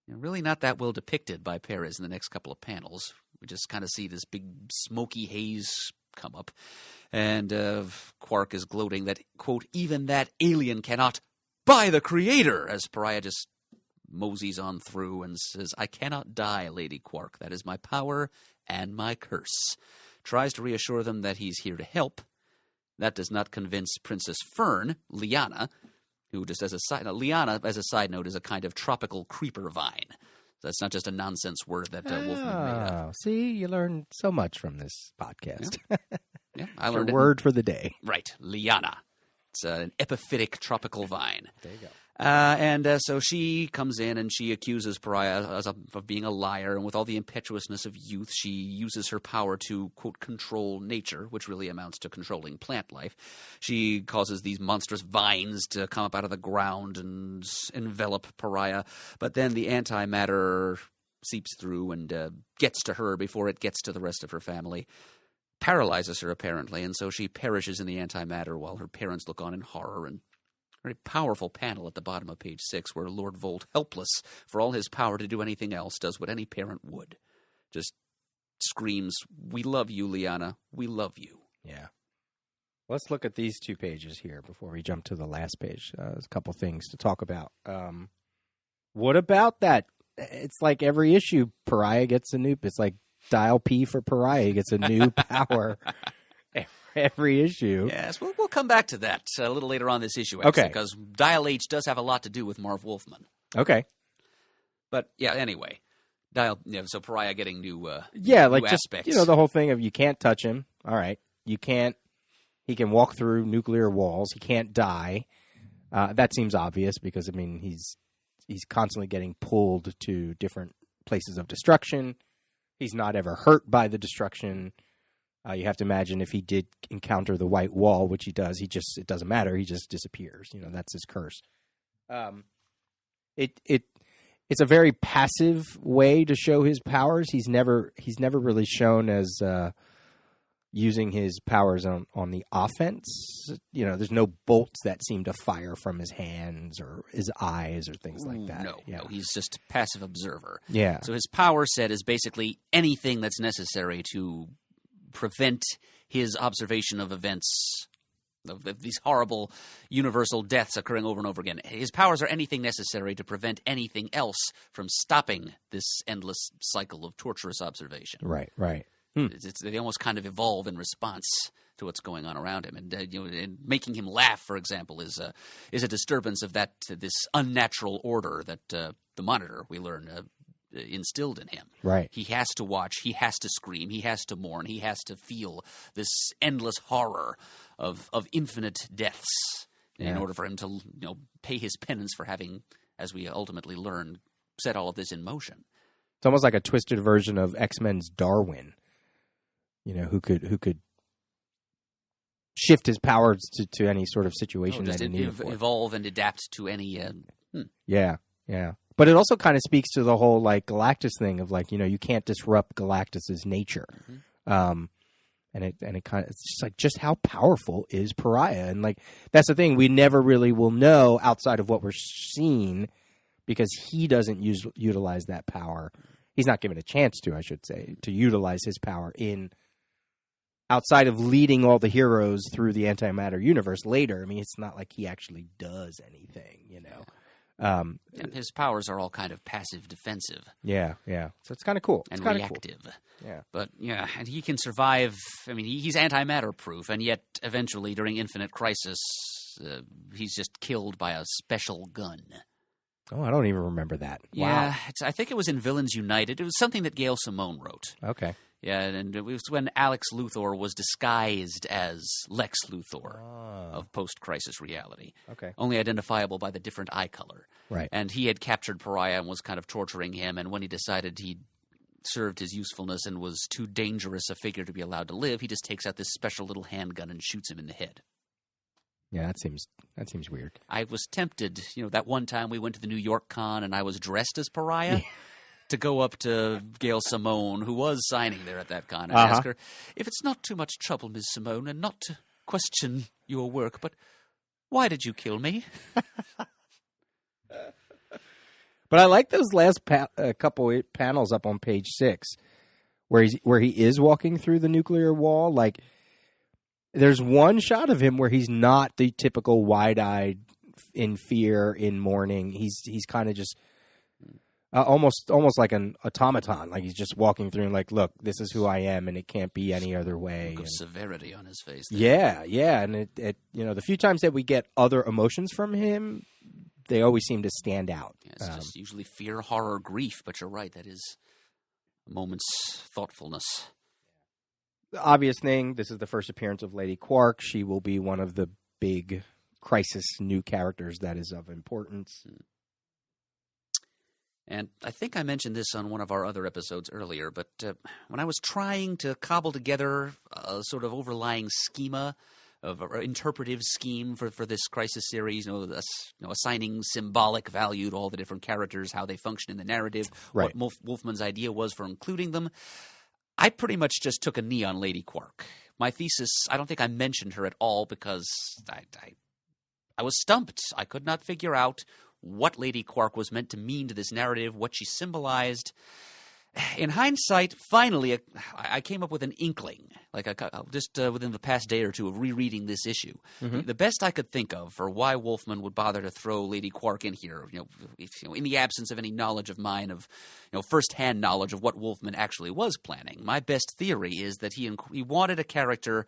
really not that well depicted by Perez in the next couple of panels. We just kind of see this big smoky haze come up. And Quark is gloating that, quote, even that alien cannot buy the Creator, as Pariah just moseys on through and says, I cannot die, Lady Quark. That is my power and my curse. Tries to reassure them that he's here to help. That does not convince Princess Fern, Liana, who just as a side note, Liana, as a side note, is a kind of tropical creeper vine. That's not just a nonsense word that Wolfman made up. See, you learn so much from this podcast. Yeah, I learned a word for the day. Right, liana. It's an epiphytic tropical vine. There you go. So she comes in and she accuses Pariah of being a liar, and with all the impetuousness of youth, she uses her power to, quote, control nature, which really amounts to controlling plant life. She causes these monstrous vines to come up out of the ground and envelop Pariah, but then the antimatter seeps through and gets to her before it gets to the rest of her family. Paralyzes her, apparently, and so she perishes in the antimatter while her parents look on in horror. And very powerful panel at the bottom of page 6 where Lord Volt, helpless for all his power to do anything else, does what any parent would. Just screams, we love you, Liana. We love you. Yeah. Let's look at these 2 pages here before we jump to the last page. There's a couple things to talk about. What about that? It's like every issue, Pariah gets a new... It's like Dial P for Pariah. He gets a new power every issue. Yes, we'll come back to that a little later on this issue, actually, because Dial H does have a lot to do with Marv Wolfman. Okay. But, yeah, anyway. So Pariah getting new like aspects. Just, the whole thing of you can't touch him. All right. You can't. He can walk through nuclear walls. He can't die. That seems obvious because, he's constantly getting pulled to different places of destruction. He's not ever hurt by the destruction. You have to imagine if he did encounter the white wall, which he does, it doesn't matter. He just disappears. That's his curse. It's a very passive way to show his powers. He's never really shown as using his powers on the offense. There's no bolts that seem to fire from his hands or his eyes or things like that. No, he's just a passive observer. Yeah. So his power set is basically anything that's necessary to prevent his observation of events, of these horrible universal deaths occurring over and over again. His powers are anything necessary to prevent anything else from stopping this endless cycle of torturous observation. Right. They almost kind of evolve in response to what's going on around him, and making him laugh, for example, is a disturbance of this unnatural order that the Monitor, we learn, instilled in him. Right. He has to watch, he has to scream, he has to mourn, he has to feel this endless horror of infinite deaths in order for him to pay his penance for having, as we ultimately learn, set all of this in motion. It's almost like a twisted version of X-Men's Darwin. Who could shift his powers to any sort of situation that he needed for. Evolve and adapt to any. Yeah. But it also kind of speaks to the whole Galactus thing of you can't disrupt Galactus's nature, and it kind of it's just how powerful is Pariah, and that's the thing we never really will know outside of what we're seeing because he doesn't utilize that power. He's not given a chance to, I should say, to utilize his power outside of leading all the heroes through the antimatter universe later. It's not like he actually does anything, And his powers are all kind of passive defensive. Yeah. So it's kind of cool. And reactive. Cool. Yeah. But, and he can survive. He's antimatter proof, and yet eventually during Infinite Crisis, he's just killed by a special gun. Oh, I don't even remember that. Yeah, wow. I think it was in Villains United. It was something that Gail Simone wrote. Okay. Yeah, and it was when Alex Luthor was disguised as Lex Luthor of post-crisis reality. Okay. Only identifiable by the different eye color. Right. And he had captured Pariah and was kind of torturing him, and when he decided he'd served his usefulness and was too dangerous a figure to be allowed to live, he just takes out this special little handgun and shoots him in the head. Yeah, that seems weird. I was tempted, that one time we went to the New York Con and I was dressed as Pariah, to go up to Gail Simone, who was signing there at that con, and ask her, if it's not too much trouble, Ms. Simone, and not to question your work, but Why did you kill me? But I like those last couple panels up on page 6, where he is walking through the nuclear wall. Like, there's one shot of him where he's not the typical wide-eyed, in fear, in mourning. He's kind of just almost like an automaton. Like, he's just walking through and like, look, this is who I am, and it can't be any other way. Look of severity on his face. There. Yeah, and it the few times that we get other emotions from him, they always seem to stand out. Yeah, it's just usually fear, horror, grief, but you're right, that is a moment's thoughtfulness. The obvious thing, this is the first appearance of Lady Quark. She will be one of the big Crisis new characters that is of importance. And I think I mentioned this on one of our other episodes earlier, but when I was trying to cobble together a sort of overlying schema, of an interpretive scheme for this Crisis series, assigning symbolic value to all the different characters, how they function in the narrative, right. What Wolfman's idea was for including them, I pretty much just took a knee on Lady Quark. My thesis, I don't think I mentioned her at all because I was stumped. I could not figure out what Lady Quark was meant to mean to this narrative, what she symbolized. In hindsight, finally, I came up with an inkling, just within the past day or two of rereading this issue. Mm-hmm. The best I could think of for why Wolfman would bother to throw Lady Quark in here, in the absence of any knowledge of mine, of firsthand knowledge of what Wolfman actually was planning. My best theory is that he wanted a character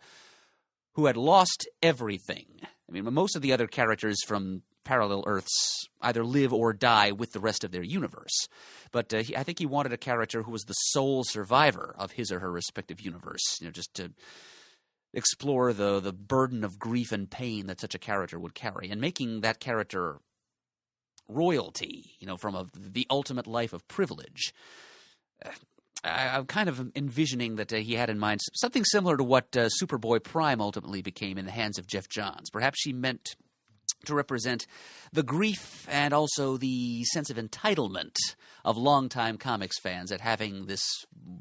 who had lost everything. I mean, most of the other characters from parallel Earths either live or die with the rest of their universe. But I think he wanted a character who was the sole survivor of his or her respective universe, just to explore the burden of grief and pain that such a character would carry, and making that character royalty, from the ultimate life of privilege. I'm kind of envisioning that he had in mind something similar to what Superboy Prime ultimately became in the hands of Jeff Johns. Perhaps she meant to represent the grief and also the sense of entitlement of longtime comics fans at having this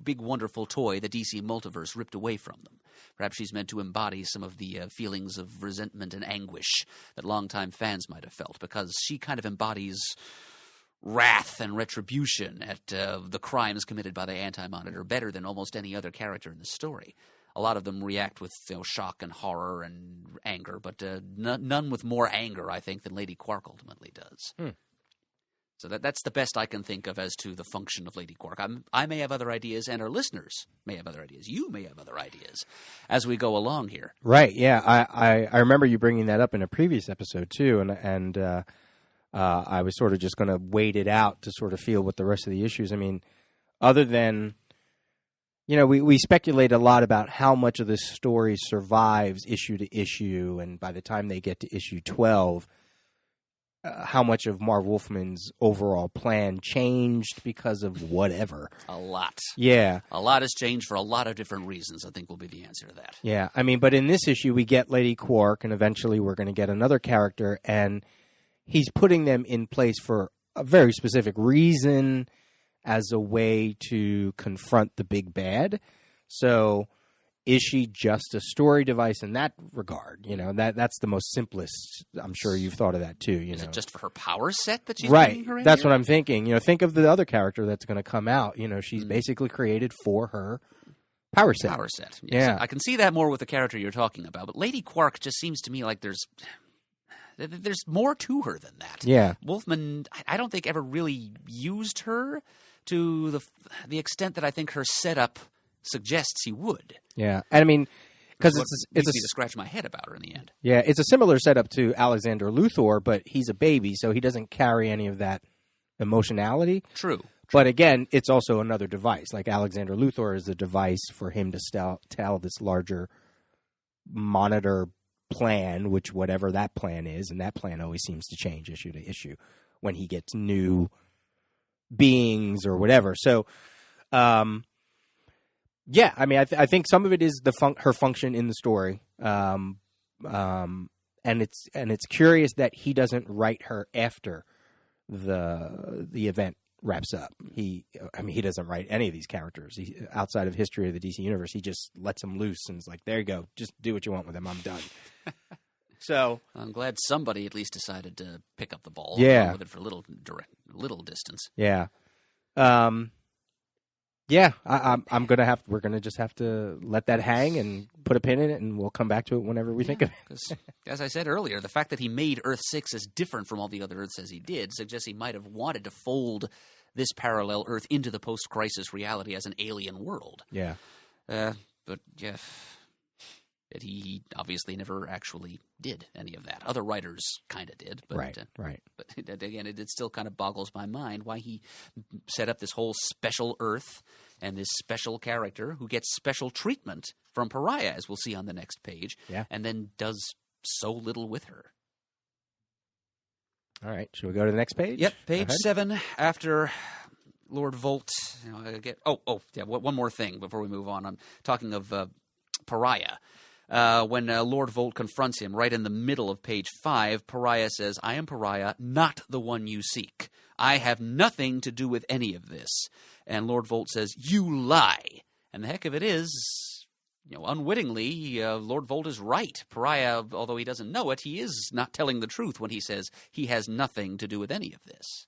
big, wonderful toy, the DC Multiverse, ripped away from them. Perhaps she's meant to embody some of the feelings of resentment and anguish that longtime fans might have felt, because she kind of embodies wrath and retribution at the crimes committed by the Anti-Monitor better than almost any other character in the story. A lot of them react with shock and horror and anger, but none with more anger, I think, than Lady Quark ultimately does. So that's the best I can think of as to the function of Lady Quark. I may have other ideas, and our listeners may have other ideas. You may have other ideas as we go along here. Right, yeah. I remember you bringing that up in a previous episode, too, and I was sort of just going to wait it out to sort of feel what the rest of the issues. I mean, other than... we speculate a lot about how much of this story survives issue to issue, and by the time they get to issue 12, how much of Marv Wolfman's overall plan changed because of whatever. A lot. Yeah. A lot has changed for a lot of different reasons, I think will be the answer to that. Yeah, I mean, but in this issue, we get Lady Quark, and eventually we're going to get another character, and he's putting them in place for a very specific reason, as a way to confront the big bad. So is she just a story device in that regard? That's the most simplest. I'm sure you've thought of that too. Is it just for her power set that she's right? bringing her in That's here? what I'm thinking. Think of the other character that's going to come out. She's basically created for her power set. Power set. Yes. Yeah. I can see that more with the character you're talking about. But Lady Quark just seems to me like there's more to her than that. Yeah. Wolfman, I don't think ever really used her to the extent that I think her setup suggests he would. Yeah, and I mean, because it's me to scratch my head about her in the end. Yeah, it's a similar setup to Alexander Luthor, but he's a baby, so he doesn't carry any of that emotionality. True. But again, it's also another device. Like Alexander Luthor is a device for him to tell this larger monitor plan, which whatever that plan is, and that plan always seems to change issue to issue when he gets new beings or whatever. So, yeah, I mean, I think some of it is her function in the story, and it's curious that he doesn't write her after the event wraps up. He doesn't write any of these characters outside of history of the DC universe. He just lets them loose and is like, there you go, just do what you want with them. I'm done. So I'm glad somebody at least decided to pick up the ball. Yeah. With it for a little distance. yeah, we're gonna just have to let that hang and put a pin in it, and we'll come back to it whenever we think of it. Because, as I said earlier, the fact that he made Earth 6 as different from all the other Earths as he did suggests he might have wanted to fold this parallel Earth into the post-crisis reality as an alien world. Yeah. But yeah, that he obviously never actually did any of that. Other writers kind of did. But, Right. But again, it still kind of boggles my mind why he set up this whole special Earth and this special character who gets special treatment from Pariah, as we'll see on the next page, and then does so little with her. All right. Should we go to the next page? Yep, page 7 after Lord Volt. One more thing before we move on. I'm talking of Pariah. When Lord Volt confronts him right in the middle of page 5, Pariah says, "I am Pariah, not the one you seek. I have nothing to do with any of this." And Lord Volt says, "You lie." And the heck of it is, unwittingly, Lord Volt is right. Pariah, although he doesn't know it, he is not telling the truth when he says he has nothing to do with any of this.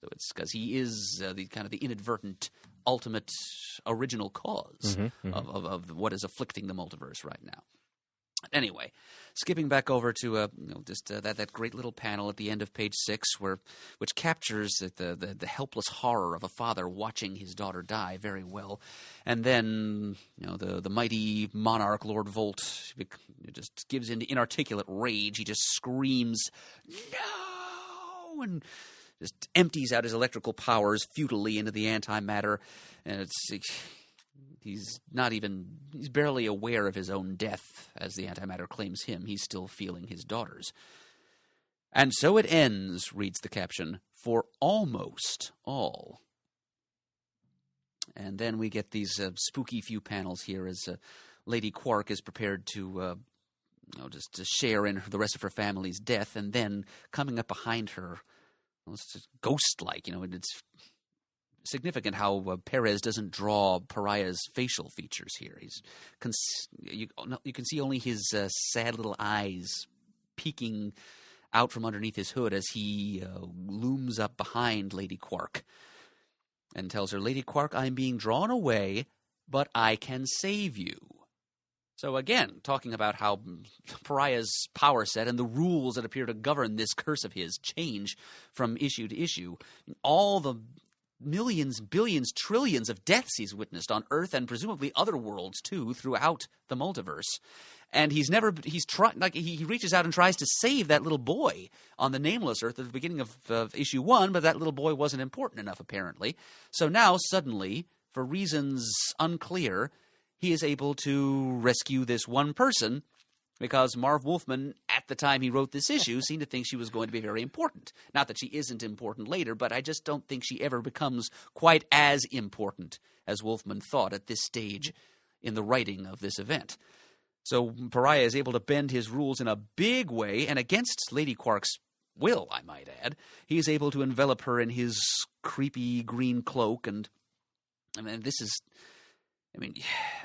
So it's because he is the inadvertent, ultimate, original cause of what is afflicting the multiverse right now. Anyway, skipping back over to that great little panel at the end of page 6, which captures the helpless horror of a father watching his daughter die very well, and then the mighty monarch Lord Volt just gives into inarticulate rage. He just screams, "No!" and just empties out his electrical powers futilely into the antimatter, and he's barely aware of his own death, as the antimatter claims him. He's still feeling his daughter's. "And so it ends," reads the caption, "for almost all." And then we get these spooky few panels here as Lady Quark is prepared to just to share in the rest of her family's death, and then coming up behind her, it's just ghost-like, it's significant how Perez doesn't draw Pariah's facial features here. You can see only his sad little eyes peeking out from underneath his hood as he looms up behind Lady Quark and tells her, "Lady Quark, I'm being drawn away, but I can save you." So again, talking about how Pariah's power set and the rules that appear to govern this curse of his change from issue to issue. All the millions, billions, trillions of deaths he's witnessed on Earth and presumably other worlds too throughout the multiverse. And he reaches out and tries to save that little boy on the Nameless Earth at the beginning of issue 1, but that little boy wasn't important enough apparently. So now suddenly, for reasons unclear, he is able to rescue this one person because Marv Wolfman, at the time he wrote this issue, seemed to think she was going to be very important. Not that she isn't important later, but I just don't think she ever becomes quite as important as Wolfman thought at this stage in the writing of this event. So Pariah is able to bend his rules in a big way, and against Lady Quark's will, I might add, he is able to envelop her in his creepy green cloak, and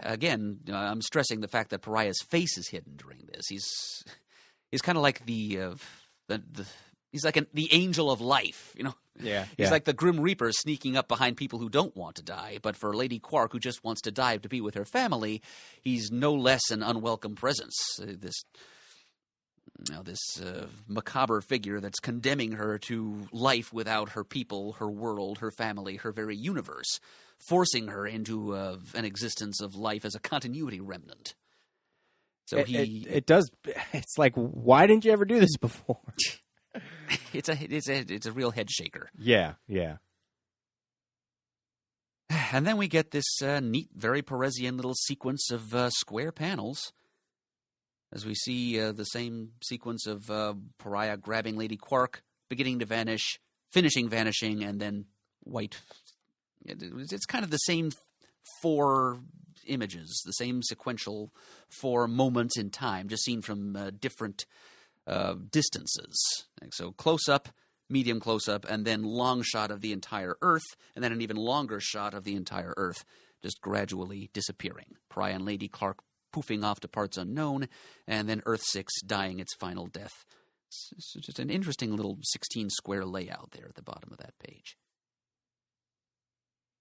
again, I'm stressing the fact that Pariah's face is hidden during this. He's kind of like he's like the angel of life, Yeah. He's like the Grim Reaper sneaking up behind people who don't want to die. But for Lady Quark, who just wants to die to be with her family, he's no less an unwelcome presence. This macabre figure that's condemning her to life without her people, her world, her family, her very universe, forcing her into an existence of life as a continuity remnant. So it does. It's like, why didn't you ever do this before? It's a real head shaker. Yeah. And then we get this neat, very Peresian little sequence of square panels. As we see the same sequence of Pariah grabbing Lady Quark, beginning to vanish, finishing vanishing, and then white. It's kind of the same 4 images, the same sequential 4 moments in time, just seen from different distances. So close-up, medium close-up, and then long shot of the entire Earth, and then an even longer shot of the entire Earth, just gradually disappearing. Pariah and Lady Quark poofing off to parts unknown, and then Earth-6 dying its final death. It's just an interesting little 16-square layout there at the bottom of that page.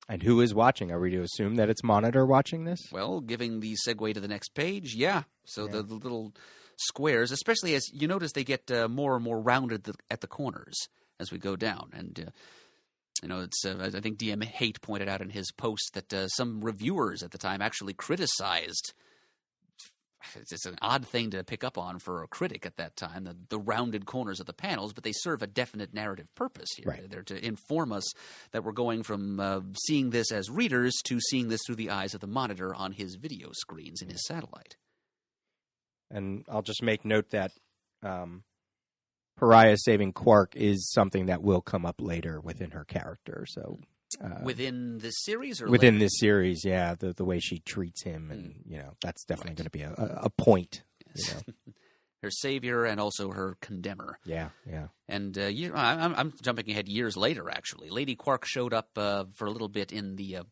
And who is watching? Are we to assume that it's Monitor watching this? Well, giving the segue to the next page, yeah. So the little squares, especially as you notice they get more and more rounded at the corners as we go down. And, it's I think DM Hate pointed out in his post that some reviewers at the time actually criticized. It's an odd thing to pick up on for a critic at that time, the rounded corners of the panels, but they serve a definite narrative purpose here. Right. They're to inform us that we're going from seeing this as readers to seeing this through the eyes of the Monitor on his video screens in his satellite. And I'll just make note that Pariah saving Quark is something that will come up later within her character. So within this series, or within later? This series, yeah, the way she treats him, and that's definitely going to be a point. Yes. Her savior and also her condemner. Yeah. And I'm jumping ahead years later. Actually, Lady Quark showed up for a little bit in the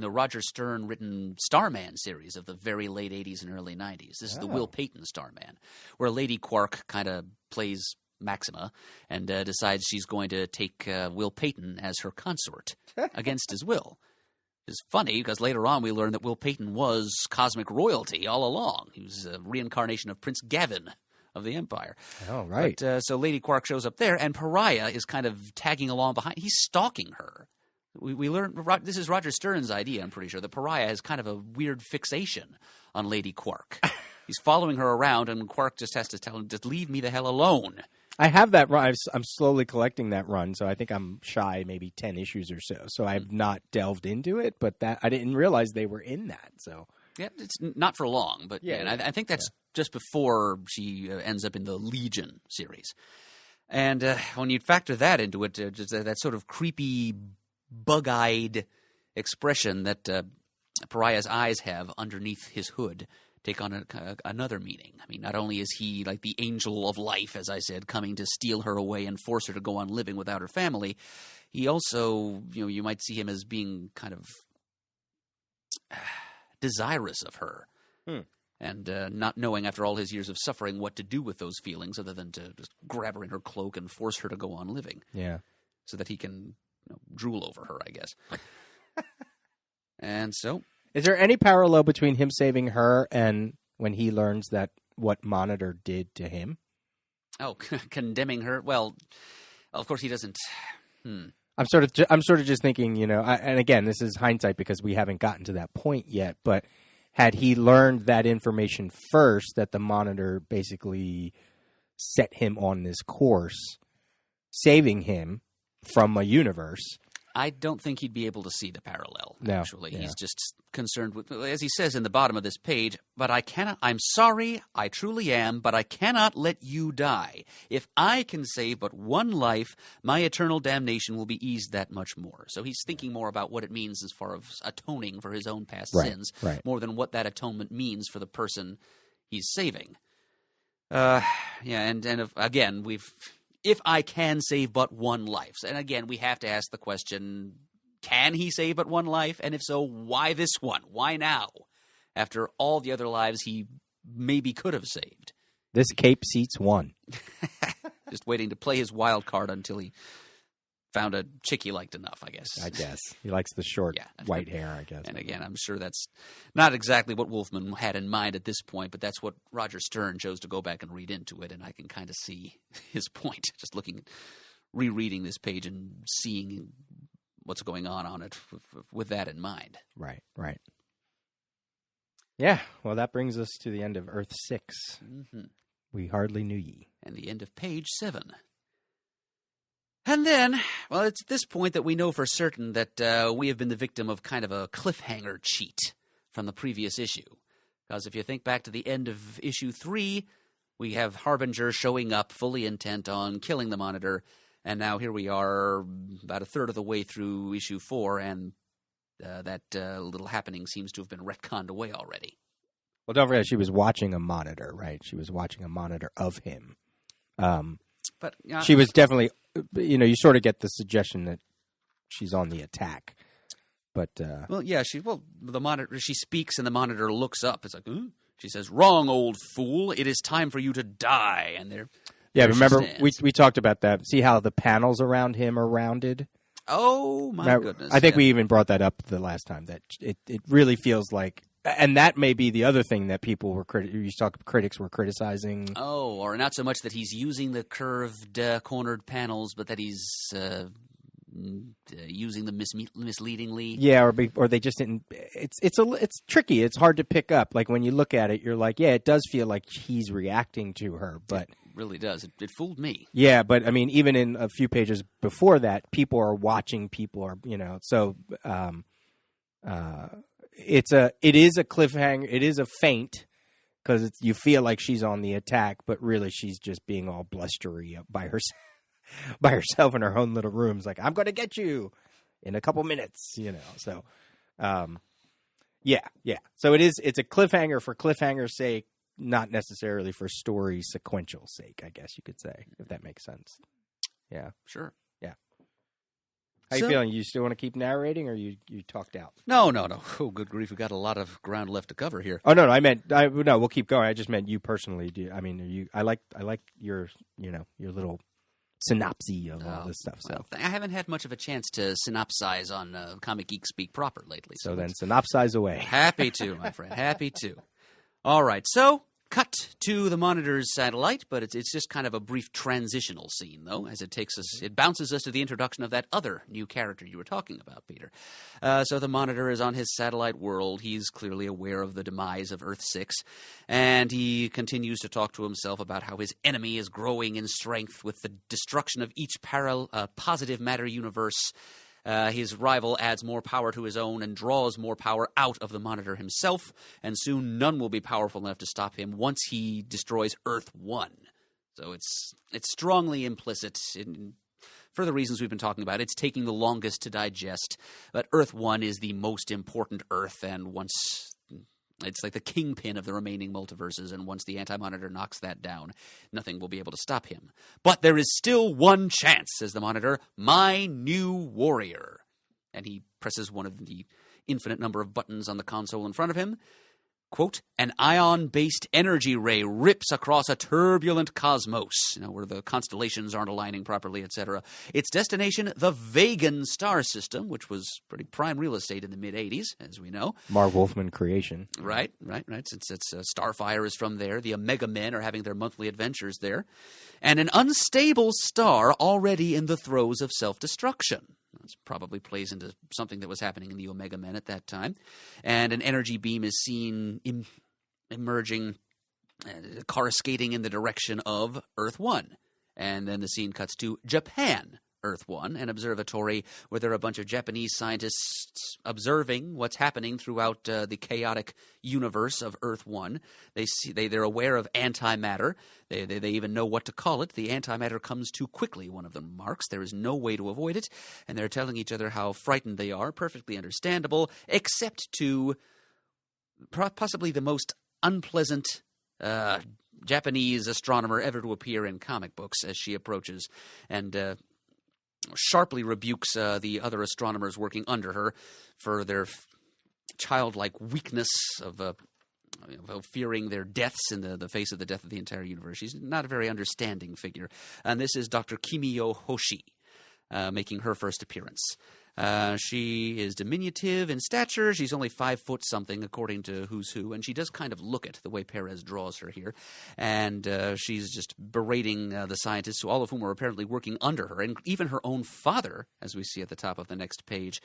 Roger Stern written Starman series of the very late 80s and early 90s. This is the Will Payton Starman, where Lady Quark kind of plays Maxima and decides she's going to take Will Payton as her consort against his will. It's funny because later on we learn that Will Payton was cosmic royalty all along. He was a reincarnation of Prince Gavin of the Empire. Oh, right. But, so Lady Quark shows up there, and Pariah is kind of tagging along behind. He's stalking her. We learn this is Roger Stern's idea, I'm pretty sure, that Pariah has kind of a weird fixation on Lady Quark. He's following her around, and Quark just has to tell him, just leave me the hell alone. I have that run. I'm slowly collecting that run, so I think I'm shy maybe 10 issues or so. So I've not delved into it, but I didn't realize they were in that. So yeah, it's not for long, but and I think that's just before she ends up in the Legion series. And when you factor that into it, just that sort of creepy, bug-eyed expression that Pariah's eyes have underneath his hood take on another meaning. I mean, not only is he like the angel of life, as I said, coming to steal her away and force her to go on living without her family, he also, you might see him as being kind of desirous of her. And not knowing after all his years of suffering what to do with those feelings other than to just grab her in her cloak and force her to go on living. Yeah. So that he can drool over her, I guess. And so... Is there any parallel between him saving her and when he learns that what Monitor did to him? Oh, condemning her? Well, of course he doesn't. I'm sort of just thinking, and again, this is hindsight because we haven't gotten to that point yet, but had he learned that information first, that the Monitor basically set him on this course, saving him from a universe... I don't think he'd be able to see the parallel, no, actually. Yeah. He's just concerned with, as he says in the bottom of this page, I'm sorry, I truly am, but I cannot let you die. If I can save but one life, my eternal damnation will be eased that much more. So he's thinking more about what it means as far as atoning for his own past sins, more than what that atonement means for the person he's saving. Again, if I can save but one life. And again, we have to ask the question, can he save but one life? And if so, why this one? Why now? After all the other lives he maybe could have saved. This cape seats one. Just waiting to play his wild card until he found a chick he liked enough, I guess. He likes the short white hair, I guess. And again, I'm sure that's not exactly what Wolfman had in mind at this point, but that's what Roger Stern chose to go back and read into it, and I can kind of see his point, just rereading this page and seeing what's going on it with that in mind. Right. Yeah, well, that brings us to the end of Earth 6. Mm-hmm. We hardly knew ye. And the end of page 7. And then, well, it's at this point that we know for certain that we have been the victim of kind of a cliffhanger cheat from the previous issue. Because if you think back to the end of issue 3, we have Harbinger showing up fully intent on killing the Monitor, and now here we are about a third of the way through issue 4, and that little happening seems to have been retconned away already. Well, don't forget, she was watching a monitor, right? She was watching a monitor of him. But she was definitely... you sort of get the suggestion that she's on the attack, but the Monitor. She speaks, and the Monitor looks up. It's like, She says, "Wrong, old fool. It is time for you to die." And there Yeah, she remember stands. we talked about that. See how the panels around him are rounded? Oh, my Now, goodness. I think yeah. we even brought that up the last time, that it really feels like, and that may be the other thing that people were critics were criticizing. Oh, or not so much that he's using the curved, cornered panels, but that he's using them misleadingly. Yeah, or they just didn't. It's tricky. It's hard to pick up. Like when you look at it, you're like, yeah, it does feel like he's reacting to her, but It really does. It fooled me. yeah, but I mean, even in a few pages before that, people are watching. People are, so it is a cliffhanger. It is a feint because you feel like she's on the attack, but really she's just being all blustery by herself in her own little room. It's like, I'm going to get you in a couple minutes, So, yeah. So it's a cliffhanger for cliffhanger's sake, not necessarily for story sequential sake, I guess you could say, if that makes sense. Yeah. Sure. How you feeling? You still want to keep narrating, or you talked out? No. Oh, good grief. We've got a lot of ground left to cover here. Oh, no, no, we'll keep going. I just meant you personally. I like your, your little synopsis of all this stuff. So Well, I haven't had much of a chance to synopsize on Comic Geek Speak proper lately. so then synopsize away. Happy to, my friend. Happy to. All right. So, cut to the Monitor's satellite, but it's just kind of a brief transitional scene, though, as it bounces us to the introduction of that other new character you were talking about, Peter. So the Monitor is on his satellite world. He's clearly aware of the demise of Earth-6, and he continues to talk to himself about how his enemy is growing in strength with the destruction of each positive matter universe. His rival adds more power to his own and draws more power out of the Monitor himself, and soon none will be powerful enough to stop him once he destroys Earth-1. So it's strongly implicit for the reasons we've been talking about. It's taking the longest to digest, but Earth-1 is the most important Earth, and once it's like the kingpin of the remaining multiverses, and once the Anti-Monitor knocks that down, nothing will be able to stop him. But there is still one chance, says the Monitor, my new warrior. And he presses one of the infinite number of buttons on the console in front of him. Quote, an ion-based energy ray rips across a turbulent cosmos, where the constellations aren't aligning properly, etc. Its destination, the Vegan star system, which was pretty prime real estate in the mid-'80s, as we know. Marv Wolfman creation. Right. Since Starfire is from there, the Omega Men are having their monthly adventures there. And an unstable star already in the throes of self-destruction. This probably plays into something that was happening in the Omega Men at that time. And an energy beam is seen emerging, coruscating in the direction of Earth-1. And then the scene cuts to Japan, Earth-1, an observatory where there are a bunch of Japanese scientists observing what's happening throughout the chaotic universe of Earth-1. They're aware of antimatter. They even know what to call it. The antimatter comes too quickly, one of them marks. There is no way to avoid it. And they're telling each other how frightened they are, perfectly understandable, except to possibly the most unpleasant Japanese astronomer ever to appear in comic books as she approaches and sharply rebukes the other astronomers working under her for their childlike weakness of fearing their deaths in the face of the death of the entire universe. She's not a very understanding figure. And this is Dr. Kimiyo Hoshi making her first appearance. She is diminutive in stature. She's only 5 foot something, according to Who's Who, and she does kind of look it, the way Perez draws her here. And she's just berating the scientists, all of whom are apparently working under her, and even her own father, as we see at the top of the next page.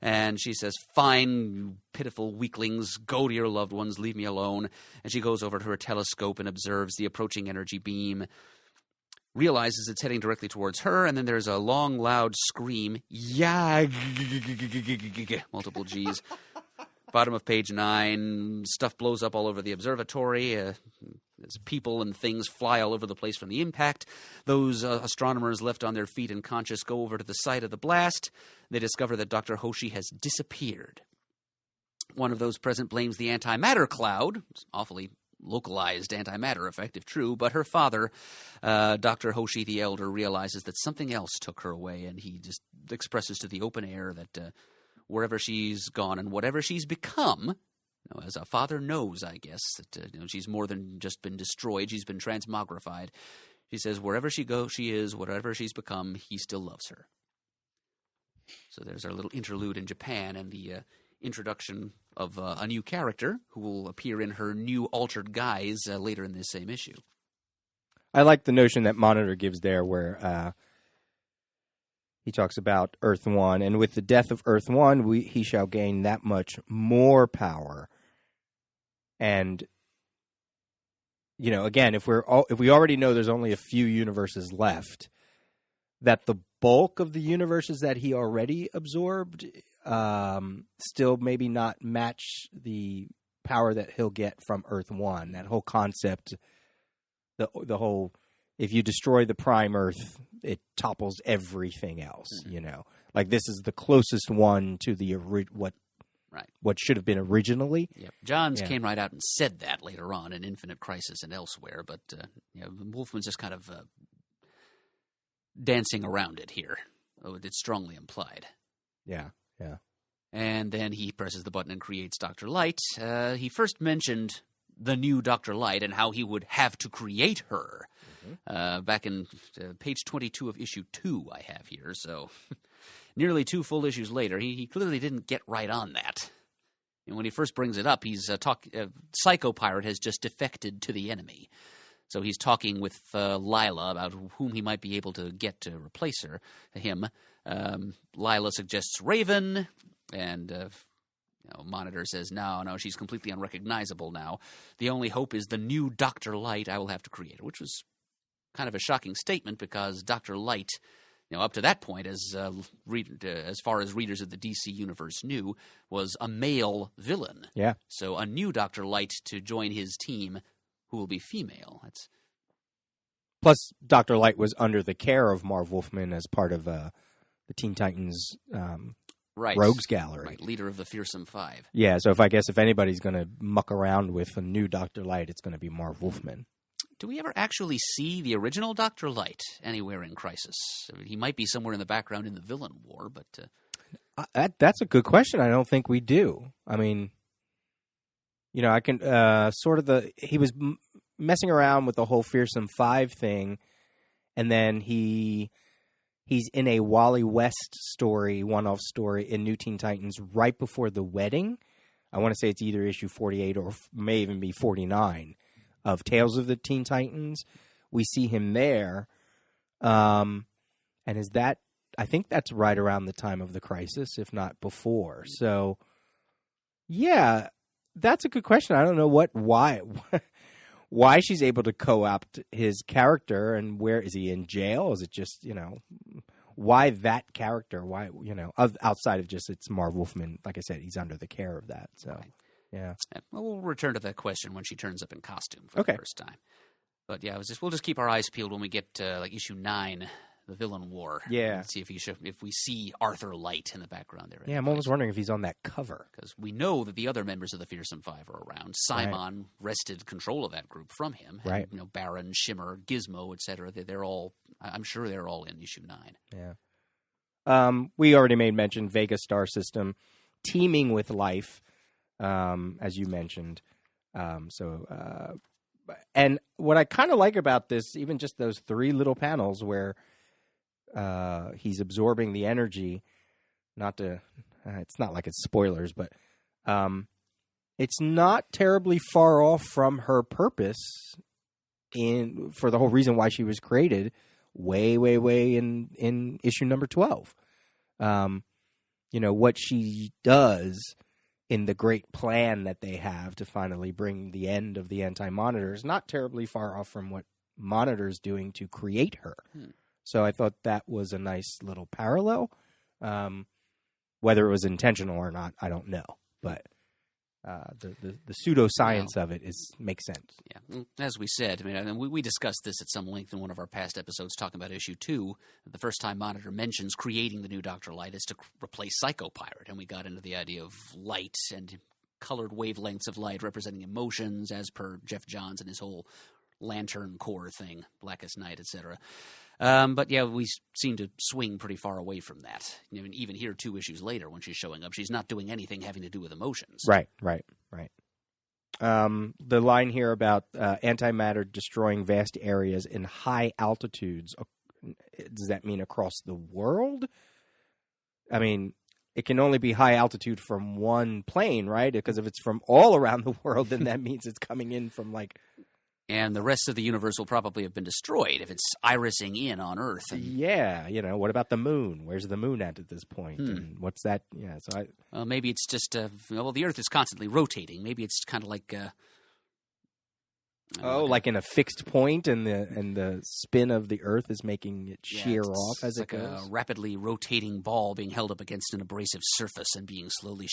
And she says, fine, you pitiful weaklings, go to your loved ones, leave me alone. And she goes over to her telescope and observes the approaching energy beam, realizes it's heading directly towards her, and then there's a long, loud scream. Yeah, multiple G's. Bottom of page 9, stuff blows up all over the observatory. There's people and things fly all over the place from the impact. Those astronomers left on their feet and conscious go over to the site of the blast. They discover that Dr. Hoshi has disappeared. One of those present blames the antimatter cloud. It's awfully localized antimatter effect, if true, but her father, Dr. Hoshi the Elder, realizes that something else took her away, and he just expresses to the open air that wherever she's gone and whatever she's become, as a father knows, I guess, that she's more than just been destroyed. She's been transmogrified. She says wherever she goes, she is, whatever she's become, he still loves her. So there's our little interlude in Japan and the introduction of a new character who will appear in her new altered guise later in this same issue. I like the notion that Monitor gives there where he talks about Earth-1, and with the death of Earth-1, he shall gain that much more power. And, again, if we already know there's only a few universes left, that the bulk of the universes that he already absorbed still maybe not match the power that he'll get from Earth-1. That whole concept, the whole, if you destroy the prime Earth, it topples everything else, Like this is the closest one to the what should have been originally. Yep. Johns came right out and said that later on in Infinite Crisis and elsewhere, but Wolfman's just kind of dancing around it here. It's strongly implied. Yeah. And then he presses the button and creates Dr. Light. He first mentioned the new Dr. Light and how he would have to create her. Back in page 22 of issue 2 I have here, so nearly 2 full issues later, he clearly didn't get right on that. And when he first brings it up, he's Psycho Pirate has just defected to the enemy. So he's talking with Lila about whom he might be able to get to replace him. Lila suggests Raven, and Monitor says, no, she's completely unrecognizable now. The only hope is the new Dr. Light I will have to create, which was kind of a shocking statement because Dr. Light, up to that point, as far as readers of the DC universe knew, was a male villain. Yeah. So a new Dr. Light to join his team who will be female. Plus, Dr. Light was under the care of Marv Wolfman as part of the Teen Titans Rogues Gallery. Right, leader of the Fearsome Five. Yeah, so if anybody's going to muck around with a new Dr. Light, it's going to be Marv Wolfman. Do we ever actually see the original Dr. Light anywhere in Crisis? I mean, he might be somewhere in the background in the Villain War, but... That's a good question. I don't think we do. I mean, I can he was messing around with the whole Fearsome Five thing, and then he's in a Wally West story, one-off story in New Teen Titans right before the wedding. I want to say it's either issue 48 or may even be 49 of Tales of the Teen Titans. We see him there. And is that, I think that's right around the time of the Crisis, if not before. So, yeah, that's a good question. I don't know why she's able to co-opt his character, and where is he in jail? Is it just, why that character? Why, outside of just it's Marv Wolfman, like I said, he's under the care of that. So, right. Yeah. Well, we'll return to that question when she turns up in costume for the first time. But yeah, we'll just keep our eyes peeled when we get to issue 9, the Villain War. Yeah. And see if we see Arthur Light in the background there. Yeah, I'm almost wondering if he's on that cover. Because we know that the other members of the Fearsome Five are around. Simon wrested control of that group from him. Right. And, Baron, Shimmer, Gizmo, etc. They're all, I'm sure they're all in issue 9. Yeah. We already made mention Vega Star System teeming with life. As you mentioned. And what I kind of like about this, even just those 3 little panels where he's absorbing the energy, it's not like it's spoilers, but it's not terribly far off from her purpose for the whole reason why she was created way, way, way in issue number 12. What she does in the great plan that they have to finally bring the end of the Anti-Monitor is not terribly far off from what Monitor's doing to create her. So I thought that was a nice little parallel. Whether it was intentional or not, I don't know. But the pseudoscience of it makes sense. Yeah, as we said, we discussed this at some length in one of our past episodes talking about issue 2. The first time Monitor mentions creating the new Dr. Light is to replace Psycho Pirate, and we got into the idea of light and colored wavelengths of light representing emotions, as per Jeff Johns and his whole Lantern Corps thing, Blackest Night, etc. But yeah, we seem to swing pretty far away from that. Even here 2 issues later when she's showing up, she's not doing anything having to do with emotions. Right. The line here about antimatter destroying vast areas in high altitudes, does that mean across the world? I mean, it can only be high altitude from one plane, right? Because if it's from all around the world, then that means it's coming in from like... And the rest of the universe will probably have been destroyed if it's irising in on Earth. Yeah, what about the moon? Where's the moon at this point? And what's that? Yeah, so Well, maybe it's just, the Earth is constantly rotating. Maybe it's kind of like... like in a fixed point, and the spin of the Earth is making it shear off as it goes. It's like a rapidly rotating ball being held up against an abrasive surface and being slowly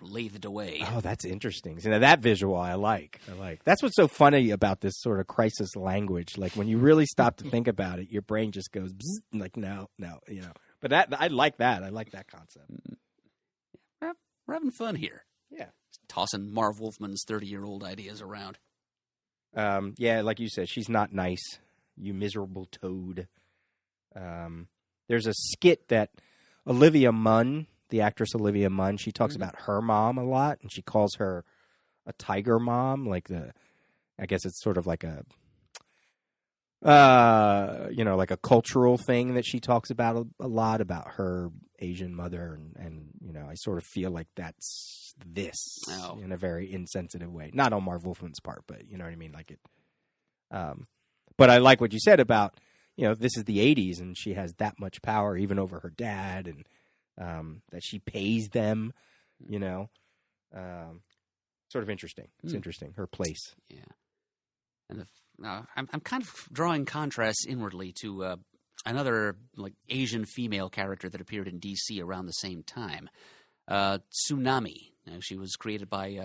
lathed away. Oh, that's interesting. So now that visual I like. That's what's so funny about this sort of crisis language. Like when you really stop to think about it, your brain just goes bzz, like no. But I like that. I like that concept. We're having fun here. Yeah, tossing Marv Wolfman's 30-year-old ideas around. Yeah, like you said, she's not nice. You miserable toad. There's a skit that Olivia Munn, the actress Olivia Munn, she talks about her mom a lot, and she calls her a tiger mom. I guess it's sort of like a, like a cultural thing that she talks about a lot about her Asian mother, and I sort of feel like that's this in a very insensitive way. Not on Marv Wolfman's part, but you know what I mean? Like it. But I like what you said about, this is the 80s and she has that much power even over her dad, and that she pays them, sort of interesting. It's interesting, her place. Yeah. And I'm kind of drawing contrasts inwardly to another Asian female character that appeared in DC around the same time. Tsunami. She was created by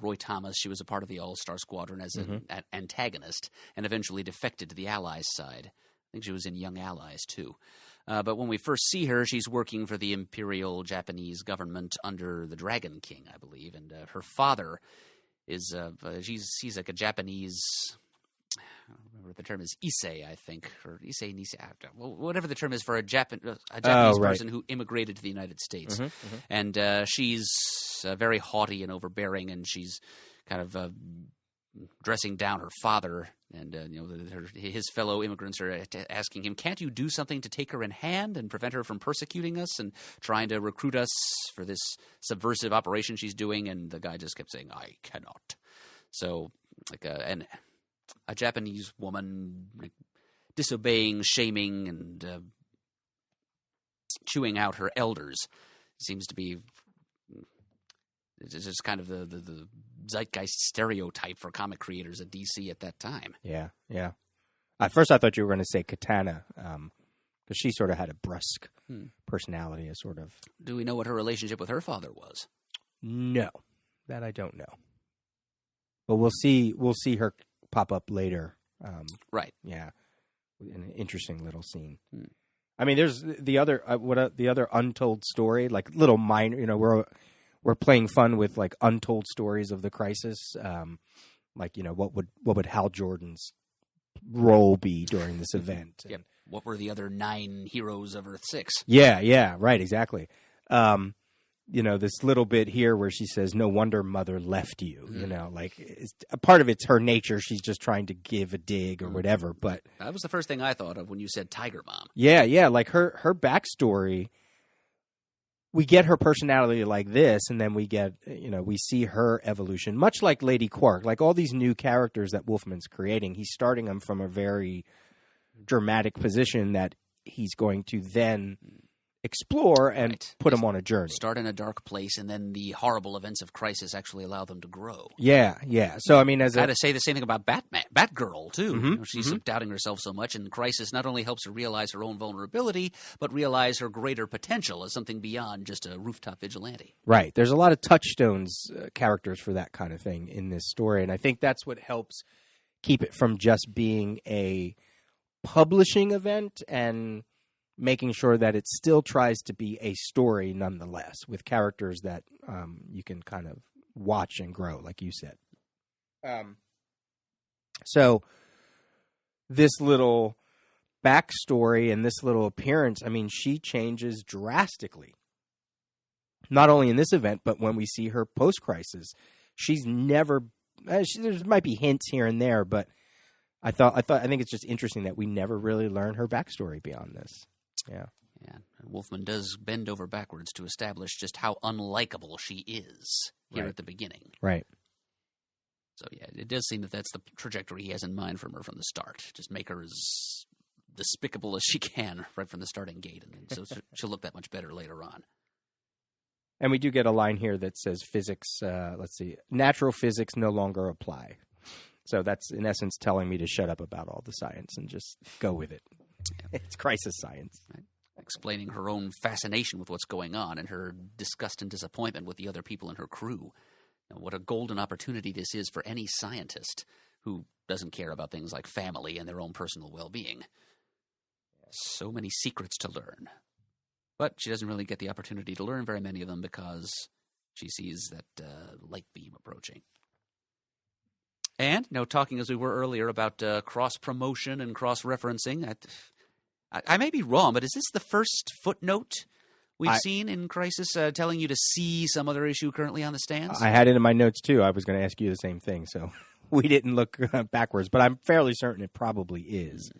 Roy Thomas. She was a part of the All-Star Squadron as an antagonist and eventually defected to the Allies side. I think she was in Young Allies, too. But when we first see her, she's working for the Imperial Japanese government under the Dragon King, I believe. And her father is he's like a Japanese... I don't remember what the term is, Issei, I think, or Issei, Nisei, whatever the term is for a Japanese person who immigrated to the United States. And she's very haughty and overbearing, and she's kind of dressing down her father. And his fellow immigrants are asking him, can't you do something to take her in hand and prevent her from persecuting us and trying to recruit us for this subversive operation she's doing? And the guy just kept saying, I cannot. So, a Japanese woman disobeying, shaming, and chewing out her elders seems to be just kind of the zeitgeist stereotype for comic creators at DC at that time. Yeah. At first I thought you were going to say Katana, because she sort of had a brusque personality. Do we know what her relationship with her father was? No, that I don't know. But we'll see her pop up later. Right. Yeah. In an interesting little scene. I mean, there's the other the other untold story, like little minor. We're playing fun with like untold stories of the Crisis. What would Hal Jordan's role be during this event? Yep. What were the other 9 heroes of Earth 6? Yeah, right, exactly. This little bit here where she says, no wonder mother left you, a part of it's her nature. She's just trying to give a dig or whatever. But that was the first thing I thought of when you said Tiger Mom. Yeah. Like her backstory, we get her personality like this, and then we get, we see her evolution, much like Lady Quark, like all these new characters that Wolfman's creating. He's starting them from a very dramatic position that he's going to then explore and put them on a journey. Start in a dark place, and then the horrible events of Crisis actually allow them to grow. Yeah. So, I mean, I had to say the same thing about Batgirl, too. She's doubting herself so much, and Crisis not only helps her realize her own vulnerability, but realize her greater potential as something beyond just a rooftop vigilante. Right. There's a lot of touchstones characters for that kind of thing in this story, and I think that's what helps keep it from just being a publishing event and making sure that it still tries to be a story nonetheless, with characters that you can kind of watch and grow, like you said. So this little backstory and this little appearance, I mean, she changes drastically. Not only in this event, but when we see her post-Crisis, she's never there might be hints here and there, but I think it's just interesting that we never really learn her backstory beyond this. Yeah. Yeah, Wolfman does bend over backwards to establish just how unlikable she is here at the beginning. Right. So, yeah, it does seem that that's the trajectory he has in mind from her from the start. Just make her as despicable as she can right from the starting gate, and so she'll look that much better later on. And we do get a line here that says physics, natural physics no longer apply. So that's, in essence, telling me to shut up about all the science and just go with it. It's crisis science. Right. Explaining her own fascination with what's going on and her disgust and disappointment with the other people in her crew. What a golden opportunity this is for any scientist who doesn't care about things like family and their own personal well-being. So many secrets to learn. But she doesn't really get the opportunity to learn very many of them because she sees that light beam approaching. And, talking as we were earlier about cross-promotion and cross-referencing, I may be wrong, but is this the first footnote we've seen in Crisis telling you to see some other issue currently on the stands? I had it in my notes, too. I was going to ask you the same thing, so we didn't look backwards, but I'm fairly certain it probably is.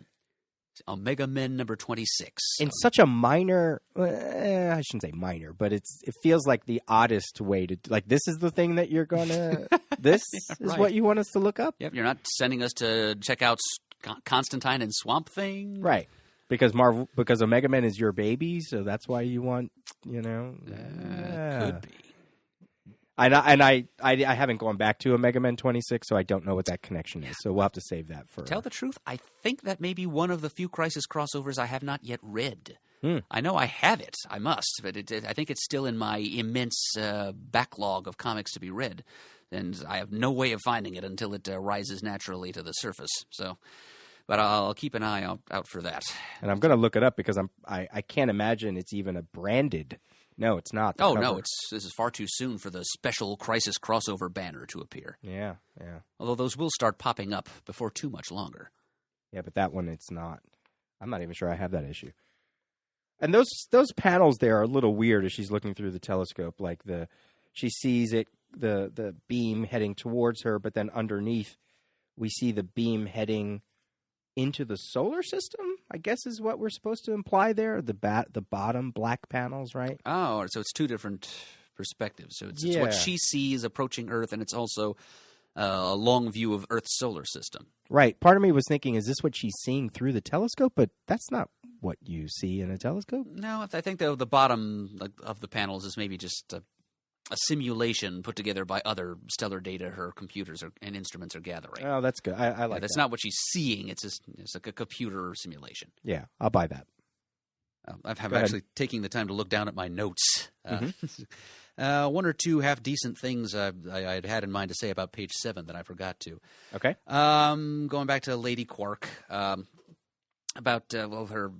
Omega Men number 26. In such a minor, I shouldn't say minor, but it feels like the oddest way to, like, this is the thing that you're going to, this is what you want us to look up? Yep, you're not sending us to check out Constantine and Swamp Thing? Right. Because Omega Men is your baby, so that's why you want, Could be. I haven't gone back to Omega Men 26, so I don't know what that connection is. So we'll have to save that for. Tell the truth, I think that may be one of the few Crisis crossovers I have not yet read. I know I have it. I must, but I think it's still in my immense backlog of comics to be read, and I have no way of finding it until it rises naturally to the surface. So. But I'll keep an eye out for that. And I'm going to look it up because I can't imagine it's even a branded. No, it's not. Oh, no, this is far too soon for the special Crisis crossover banner to appear. Yeah. Although those will start popping up before too much longer. Yeah, but that one, it's not. I'm not even sure I have that issue. And those panels there are a little weird as she's looking through the telescope. Like she sees the beam heading towards her, but then underneath we see the beam heading into the solar system, I guess is what we're supposed to imply there. The bottom black panels, right? Oh, so it's two different perspectives. So it's what she sees approaching Earth, and it's also a long view of Earth's solar system. Right. Part of me was thinking, is this what she's seeing through the telescope? But that's not what you see in a telescope. No, I think the bottom of the panels is maybe just a simulation put together by other stellar data her computers and instruments are gathering. Oh, that's good. I like that. That's not what she's seeing. It's like a computer simulation. Yeah, I'll buy that. I'm actually taking the time to look down at my notes. One or two half-decent things I had in mind to say about page 7 that I forgot to. Okay. Going back to Lady Quark, about her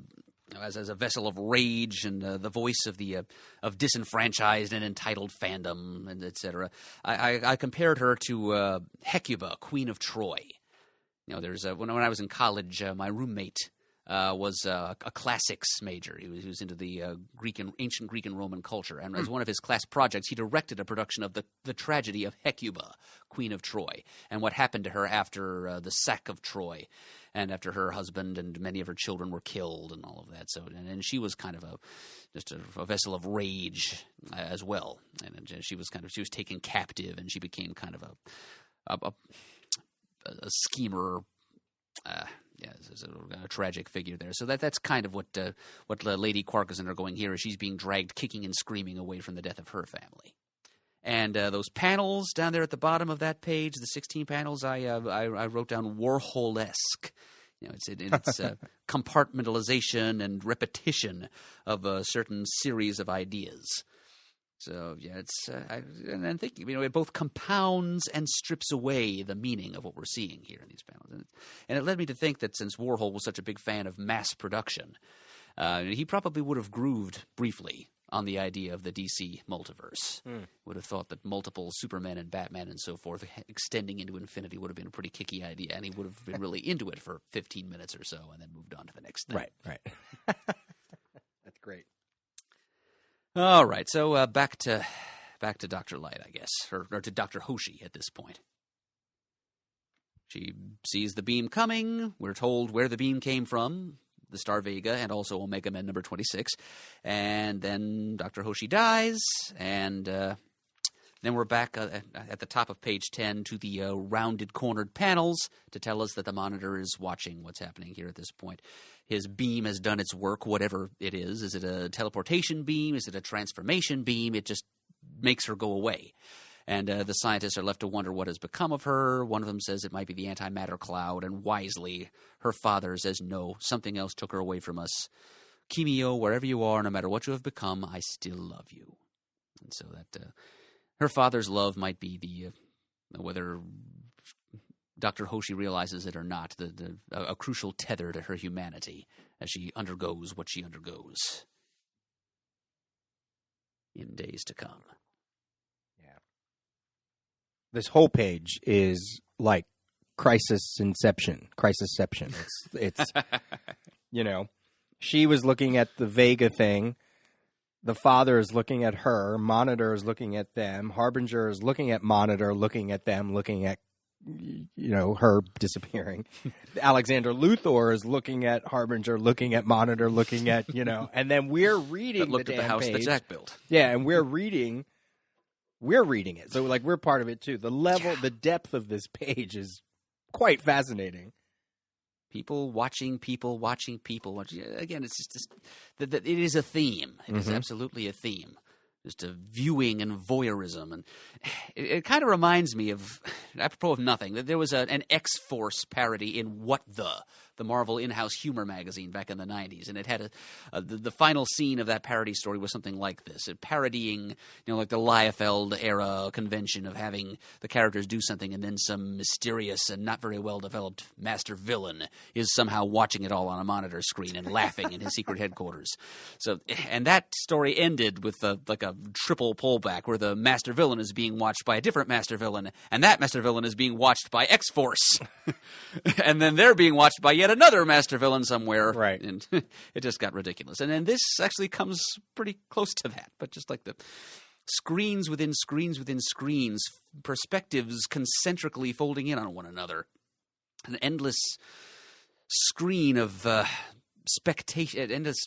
as a vessel of rage and the voice of the of disenfranchised and entitled fandom, and etc. I compared her to Hecuba, Queen of Troy. There's when I was in college, my roommate was a classics major. He was into the ancient Greek and Roman culture, and as one of his class projects, he directed a production of the tragedy of Hecuba, Queen of Troy, and what happened to her after the sack of Troy, and after her husband and many of her children were killed, and all of that. So, and she was kind of just a vessel of rage as well, and she was taken captive, and she became kind of a schemer. There's a tragic figure there. So that's kind of what Lady Quark is undergoing here, is she's being dragged kicking and screaming away from the death of her family. And those panels down there at the bottom of that page, the 16 panels, I wrote down Warhol-esque. It's compartmentalization and repetition of a certain series of ideas. So, yeah, it's and thinking, it both compounds and strips away the meaning of what we're seeing here in these panels. And it led me to think that since Warhol was such a big fan of mass production, he probably would have grooved briefly on the idea of the DC multiverse. Would have thought that multiple Superman and Batman and so forth extending into infinity would have been a pretty kicky idea, and he would have been really into it for 15 minutes or so and then moved on to the next thing. Right. That's great. All right, so back to Dr. Light, I guess, or to Dr. Hoshi at this point. She sees the beam coming. We're told where the beam came from, the Star Vega, and also Omega Men number 26. And then Dr. Hoshi dies, and then we're back at the top of page 10 to the rounded, cornered panels to tell us that the Monitor is watching what's happening here at this point. His beam has done its work, whatever it is. Is it a teleportation beam? Is it a transformation beam? It just makes her go away. And the scientists are left to wonder what has become of her. One of them says it might be the antimatter cloud, and wisely, her father says, no, something else took her away from us. Kimio, wherever you are, no matter what you have become, I still love you. And so that her father's love might be whether Dr. Hoshi realizes it or not, a crucial tether to her humanity as she undergoes what she undergoes in days to come. This whole page is like Crisisception. It's she was looking at the Vega thing. The father is looking at her. Monitor is looking at them. Harbinger is looking at Monitor, looking at them, looking at, her disappearing. Alexander Luthor is looking at Harbinger, looking at Monitor, looking at, and then we're reading looked the at the house page. that Jack built. Yeah, and we're reading it. So, we're part of it, too. The level, the depth of this page is quite fascinating. People watching people. Again, it's just it is a theme. It is absolutely a theme. Just a viewing and voyeurism. And it kind of reminds me of, apropos of nothing, that there was an X-Force parody in What the Marvel in-house humor magazine back in the 90s. And it had the final scene of that parody story was something like this. It parodying, like the Liefeld era convention of having the characters do something and then some mysterious and not very well-developed master villain is somehow watching it all on a monitor screen and laughing in his secret headquarters. So, and that story ended with a triple pullback where the master villain is being watched by a different master villain, and that master villain is being watched by X-Force. And then they're being watched by yet another master villain somewhere. Right. And it just got ridiculous. And then this actually comes pretty close to that, but just like the screens within screens within screens, perspectives concentrically folding in on one another. An endless screen of spectation, endless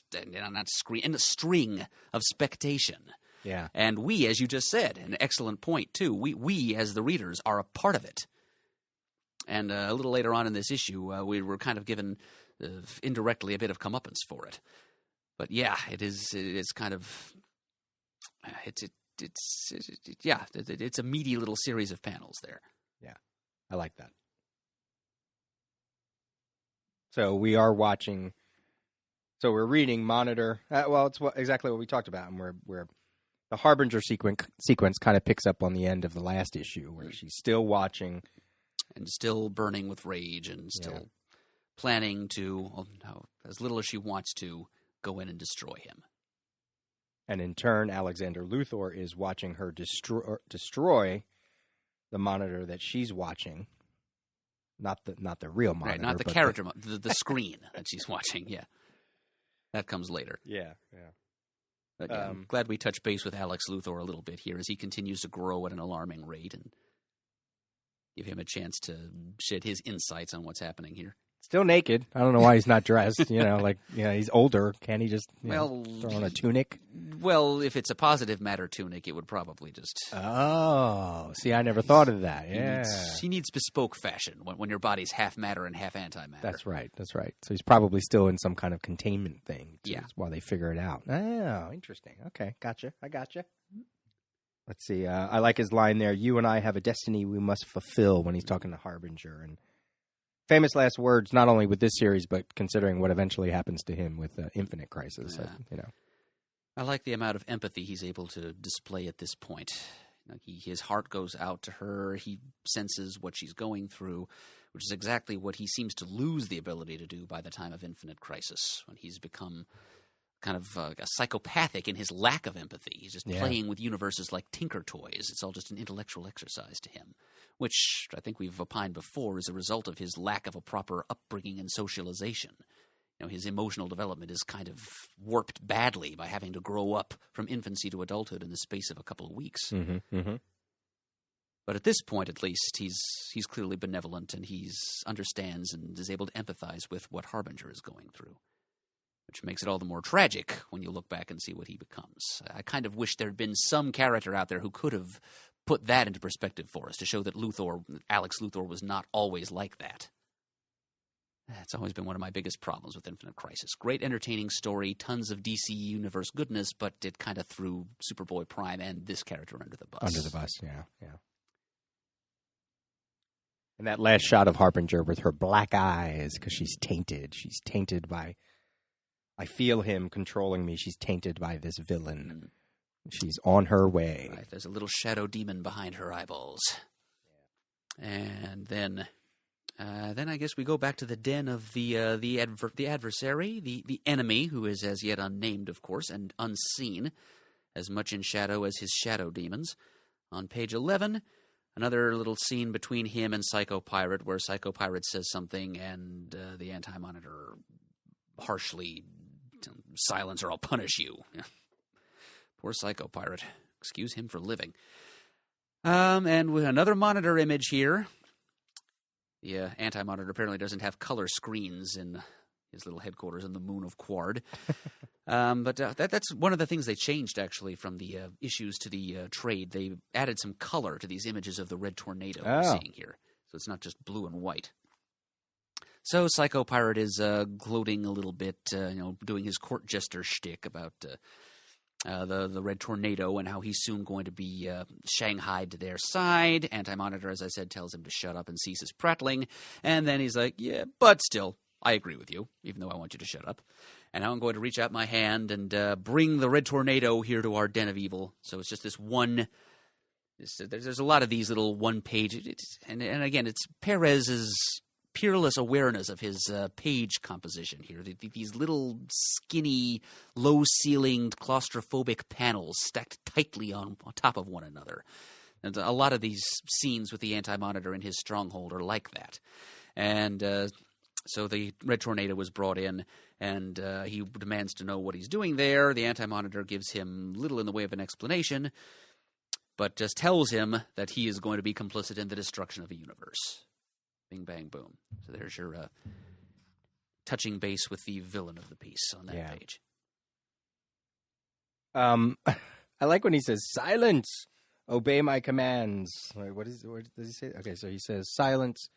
string of spectation. Yeah. And we, as you just said, an excellent point too, we as the readers are a part of it. And a little later on in this issue, we were kind of given indirectly a bit of comeuppance for it. But yeah, it's kind of it's a meaty little series of panels there. Yeah, I like that. So we are watching. So we're reading Monitor. It's exactly what we talked about, and we're the Harbinger sequence kind of picks up on the end of the last issue, where she's still watching. And still burning with rage and still planning to, as little as she wants to, go in and destroy him. And in turn, Alexander Luthor is watching her destroy the Monitor that she's watching. Not the real Monitor. Right, not the character, the screen that she's watching, yeah. That comes later. Yeah. But, I'm glad we touched base with Alex Luthor a little bit here as he continues to grow at an alarming rate and give him a chance to shed his insights on what's happening here. Still naked. I don't know why he's not dressed. He's older. Can't he just throw on a tunic? Well, if it's a positive matter tunic, it would probably just... Oh, see, I never thought of that. Yeah. He needs bespoke fashion when your body's half matter and half antimatter. That's right. So he's probably still in some kind of containment thing. Yeah. While they figure it out. Oh, interesting. Okay, gotcha. I gotcha. Let's see. I like his line there. You and I have a destiny we must fulfill when he's talking to Harbinger. And famous last words, not only with this series, but considering what eventually happens to him with Infinite Crisis. I like the amount of empathy he's able to display at this point. His heart goes out to her. He senses what she's going through, which is exactly what he seems to lose the ability to do by the time of Infinite Crisis, when he's become kind of a psychopathic in his lack of empathy. He's just playing with universes like Tinker Toys. It's all just an intellectual exercise to him, which I think we've opined before is a result of his lack of a proper upbringing and socialization. His emotional development is kind of warped badly by having to grow up from infancy to adulthood in the space of a couple of weeks. Mm-hmm, mm-hmm. But at this point, at least, he's clearly benevolent, and he understands and is able to empathize with what Harbinger is going through, which makes it all the more tragic when you look back and see what he becomes. I kind of wish there had been some character out there who could have put that into perspective for us, to show that Alex Luthor was not always like that. That's always been one of my biggest problems with Infinite Crisis. Great entertaining story, tons of DC Universe goodness, but it kind of threw Superboy Prime and this character under the bus. Under the bus, yeah. And that last shot of Harbinger with her black eyes, because she's tainted. She's tainted by... I feel him controlling me. She's tainted by this villain. She's on her way. Right, there's a little shadow demon behind her eyeballs. And then I guess we go back to the den of the adversary, the enemy, who is as yet unnamed, of course, and unseen, as much in shadow as his shadow demons. On page 11, another little scene between him and Psycho Pirate, where Psycho Pirate says something, and the Anti-Monitor harshly, silence or I'll punish you. Poor Psycho Pirate. Excuse him for living. And with another monitor image here. The Anti-Monitor apparently doesn't have color screens in his little headquarters in the moon of Quard. But that's one of the things they changed, actually, from the issues to the trade. They added some color to these images of the Red Tornado we're seeing here. So it's not just blue and white. So Psycho Pirate is gloating a little bit, doing his court jester shtick about the Red Tornado and how he's soon going to be shanghaied to their side. Anti-Monitor, as I said, tells him to shut up and cease his prattling. And then he's like, yeah, but still, I agree with you, even though I want you to shut up. And now I'm going to reach out my hand and bring the Red Tornado here to our den of evil. So it's just this one... There's a lot of these little one-page... And again, it's Perez's peerless awareness of his page composition here. These little skinny, low-ceilinged, claustrophobic panels stacked tightly on top of one another. And a lot of these scenes with the Anti-Monitor in his stronghold are like that. And so the Red Tornado was brought in, and he demands to know what he's doing there. The Anti-Monitor gives him little in the way of an explanation, but just tells him that he is going to be complicit in the destruction of the universe. Bing, bang, boom. So there's your touching base with the villain of the piece on that page. I like when he says, silence, obey my commands. What does he say? Okay, so he says, silence,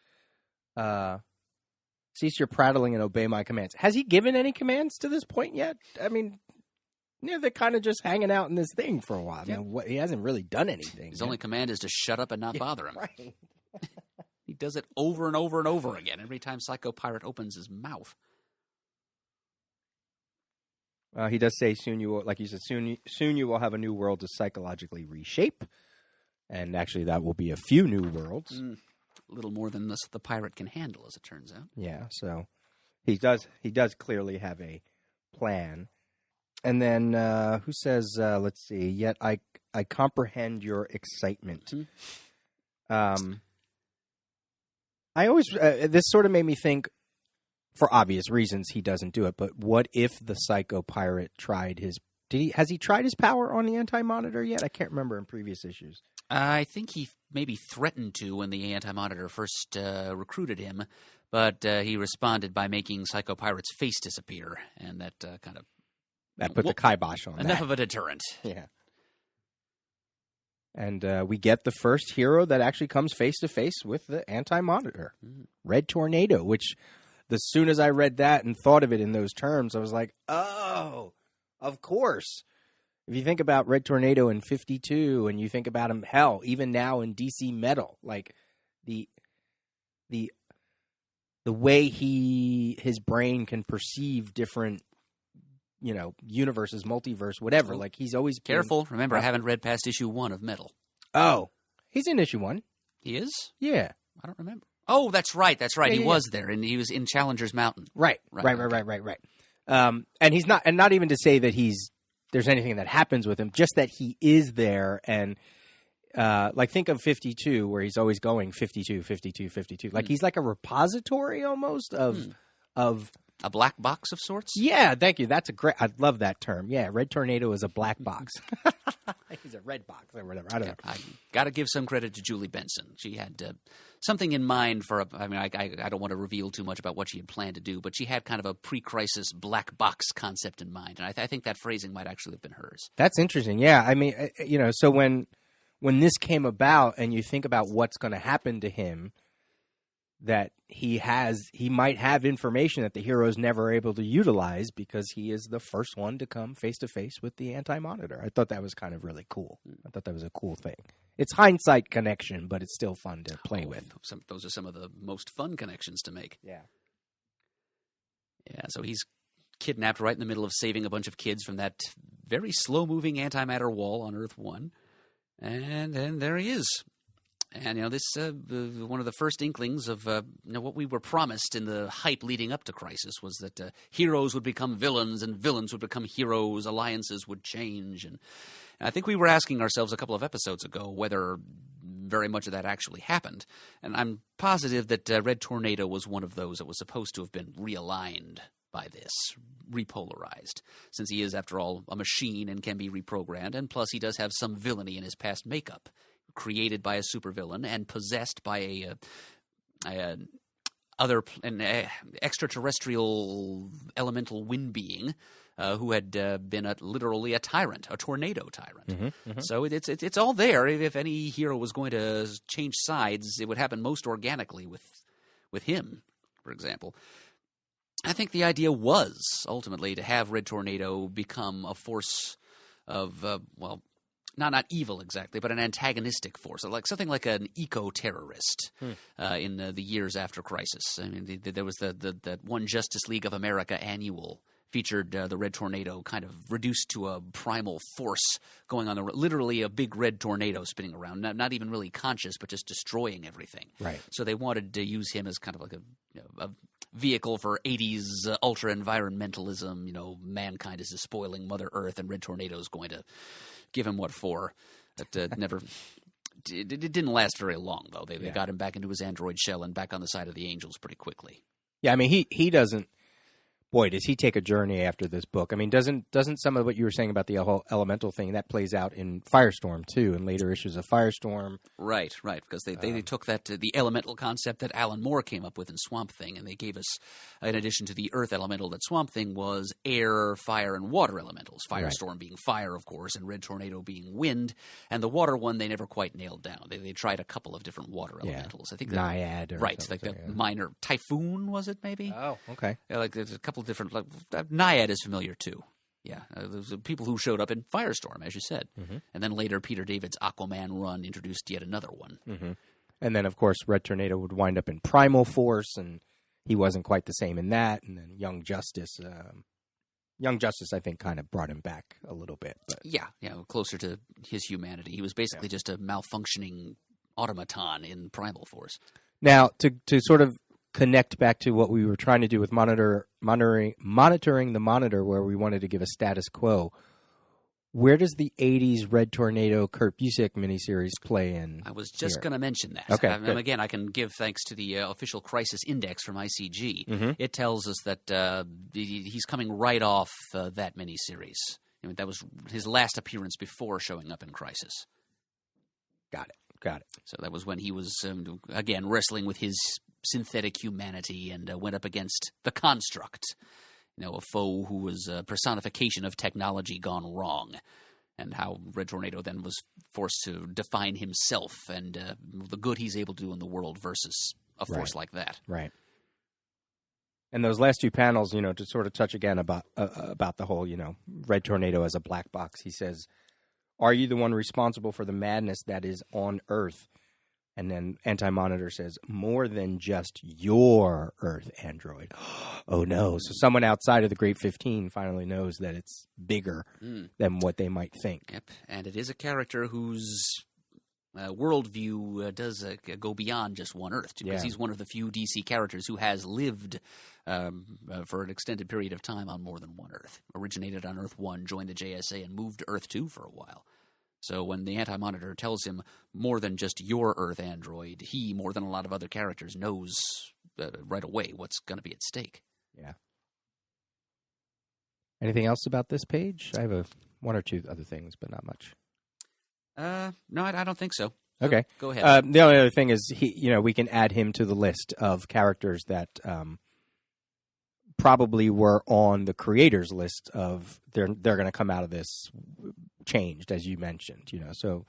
cease your prattling and obey my commands. Has he given any commands to this point yet? I mean, they're kind of just hanging out in this thing for a while. I mean, he hasn't really done anything. His only command is to shut up and not bother him. Right. He does it over and over and over again every time Psycho Pirate opens his mouth. He does say soon you will, like you said, soon you will have a new world to psychologically reshape. And actually that will be a few new worlds. A little more than the pirate can handle, as it turns out. Yeah, so he does clearly have a plan. And then who says, let's see, yet I comprehend your excitement. I always, this sort of made me think, for obvious reasons, he doesn't do it, but what if the Psycho Pirate tried has he tried his power on the Anti-Monitor yet? I can't remember in previous issues. I think he maybe threatened to when the Anti-Monitor first recruited him, but he responded by making Psycho Pirate's face disappear, and that kind of... That put the kibosh on enough of a deterrent. Yeah. And we get the first hero that actually comes face-to-face with the Anti-Monitor, Red Tornado, which as soon as I read that and thought of it in those terms, I was like, oh, of course. If you think about Red Tornado in 52 and you think about him, hell, even now in DC Metal, like the way his brain can perceive different universes, multiverse, whatever. Like, he's always... Careful. Remember, I haven't read past issue 1 of Metal. Oh. He's in issue 1. He is? Yeah. I don't remember. Oh, that's right. Yeah, he was there, and he was in Challenger's Mountain. Right. And he's not... And not even to say that there's anything that happens with him, just that he is there, and... like, think of 52, where he's always going 52, 52, 52. Like, he's like a repository, almost, of a black box of sorts? Yeah, thank you. That's a great. I love that term. Yeah, Red Tornado is a black box. He's a red box or whatever. I don't know. I got to give some credit to Julie Benson. She had something in mind for I don't want to reveal too much about what she had planned to do, but she had kind of a pre-crisis black box concept in mind, and I think that phrasing might actually have been hers. That's interesting. Yeah, I mean, so when this came about, and you think about what's going to happen to him, that he might have information that the hero's never able to utilize because he is the first one to come face to face with the Anti-Monitor. I thought that was kind of really cool. I thought that was a cool thing. It's hindsight connection, but it's still fun to play with. Those are some of the most fun connections to make. Yeah. Yeah, so he's kidnapped right in the middle of saving a bunch of kids from that very slow-moving antimatter wall on Earth 1. And then there he is. And, this one of the first inklings of what we were promised in the hype leading up to Crisis was that heroes would become villains and villains would become heroes, alliances would change. And I think we were asking ourselves a couple of episodes ago whether very much of that actually happened. And I'm positive that Red Tornado was one of those that was supposed to have been realigned by this, repolarized, since he is, after all, a machine and can be reprogrammed, and plus he does have some villainy in his past makeup, created by a supervillain and possessed by an extraterrestrial elemental wind being who had been literally a tyrant, a tornado tyrant. Mm-hmm, mm-hmm. So it's all there. If any hero was going to change sides, it would happen most organically with him, for example. I think the idea was ultimately to have Red Tornado become a force of not evil exactly, but an antagonistic force, like something like an eco-terrorist in the years after Crisis. I mean, there was that one Justice League of America annual featured the Red Tornado kind of reduced to a primal force going on, literally a big red tornado spinning around, not even really conscious, but just destroying everything. Right. So they wanted to use him as kind of like a vehicle for 80s ultra-environmentalism. Mankind is despoiling Mother Earth, and Red Tornado is going to give him what for. That never... It didn't last very long, though. They got him back into his android shell and back on the side of the angels pretty quickly. Yeah, I mean, he doesn't... Boy, does he take a journey after this book. I mean, doesn't some of what you were saying about the whole elemental thing, that plays out in Firestorm, too, in later issues of Firestorm. Right, because they took that the elemental concept that Alan Moore came up with in Swamp Thing, and they gave us, in addition to the earth elemental that Swamp Thing was, air, fire, and water elementals. Firestorm being fire, of course, and Red Tornado being wind. And the water one they never quite nailed down. They tried a couple of different water elementals. I think Naiad. Like the minor Typhoon, was it, maybe? Oh, okay. Like there's a couple different, Naiad is familiar too. Yeah, there's people who showed up in Firestorm, as you said, and then later Peter David's Aquaman run introduced yet another one. Mm-hmm. And then, of course, Red Tornado would wind up in Primal Force, and he wasn't quite the same in that. And then Young Justice, I think, kind of brought him back a little bit. But. Yeah, closer to his humanity. He was basically just a malfunctioning automaton in Primal Force. Now, to sort of connect back to what we were trying to do with monitoring the Monitor, where we wanted to give a status quo. Where does the 80s Red Tornado Kurt Busiek miniseries play in? I was just going to mention that. Okay, again, I can give thanks to the official Crisis Index from ICG. Mm-hmm. It tells us that he's coming right off that miniseries. I mean, that was his last appearance before showing up in Crisis. Got it. So that was when he was, again, wrestling with his synthetic humanity and went up against the Construct, a foe who was a personification of technology gone wrong, and how Red Tornado then was forced to define himself and the good he's able to do in the world versus a force like that. Right. And those last two panels, to sort of touch again about the whole, Red Tornado as a black box, he says, "Are you the one responsible for the madness that is on Earth?" And then Anti-Monitor says, "More than just your Earth android." Oh, no. So someone outside of the Great 15 finally knows that it's bigger than what they might think. Yep. And it is a character whose worldview does go beyond just one Earth, because he's one of the few DC characters who has lived for an extended period of time on more than one Earth. Originated on Earth 1, joined the JSA, and moved to Earth 2 for a while. So when the Anti-Monitor tells him more than just your Earth android, he, more than a lot of other characters, knows right away what's going to be at stake. Yeah. Anything else about this page? I have one or two other things, but not much. No, I don't think so. Okay. Go ahead. The only other thing is we can add him to the list of characters that probably were on the creators list of they're going to come out of this changed, as you mentioned. So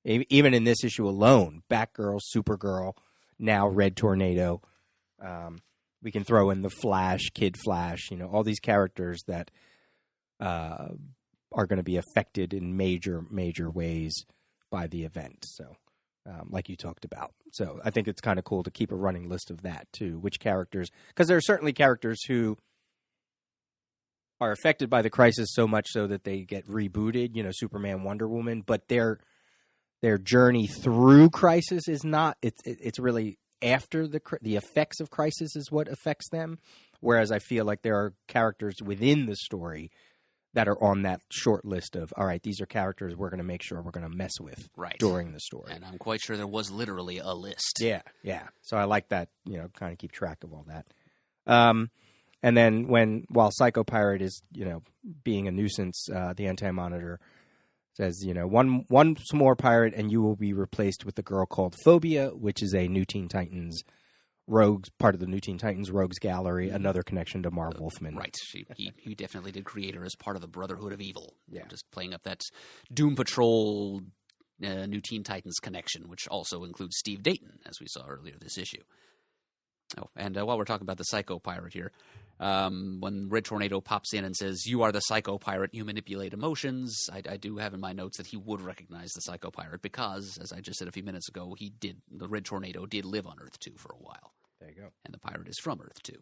even in this issue alone, Batgirl, Supergirl, now Red Tornado. We can throw in the Flash, Kid Flash. All these characters that are going to be affected in major ways by the event. So, like you talked about. So I think it's kind of cool to keep a running list of that too. Which characters? Because there are certainly characters who are affected by the crisis so much so that they get rebooted. Superman, Wonder Woman, but their journey through crisis is not. It's really after the effects of crisis is what affects them. Whereas I feel like there are characters within the story that are on that short list of, all right, these are characters we're going to make sure we're going to mess with during the story. And I'm quite sure there was literally a list. Yeah. So I like that, kind of keep track of all that. And then while Psycho Pirate is, being a nuisance, the Anti-Monitor says, one more pirate and you will be replaced with a girl called Phobia, which is a New Teen Titans Rogues, part of the New Teen Titans Rogues Gallery, another connection to Marv Wolfman. Right. He definitely did create her as part of the Brotherhood of Evil. Yeah. Just playing up that Doom Patrol New Teen Titans connection, which also includes Steve Dayton, as we saw earlier this issue. Oh, and while we're talking about the Psycho Pirate here, when Red Tornado pops in and says, "You are the Psycho Pirate, you manipulate emotions," I do have in my notes that he would recognize the Psycho Pirate because, as I just said a few minutes ago, the Red Tornado did live on Earth 2 for a while. There you go. And the pirate is from Earth 2.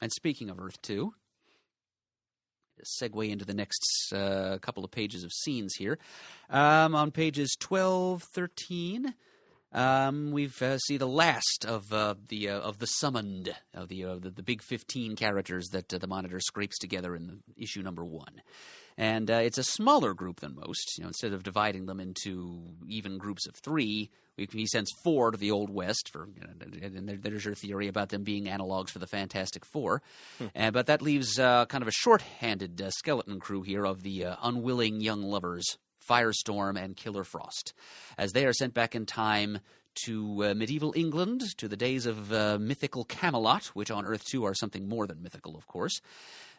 And speaking of Earth 2, segue into the next couple of pages of scenes here. On pages 12, 13... we see the last of the summoned of the big 15 characters that the Monitor scrapes together in issue number 1, and it's a smaller group than most. Instead of dividing them into even groups of 3, he sends 4 to the Old West and there's your theory about them being analogs for the Fantastic Four, but that leaves kind of a short-handed skeleton crew here of the unwilling young lovers, Firestorm and Killer Frost, as they are sent back in time to medieval England, to the days of mythical Camelot, which on Earth 2 are something more than mythical, of course.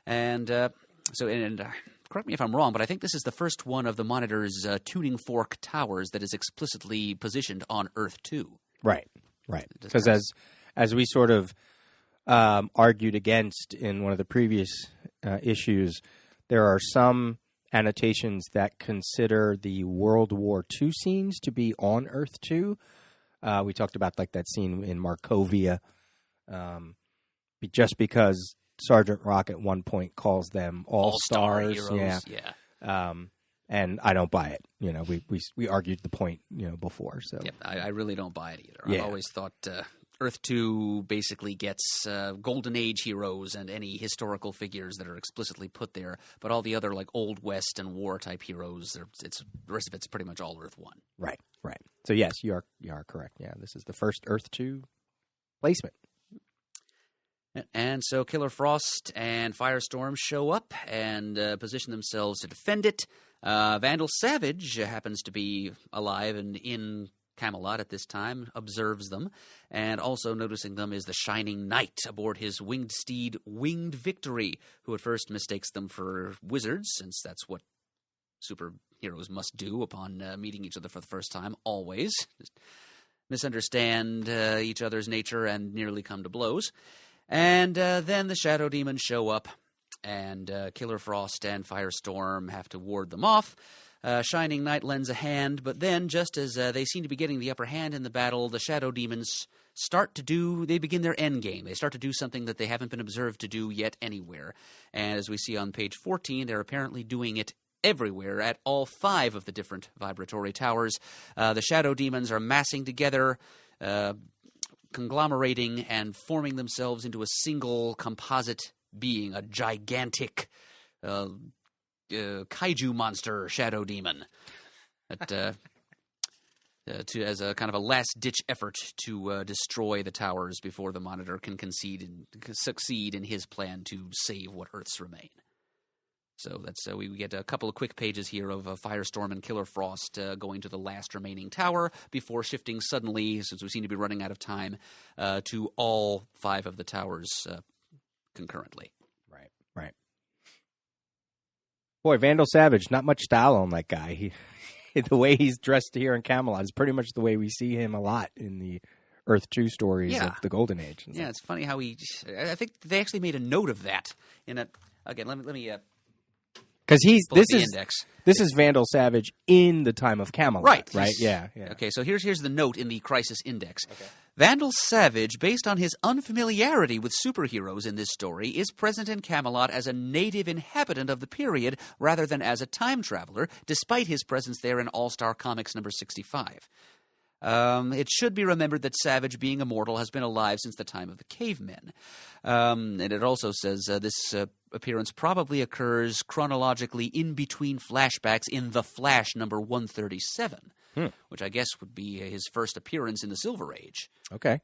And correct me if I'm wrong, but I think this is the first one of the Monitor's tuning fork towers that is explicitly positioned on Earth 2. Right. Because as we sort of argued against in one of the previous issues, there are some annotations that consider the World War II scenes to be on Earth 2. We talked about like that scene in Markovia, just because Sergeant Rock at one point calls them all-stars. Heroes. Yeah. And I don't buy it. We argued the point, before. So yep, I really don't buy it either. Yeah. I've always thought Earth 2 basically gets Golden Age heroes and any historical figures that are explicitly put there, but all the other like Old West and war type heroes, the rest of it's pretty much all Earth 1. Right. So yes, you are correct. Yeah, this is the first Earth 2 placement. And so Killer Frost and Firestorm show up and position themselves to defend it. Vandal Savage happens to be alive and in Camelot at this time, observes them, and also noticing them is the Shining Knight aboard his winged steed, Winged Victory, who at first mistakes them for wizards, since that's what superheroes must do upon meeting each other for the first time, always. Just misunderstand each other's nature and nearly come to blows. And then the Shadow Demons show up, and Killer Frost and Firestorm have to ward them off. Shining Knight lends a hand, but then, just as they seem to be getting the upper hand in the battle, the Shadow Demons they begin their end game. They start to do something that they haven't been observed to do yet anywhere. And as we see on page 14, they're apparently doing it everywhere at all 5 of the different vibratory towers. The Shadow Demons are massing together, conglomerating, and forming themselves into a single composite being, a gigantic kaiju monster Shadow Demon. as a kind of a last-ditch effort to destroy the towers before the Monitor can succeed in his plan to save what Earths remain. So that's we get a couple of quick pages here of Firestorm and Killer Frost going to the last remaining tower before shifting suddenly, since we seem to be running out of time, to all 5 of the towers concurrently. Right. Boy, Vandal Savage, not much style on that guy. The way he's dressed here in Camelot is pretty much the way we see him a lot in the Earth 2 stories of the Golden Age. Yeah, it's funny how I think they actually made a note of that in a. Again, let me. Because this is Vandal Savage in the time of Camelot, right? Yeah. Okay, so here's the note in the Crisis Index. Okay. Vandal Savage, based on his unfamiliarity with superheroes in this story, is present in Camelot as a native inhabitant of the period rather than as a time traveler, despite his presence there in All-Star Comics number 65. It should be remembered that Savage, being immortal, has been alive since the time of the cavemen. And it also says this appearance probably occurs chronologically in between flashbacks in The Flash number 137, which I guess would be his first appearance in the Silver Age. Okay.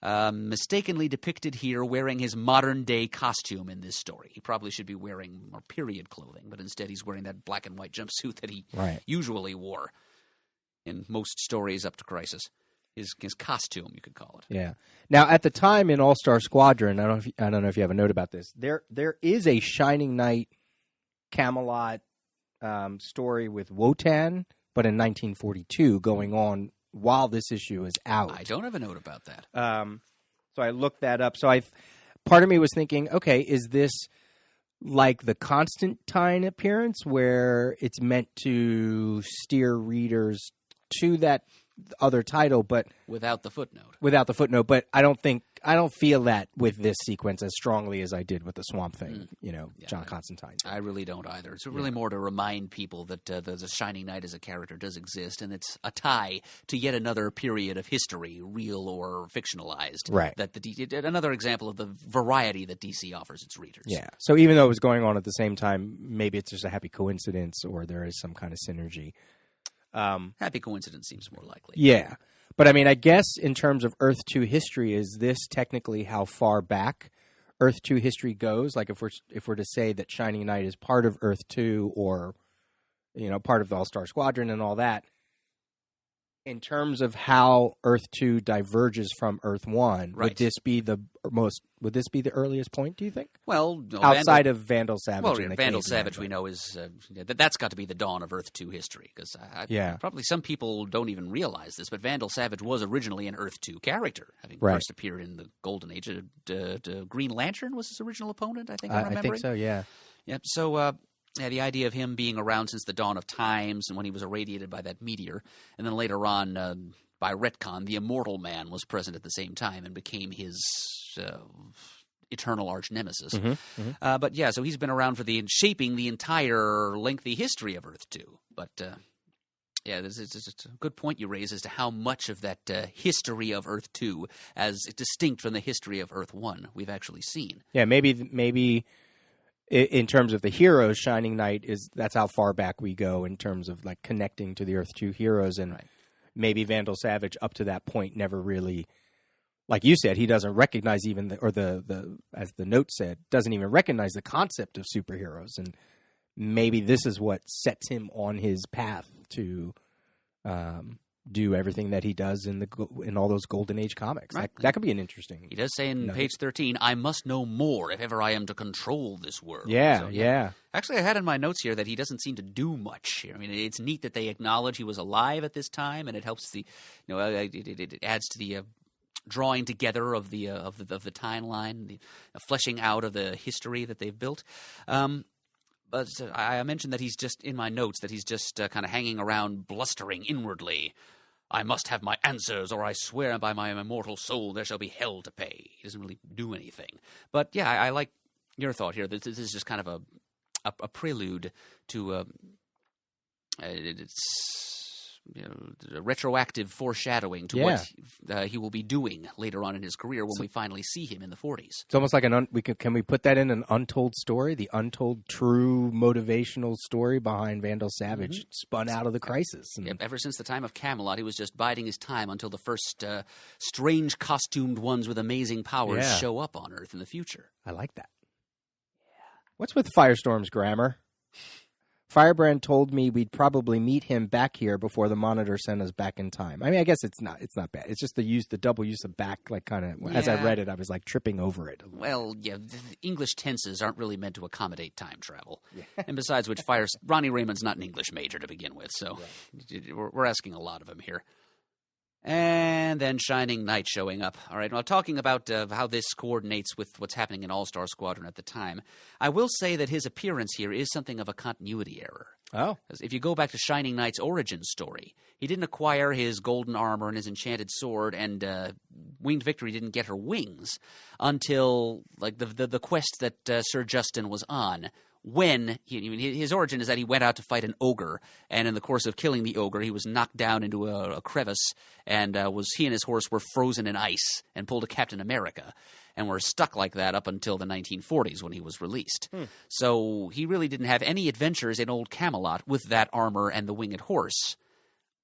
Mistakenly depicted here wearing his modern-day costume in this story. He probably should be wearing more period clothing, but instead he's wearing that black and white jumpsuit that he usually wore in most stories up to Crisis. His costume, you could call it. Yeah. Now, at the time in All-Star Squadron, I don't know if you have a note about this. There is a Shining Knight Camelot story with Wotan, but in 1942, going on while this issue is out. I don't have a note about that. So I looked that up. So part of me was thinking, okay, is this like the Constantine appearance, where it's meant to steer readers to that other title, but without the footnote. But I don't feel that with this sequence as strongly as I did with the Swamp Thing. John Constantine. I really don't either. It's really more to remind people that the Shining Knight as a character does exist, and it's a tie to yet another period of history, real or fictionalized. Right. Another example of the variety that DC offers its readers. Yeah. So even though it was going on at the same time, maybe it's just a happy coincidence, or there is some kind of synergy. Happy coincidence seems more likely. Yeah. But I mean, I guess in terms of Earth 2 history, is this technically how far back Earth 2 history goes? Like if we're to say that Shining Knight is part of Earth 2, or part of the All-Star Squadron and all that, in terms of how Earth 2 diverges from Earth 1, would this be the earliest point, do you think? Well, outside of Vandal Savage. Well, Vandal Savage, we know, is that's got to be the dawn of Earth 2 history, because probably some people don't even realize this, but Vandal Savage was originally an Earth 2 character, having first appeared in the Golden Age. Green Lantern was his original opponent, I think. I think so. Yeah. Yep. So. The idea of him being around since the dawn of times and when he was irradiated by that meteor, and then later on, by retcon, the Immortal Man was present at the same time and became his eternal arch nemesis. But yeah, so he's been around for shaping the entire lengthy history of Earth 2. But it's a good point you raise as to how much of that history of Earth 2, as distinct from the history of Earth 1, we've actually seen. Yeah, maybe. In terms of the heroes, Shining Knight that's how far back we go in terms of like connecting to the Earth 2 heroes, and maybe Vandal Savage up to that point never really, like you said, he doesn't recognize even the as the note said, doesn't even recognize the concept of superheroes, and maybe this is what sets him on his path to do everything that he does in all those Golden Age comics. Right. That could be an interesting. He does say in page 13, "I must know more if ever I am to control this world." Yeah, yeah. Actually, I had in my notes here that he doesn't seem to do much here. I mean, it's neat that they acknowledge he was alive at this time, and it helps it adds to the drawing together of the timeline, the fleshing out of the history that they've built. But I mentioned that he's just in my notes that he's just kind of hanging around, blustering inwardly. "I must have my answers, or I swear by my immortal soul there shall be hell to pay." He doesn't really do anything. But yeah, I like your thought here. This is just kind of a prelude to retroactive foreshadowing to what he will be doing later on in his career when we finally see him in the 40s. It's almost like can we put that in an untold story? The untold true motivational story behind Vandal Savage spun out of the Crisis. And ever since the time of Camelot, he was just biding his time until the first strange costumed ones with amazing powers show up on Earth in the future. I like that. Yeah. What's with Firestorm's grammar? Firebrand told me we'd probably meet him back here before the Monitor sent us back in time. I mean, I guess it's not bad. It's just the double use of back, like kind of, as I read it, I was like tripping over it. Well, yeah, the English tenses aren't really meant to accommodate time travel. Yeah. And besides which, Ronnie Raymond's not an English major to begin with, so we're asking a lot of him here. And then Shining Knight showing up. All right, well, talking about how this coordinates with what's happening in All-Star Squadron at the time, I will say that his appearance here is something of a continuity error. Oh. If you go back to Shining Knight's origin story, he didn't acquire his golden armor and his enchanted sword, and Winged Victory didn't get her wings until like the quest that Sir Justin was on. When his origin is that he went out to fight an ogre, and in the course of killing the ogre, he was knocked down into a crevice, and he and his horse were frozen in ice and pulled a Captain America, and were stuck like that up until the 1940s when he was released. So he really didn't have any adventures in old Camelot with that armor and the winged horse,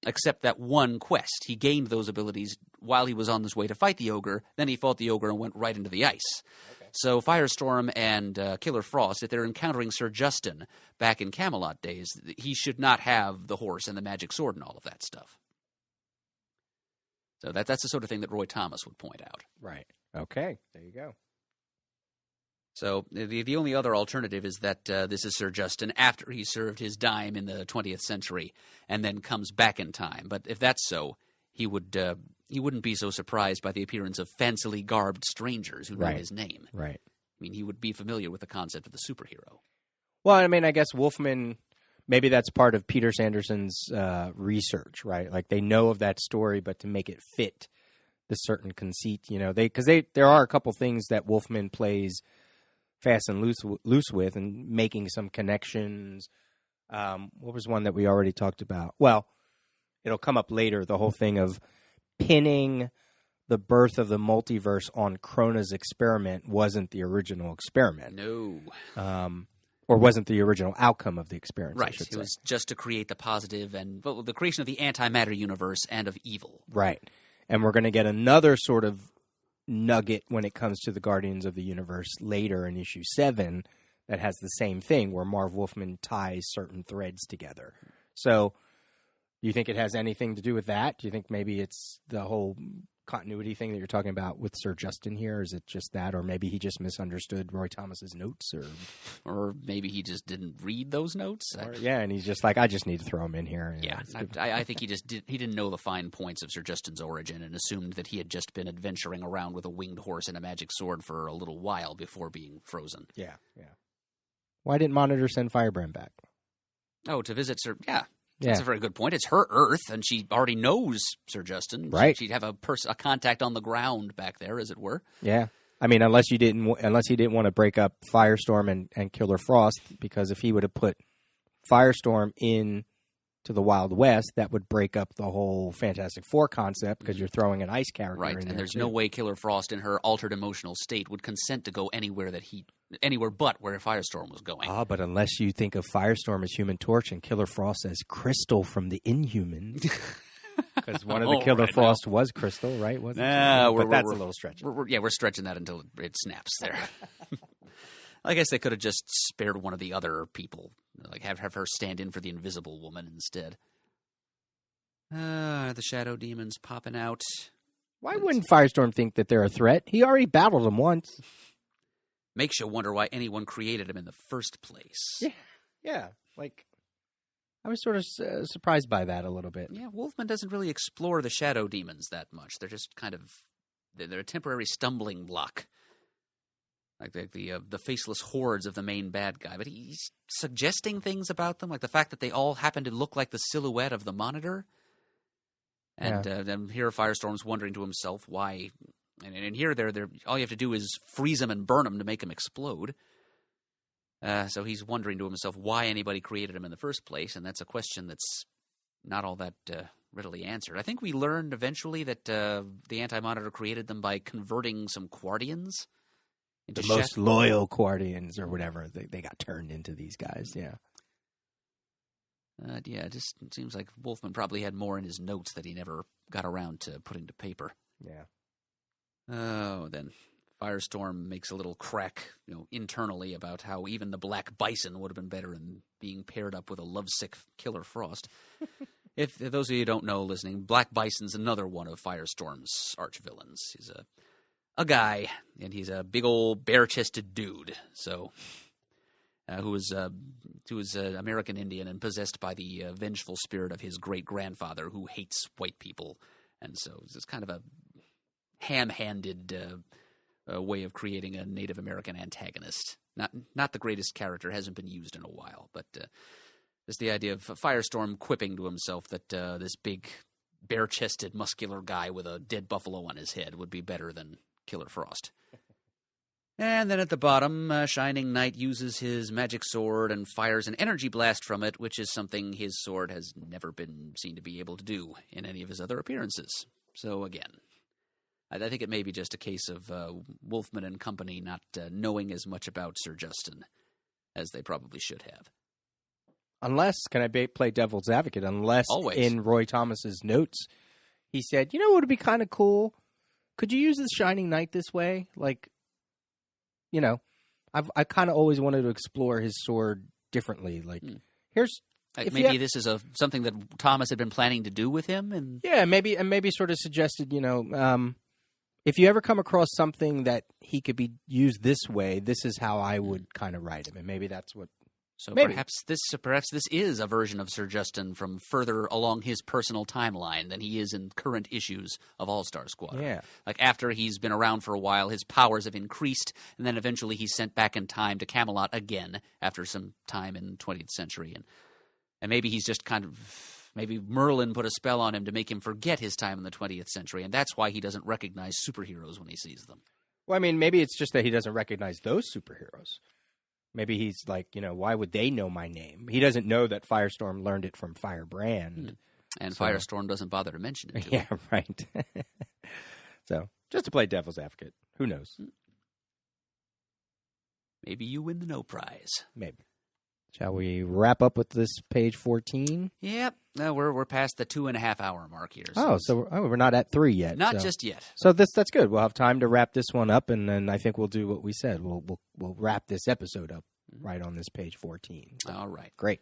except that one quest. He gained those abilities while he was on his way to fight the ogre. Then he fought the ogre and went right into the ice. So Firestorm and Killer Frost, if they're encountering Sir Justin back in Camelot days, he should not have the horse and the magic sword and all of that stuff. So that's the sort of thing that Roy Thomas would point out. Right. Okay. There you go. So the only other alternative is that this is Sir Justin after he served his dime in the 20th century and then comes back in time. But if that's so, he wouldn't be so surprised by the appearance of fancily garbed strangers who know his name. Right. I mean, he would be familiar with the concept of the superhero. Well, I mean, I guess Wolfman, maybe that's part of Peter Sanderson's research, right? Like they know of that story, but to make it fit the certain conceit, because there are a couple things that Wolfman plays fast and loose with, and making some connections. What was one that we already talked about? Well, it'll come up later. The whole thing of pinning the birth of the multiverse on Krona's experiment wasn't the original experiment. No. Or wasn't the original outcome of the experiment. Right. It was just to create the positive and the creation of the antimatter universe and of evil. Right. And we're going to get another sort of nugget when it comes to the Guardians of the Universe later in issue 7 that has the same thing where Marv Wolfman ties certain threads together. So do you think it has anything to do with that? Do you think maybe it's the whole continuity thing that you're talking about with Sir Justin here? Is it just that, or maybe he just misunderstood Roy Thomas's notes, or maybe he just didn't read those notes? And he's just like, I just need to throw him in here. Yeah, I think he didn't know the fine points of Sir Justin's origin and assumed that he had just been adventuring around with a winged horse and a magic sword for a little while before being frozen. Yeah. Why didn't Monitor send Firebrand back? Oh, to visit Sir... Yeah. That's a very good point. It's her Earth, and she already knows Sir Justin. Right. She'd have a contact on the ground back there, as it were. Yeah. I mean, unless he didn't want to break up Firestorm and Killer Frost, because if he would have put Firestorm in to the Wild West, that would break up the whole Fantastic Four concept because you're throwing an ice character in there. Right, and there's no way Killer Frost in her altered emotional state would consent to go anywhere but where Firestorm was going. But unless you think of Firestorm as Human Torch and Killer Frost as Crystal from the Inhumans. Because one of the Killer Frost was Crystal, right? But that's a little stretch. We're stretching that until it snaps there. I guess they could have just spared one of the other people, like have her stand in for the Invisible Woman instead. The Shadow Demons popping out. Why wouldn't Firestorm think that they're a threat? He already battled them once. Makes you wonder why anyone created him in the first place. Yeah. Like, I was sort of surprised by that a little bit. Yeah, Wolfman doesn't really explore the Shadow Demons that much. They're just kind of they're a temporary stumbling block. Like the faceless hordes of the main bad guy. But he's suggesting things about them, like the fact that they all happen to look like the silhouette of the Monitor. And then here Firestorm's wondering to himself why. And here they're all you have to do is freeze them and burn them to make them explode. So he's wondering to himself why anybody created him in the first place. And that's a question that's not all that readily answered. I think we learned eventually that the Anti-Monitor created them by converting some Quardians into The most loyal Quardians or whatever. They got turned into these guys, yeah. It just seems like Wolfman probably had more in his notes that he never got around to putting to paper. Yeah. Oh, then Firestorm makes a little crack, internally about how even the Black Bison would have been better in being paired up with a lovesick Killer Frost. If those of you who don't know listening, Black Bison's another one of Firestorm's arch-villains. He's a guy, and he's a big old bare-chested dude, so who was American Indian and possessed by the vengeful spirit of his great-grandfather who hates white people. And so it's kind of a ham-handed way of creating a Native American antagonist. Not the greatest character, hasn't been used in a while, but just the idea of Firestorm quipping to himself that this big, bare-chested, muscular guy with a dead buffalo on his head would be better than Killer Frost. And then at the bottom, Shining Knight uses his magic sword and fires an energy blast from it, which is something his sword has never been seen to be able to do in any of his other appearances. So again, I think it may be just a case of Wolfman and company not knowing as much about Sir Justin as they probably should have. Unless, can I play devil's advocate, unless Always. In Roy Thomas's notes, he said, what would be kind of cool? Could you use the Shining Knight this way? Like, I kind of always wanted to explore his sword differently. Like, here's... Maybe this is something that Thomas had been planning to do with him? And yeah, maybe sort of suggested, if you ever come across something that he could be used this way, this is how I would kind of write him. And maybe that's what... So perhaps this is a version of Sir Justin from further along his personal timeline than he is in current issues of All-Star Squad. Yeah. Like after he's been around for a while, his powers have increased, and then eventually he's sent back in time to Camelot again after some time in the 20th century. And maybe he's just maybe Merlin put a spell on him to make him forget his time in the 20th century, and that's why he doesn't recognize superheroes when he sees them. Well, I mean, maybe it's just that he doesn't recognize those superheroes. Maybe he's like, why would they know my name? He doesn't know that Firestorm learned it from Firebrand. And so, Firestorm doesn't bother to mention it to yeah, him. Right. So, just to play devil's advocate. Who knows? Maybe you win the no prize. Maybe. Shall we wrap up with this page 14? Yep. No, we're past the 2.5 hour mark here. So we're not at 3 yet. Not just yet. So that's good. We'll have time to wrap this one up, and then I think we'll do what we said. We'll wrap this episode up right on this page 14. So, all right. Great.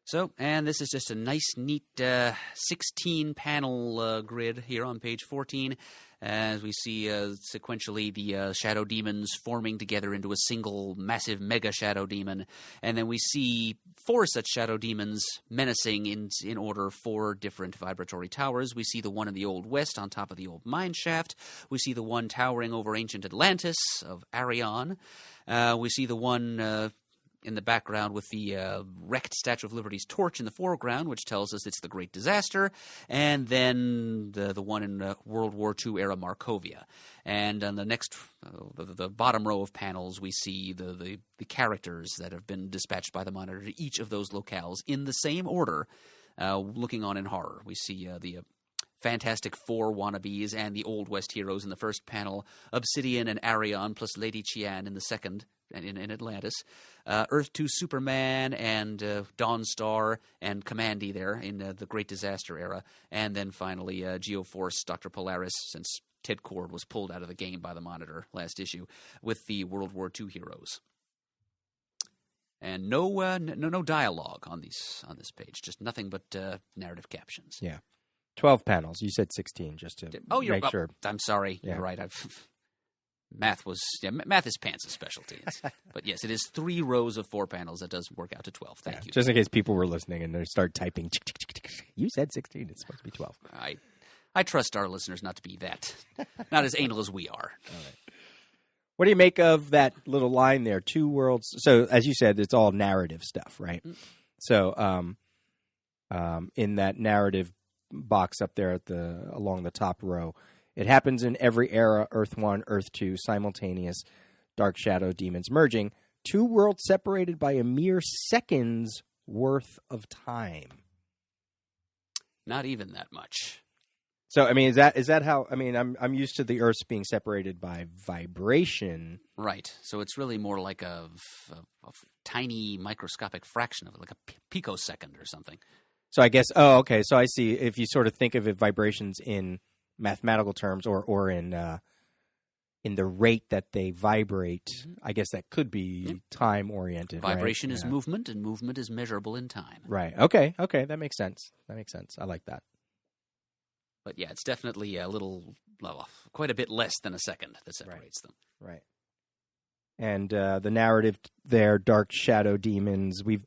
So, and this is just a nice, neat 16-panel grid here on page 14, as we see sequentially the shadow demons forming together into a single massive mega shadow demon. And then we see 4 such shadow demons menacing in order 4 different vibratory towers. We see the one in the Old West on top of the old mine shaft. We see the one towering over ancient Atlantis of Arion. We see the one... in the background with the wrecked Statue of Liberty's torch in the foreground, which tells us it's the Great Disaster, and then the one in World War II era Markovia. And on the next, the bottom row of panels, we see the characters that have been dispatched by the Monitor to each of those locales in the same order, looking on in horror. We see the Fantastic Four wannabes and the Old West heroes in the first panel, Obsidian and Arion plus Lady Qian in the second, in Atlantis, Earth 2 Superman and Dawnstar and Commandy there in the Great Disaster era, and then finally Geoforce, Dr. Polaris, since Ted Cord was pulled out of the game by the Monitor last issue, with the World War II heroes. And no dialogue on this page, just nothing but narrative captions. Yeah. 12 panels. You said 16, just to make sure. I'm sorry. Yeah. You're right. Math is Pants' specialty. But yes, it is 3 rows of 4 panels. That does work out to 12. Thank you. Just in case people were listening and they start typing, you said 16. It's supposed to be 12. I trust our listeners not to be not as anal as we are. All right. What do you make of that little line there? 2 worlds. So, as you said, it's all narrative stuff, right? Mm-hmm. So, in that narrative box up there along the top row, it happens in every era, Earth 1, Earth 2, simultaneous, dark shadow demons merging. 2 worlds separated by a mere second's worth of time. Not even that much. So, I mean, is that how? I mean, I'm used to the Earths being separated by vibration. Right. So it's really more like a tiny microscopic fraction of it, like a picosecond or something. So I guess. Oh, okay. So I see. If you sort of think of it, vibrations in mathematical terms, or in the rate that they vibrate, I guess that could be time oriented. Vibration right? is movement, and movement is measurable in time. Right. Okay. That makes sense. I like that. But yeah, it's definitely quite a bit less than a second that separates them. Right. And the narrative there, dark shadow demons. We've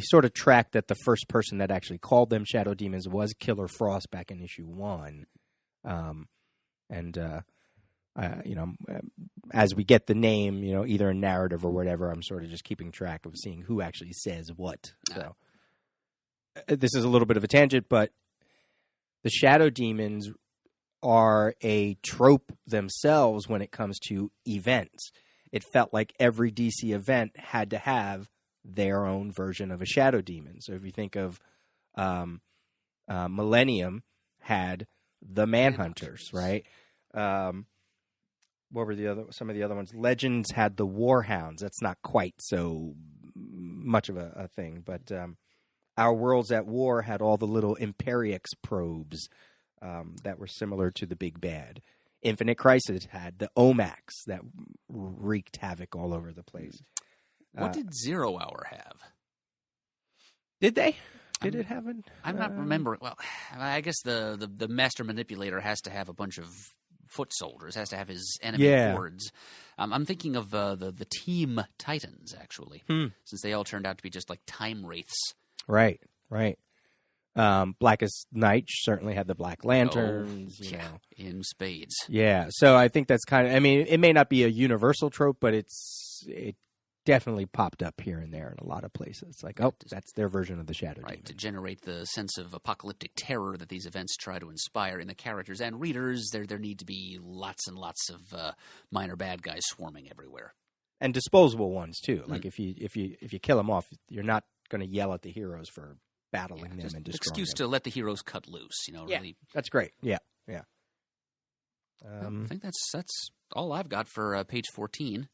sort of tracked that the first person that actually called them shadow demons was Killer Frost back in issue 1. As we get the name, either in narrative or whatever, I'm sort of just keeping track of seeing who actually says what. So this is a little bit of a tangent, but the shadow demons are a trope themselves when it comes to events. It felt like every DC event had to have their own version of a shadow demon. So if you think of Millennium had the Manhunters, right? What were some of the other ones? Legends had the Warhounds. That's not quite so much of a thing, but Our Worlds at War had all the little Imperiex probes that were similar to the Big Bad. Infinite Crisis had the Omax that wreaked havoc all over the place. What did 0 Hour have? Did they? Did it have it? I'm not remembering. Well, I guess the Master Manipulator has to have a bunch of foot soldiers, has to have his enemy hordes. I'm thinking of the Team Titans, actually, since they all turned out to be just like time wraiths. Right. Blackest Night certainly had the Black Lanterns. In spades. Yeah, so I think that's kind of. I mean, it may not be a universal trope, but it definitely popped up here and there in a lot of places. Like, that's their version of the Shadow Demon. To generate the sense of apocalyptic terror that these events try to inspire in the characters and readers, there need to be lots and lots of minor bad guys swarming everywhere, and disposable ones too. Like if you kill them off, you're not going to yell at the heroes for battling them and destroying them. Excuse to let the heroes cut loose. Really. That's great. Yeah. I think that's all I've got for page 14.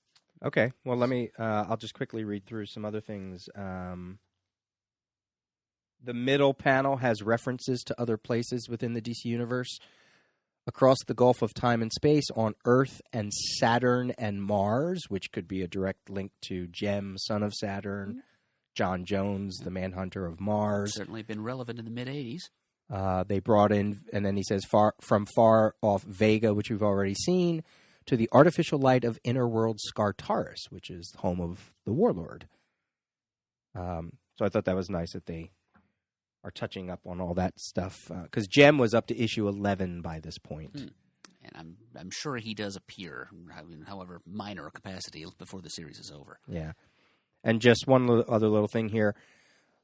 Okay. Well, let me. I'll just quickly read through some other things. The middle panel has references to other places within the DC universe. Across the Gulf of Time and Space, on Earth and Saturn and Mars, which could be a direct link to Jem, son of Saturn, John Jones, the Manhunter of Mars. Certainly been relevant in the mid-'80s. They brought in, and then he says, from far off Vega, which we've already seen, to the artificial light of inner world Skartaris, which is the home of the Warlord. So I thought that was nice that they are touching up on all that stuff, because Jem was up to issue 11 by this point. And I'm sure he does appear, however minor a capacity, before the series is over. Yeah. And just one other little thing here,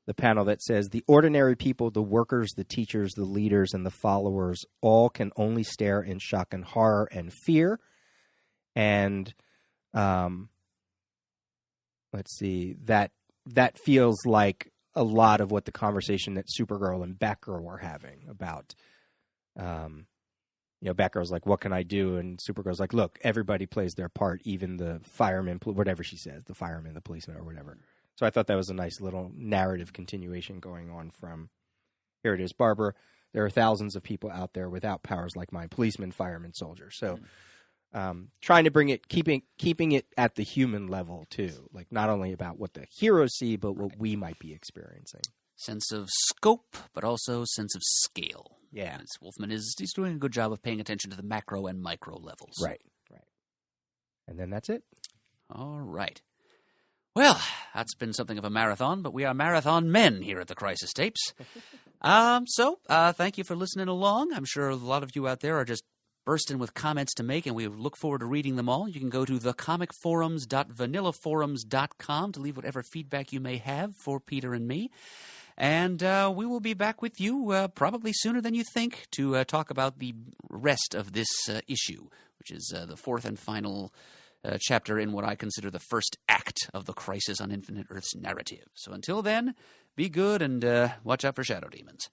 the panel that says, the ordinary people, the workers, the teachers, the leaders, and the followers all can only stare in shock and horror and fear. And let's see, that feels like a lot of what the conversation that Supergirl and Batgirl were having about, Batgirl's like, what can I do? And Supergirl's like, look, everybody plays their part, even the firemen, whatever she says, the firemen, the policemen, or whatever. So I thought that was a nice little narrative continuation going on from, here it is, Barbara, there are thousands of people out there without powers like mine, policemen, firemen, soldiers. So trying to bring it, keeping it at the human level too, like not only about what the heroes see, but what we might be experiencing. Sense of scope, but also sense of scale. Yeah, and Wolfman he's doing a good job of paying attention to the macro and micro levels. Right. And then that's it. All right. Well, that's been something of a marathon, but we are marathon men here at the Crisis Tapes. So thank you for listening along. I'm sure a lot of you out there are just bursting with comments to make, and we look forward to reading them all. You can go to thecomicforums.vanillaforums.com to leave whatever feedback you may have for Peter and me. And we will be back with you probably sooner than you think to talk about the rest of this issue, which is the fourth and final chapter in what I consider the first act of the Crisis on Infinite Earths narrative. So until then, be good and watch out for shadow demons.